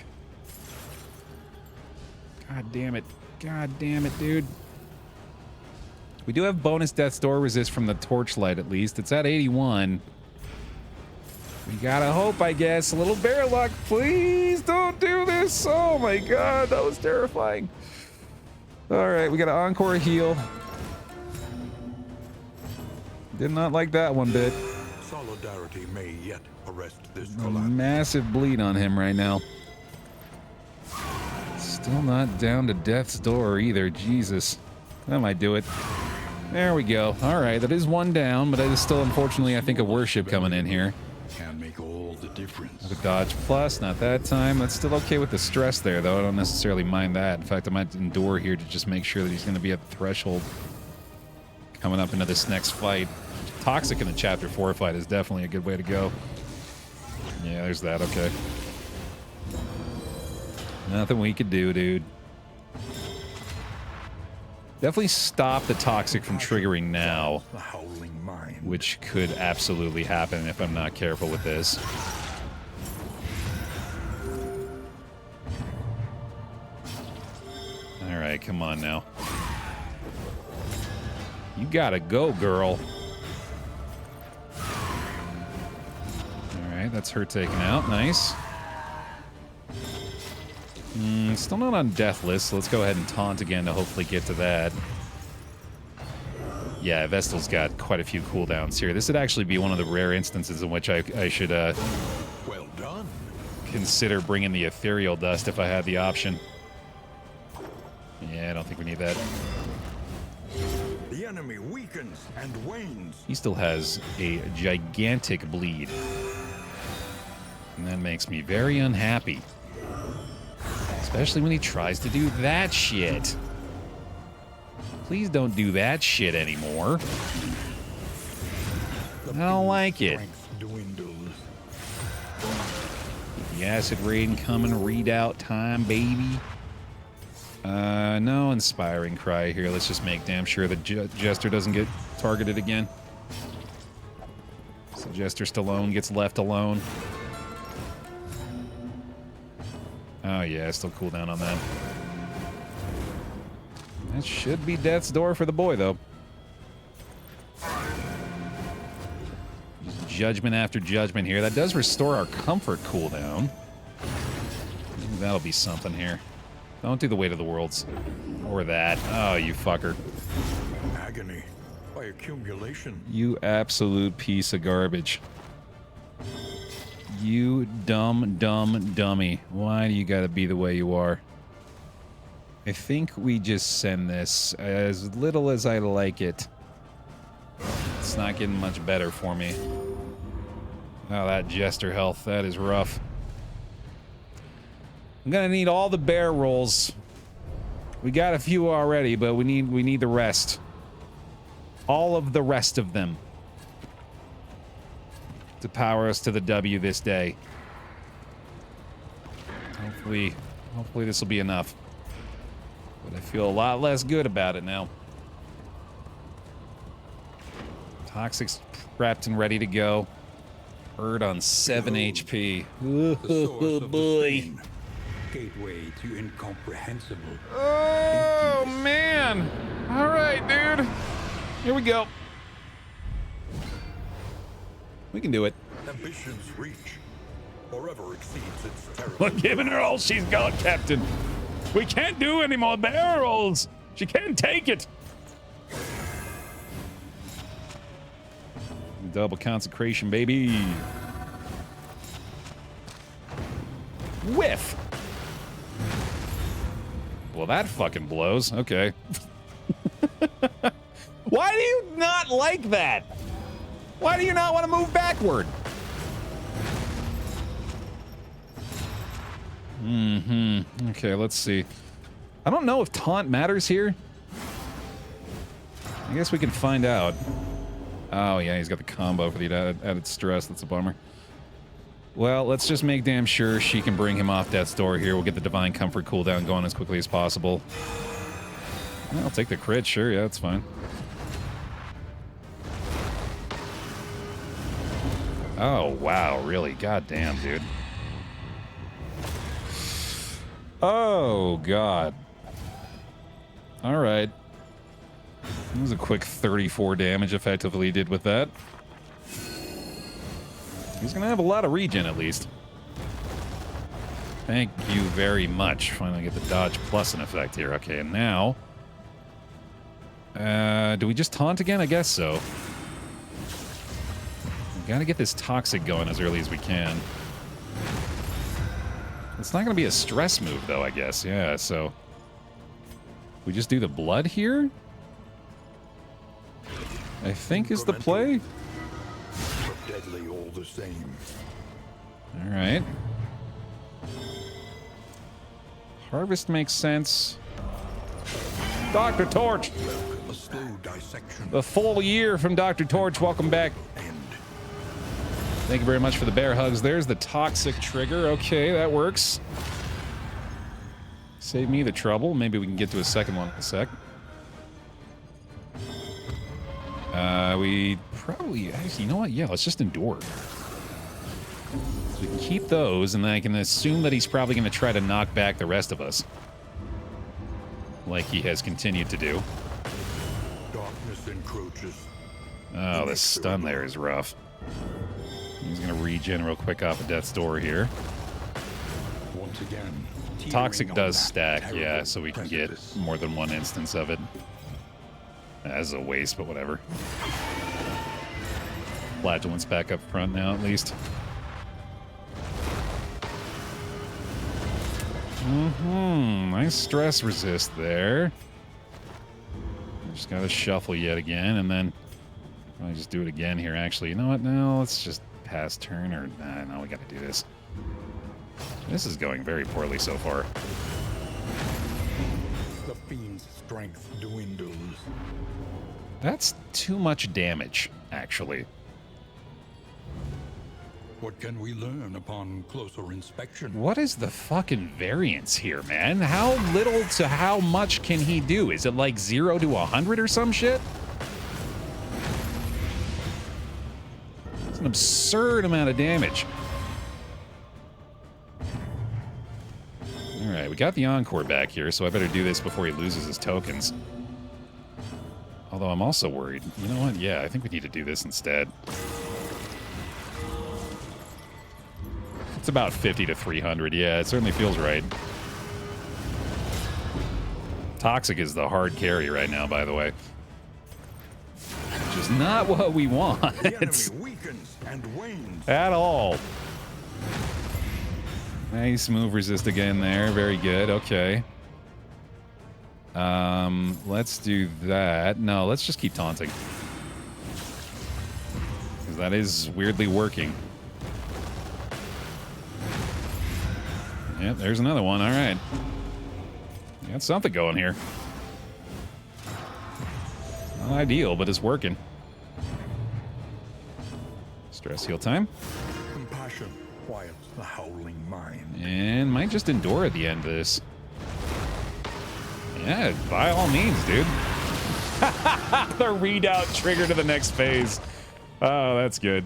God damn it. God damn it, dude. We do have bonus death's door resist from the torchlight, at least. It's at 81. We gotta hope, I guess. A little bear luck. Please don't do this. Oh my god, that was terrifying. Alright, we got an encore heal. Did not like that one bit. Solidarity may yet arrest this A collapse. massive bleed on him right now. Still not down to death's door either. Jesus. That might do it. There we go. Alright, that is one down, but it is still, unfortunately, I think, a worship coming in here. Can make all the difference. The dodge plus, not that time. That's still okay with the stress there, though. I don't necessarily mind that. In fact, I might endure here to just make sure that he's going to be at the threshold coming up into this next fight. Toxic in the Chapter 4 fight is definitely a good way to go. Yeah, there's that. Okay. Nothing we could do, dude. Definitely stop the Toxic from triggering now, The howling mind. which could absolutely happen if I'm not careful with this. All right, come on now. You gotta go, girl. All right, that's her taken out. Nice. Still not on death list, so let's go ahead and taunt again to hopefully get to that. Yeah, Vestal's got quite a few cooldowns here. This would actually be one of the rare instances in which I should Well done. consider bringing the ethereal dust if I had the option. Yeah, I don't think we need that. The enemy weakens and wanes. He still has a gigantic bleed. And that makes me very unhappy. Especially when he tries to do that shit. Please don't do that shit anymore. I don't like it. The acid rain coming, readout time, baby. No inspiring cry here. Let's just make damn sure that Jester doesn't get targeted again. So Jester Stallone gets left alone. Oh yeah, still cooldown on that. That should be death's door for the boy, though. Just judgment after judgment here. That does restore our comfort cooldown. Maybe that'll be something here. Don't do the weight of the worlds. Or that. Oh, you fucker. Agony by accumulation. You absolute piece of garbage. You dumb dummy. Why do you gotta be the way you are? I think we just send this. As little as I like it, it's not getting much better for me. Oh, that Jester health, that is rough. I'm gonna need all the bear rolls. We got a few already, but we need the rest. All of the rest of them to power us to the W this day. Hopefully this will be enough. But I feel a lot less good about it now. Toxic's prepped and ready to go. Bird on 7 HP. Oh boy. Gateway to incomprehensible. Oh, man. All right, dude. Here we go. We can do it. Ambition's reach forever exceeds its terror. We're giving her all she's got, Captain. We can't do any more barrels. She can't take it. Double consecration, baby. Whiff. Well, that fucking blows. Okay. Why do you not like that? Why do you not want to move backward? Okay, let's see. I don't know if taunt matters here. I guess we can find out. Oh, yeah, he's got the combo for the added stress. That's a bummer. Well, let's just make damn sure she can bring him off death's door here. We'll get the Divine Comfort cooldown going as quickly as possible. I'll take the crit, sure. Yeah, that's fine. Oh, wow, really? Goddamn, dude. Oh, God. All right. That was a quick 34 damage, effectively, he did with that. He's going to have a lot of regen, at least. Thank you very much. Finally get the dodge plus in effect here. Okay, and now... do we just taunt again? I guess so. We gotta get this toxic going as early as we can. It's not gonna be a stress move, though, I guess. Yeah, so... We just do the blood here? I think is the play. But deadly all the same. All right. Harvest makes sense. Dr. Torch! A slow dissection. The full year from Dr. Torch. Welcome back. End. Thank you very much for the bear hugs. There's the toxic trigger. Okay, that works. Save me the trouble. Maybe we can get to a second one in a sec. We probably... Actually, you know what? Yeah, let's just endure. So we can keep those, and then I can assume that he's probably going to try to knock back the rest of us. like he has continued to do. Darkness encroaches. Oh, the stun there is rough. He's going to regen real quick off of Death's Door here. Once again, Toxic does stack, yeah, so we can get more than one instance of it. As a waste, but whatever. Flatulence back up front now, at least. Nice stress resist there. Just gotta shuffle yet again, and then I'll just do it again here, actually. You know what? No, let's just pass turn, or... Nah, no, we gotta do this. This is going very poorly so far. The fiend's strength dwindles. That's too much damage, actually. What can we learn upon closer inspection? What is the fucking variance here, man? How little to how much can he do? Is it like 0 to 100 or some shit? It's an absurd amount of damage. Alright, we got the Encore back here, so I better do this before he loses his tokens. Although I'm also worried. You know what? Yeah, I think we need to do this instead. It's about 50 to 300. Yeah, it certainly feels right. Toxic is the hard carry right now, by the way. Which is not what we want. The enemy weakens and wanes. At all. Nice move resist again there. Very good. Okay. Let's do that. No, let's just keep taunting. Because that is weirdly working. Yep, there's another one. All right. Got something going here. Not ideal, but it's working. Stress heal time. Compassion quiets the howling mind. And might just endure at the end of this. Yeah, by all means, dude. The readout trigger to the next phase. Oh, that's good.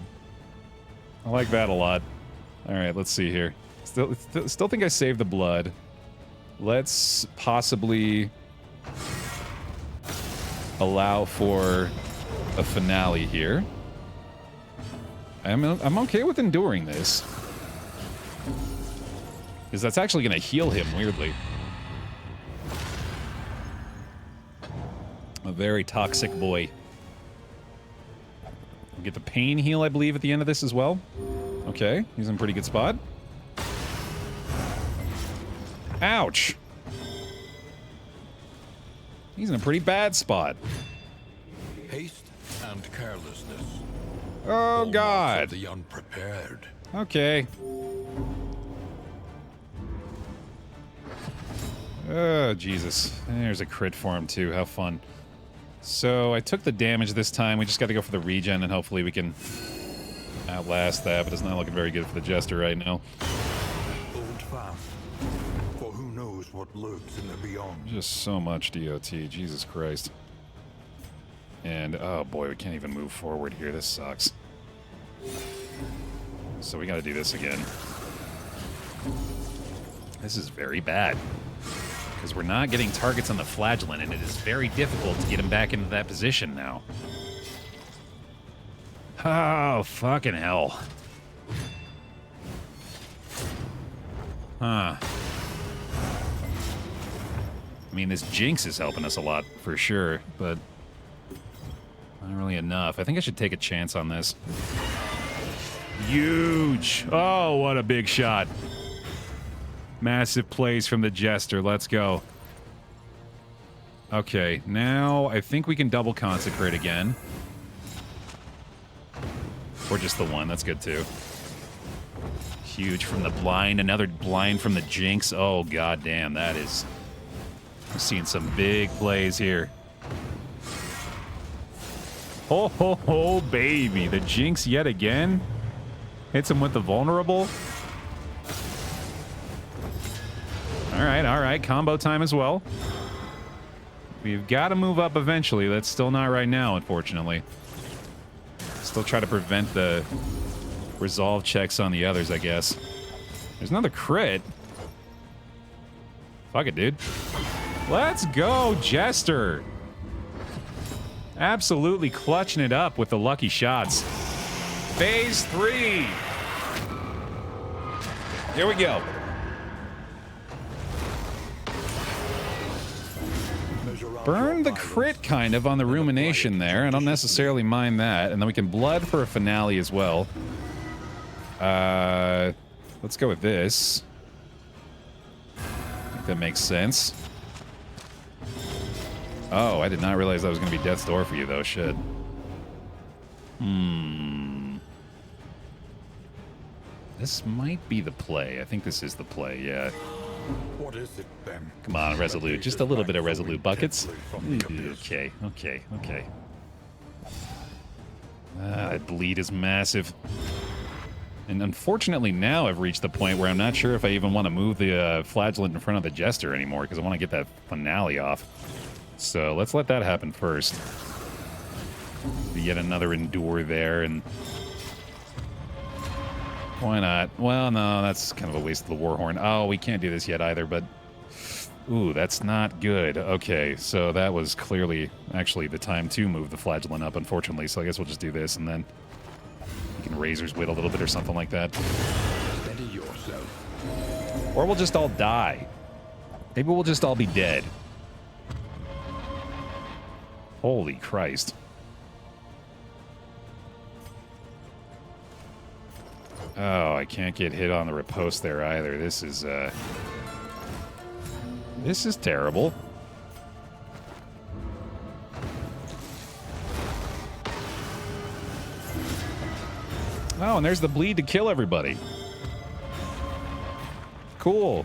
I like that a lot. All right, let's see here. Still think I saved the blood. Let's possibly allow for a finale here. I'm okay with enduring this. Because that's actually going to heal him, weirdly. A very toxic boy. We'll get the pain heal, I believe, at the end of this as well. Okay, he's in a pretty good spot. Ouch. He's in a pretty bad spot. Haste and carelessness. Oh, God. Of the unprepared. Okay. Oh, Jesus. There's a crit for him, too. How fun. So, I took the damage this time. We just got to go for the regen, and hopefully we can outlast that, but it's not looking very good for the Jester right now. Hold fast, for who knows what lurks in the beyond. Just so much DOT. Jesus Christ. And, oh boy, we can't even move forward here. This sucks. So we got to do this again. This is very bad. Because we're not getting targets on the Flagellant, and it is very difficult to get him back into that position now. Oh, fucking hell. Huh. I mean, this Jinx is helping us a lot, for sure, but not really enough. I think I should take a chance on this. Huge! Oh, what a big shot. Massive plays from the Jester. Let's go. Okay, now I think we can double consecrate again. Or just the one. That's good, too. Huge from the blind. Another blind from the Jinx. Oh, goddamn. That is... I'm seeing some big plays here. Ho, ho, ho, baby. The Jinx yet again. Hits him with the vulnerable. All right. Combo time as well. We've got to move up eventually. That's still not right now, unfortunately. Still try to prevent the resolve checks on the others, I guess. There's another crit. Fuck it, dude. Let's go, Jester. Absolutely clutching it up with the lucky shots. Phase 3. Here we go. Burn the crit kind of on the rumination there. I don't necessarily mind that. And then we can blood for a finale as well. Let's go with this. I think that makes sense. Oh, I did not realize that was going to be Death's Door for you, though. Shit. This might be the play. I think this is the play, yeah. What is it, then? Come on, Resolute. Just a little bit of Resolute buckets. Okay. That bleed is massive. And unfortunately now I've reached the point where I'm not sure if I even want to move the flagellant in front of the Jester anymore, because I want to get that finale off. So let's let that happen first. Yet another Endure there, and... why not? Well, no, that's kind of a waste of the Warhorn. Oh, we can't do this yet either, but... ooh, that's not good. Okay, so that was clearly actually the time to move the Flagellant up, unfortunately, so I guess we'll just do this, and then we can Razor's Wit a little bit or something like that. Steady yourself. Or we'll just all die. Maybe we'll just all be dead. Holy Christ. Oh, I can't get hit on the riposte there either. This is terrible. Oh, and there's the bleed to kill everybody. Cool.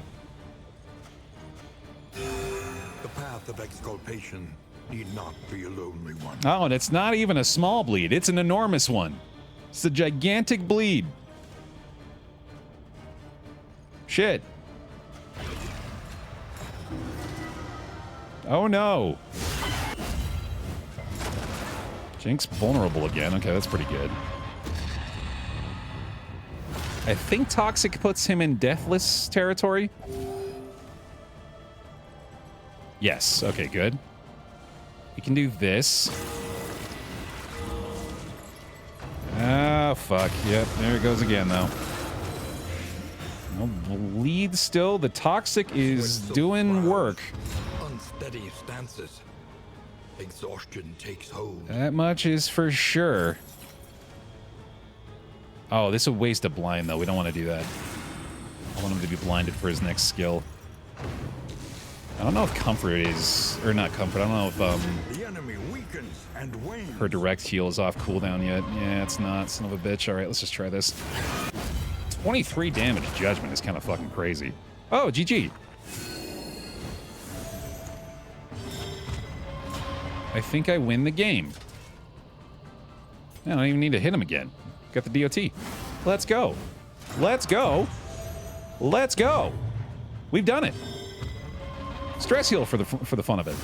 The path of exculpation need not be a lonely one. Oh, and it's not even a small bleed. It's an enormous one. It's a gigantic bleed. Shit. Oh no. Jinx vulnerable again. Okay, that's pretty good. I think Toxic puts him in deathless territory. Yes. Okay, good. We can do this. Ah, fuck. Yep, there it goes again, though. No bleed still. The Toxic is doing work. Unsteady stances. Exhaustion takes hold. That much is for sure. Oh, this would waste a blind, though. We don't want to do that. I want him to be blinded for his next skill. I don't know if Comfort is... or not Comfort. I don't know if the enemy weakens and wanes. her direct heal is off cooldown yet. Yeah, it's not. Son of a bitch. All right, let's just try this. 23 damage Judgment is kind of fucking crazy. Oh, GG. I think I win the game. I don't even need to hit him again. Got the DOT. Let's go. Let's go. Let's go. We've done it. Stress heal for the fun of it.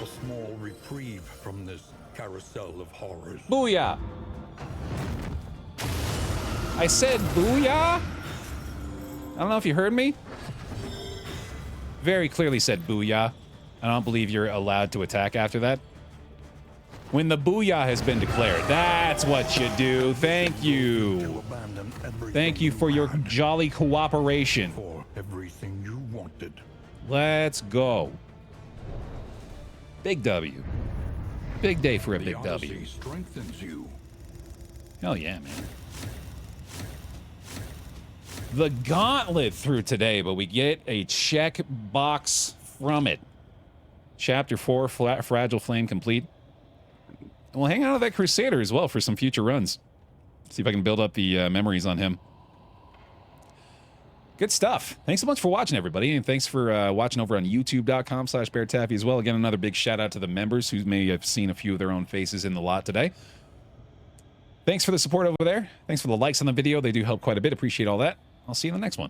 A small reprieve from this carousel of horrors. Booyah. I said booyah? I don't know if you heard me. Very clearly said booyah. I don't believe you're allowed to attack after that. When the booyah has been declared, that's what you do. Thank you. Thank you for your jolly cooperation. For everything you wanted. Let's go. Big W. Big day for a big W. The Odyssey strengthens you. Hell yeah, man. The gauntlet through today, but we get a check box from it. Chapter 4, Fragile Flame complete. And we'll hang out with that Crusader as well for some future runs. See if I can build up the memories on him. Good stuff. Thanks so much for watching, everybody. And thanks for watching over on youtube.com/BaerTaffy as well. Again, another big shout out to the members who may have seen a few of their own faces in the lot today. Thanks for the support over there. Thanks for the likes on the video. They do help quite a bit. Appreciate all that. I'll see you in the next one.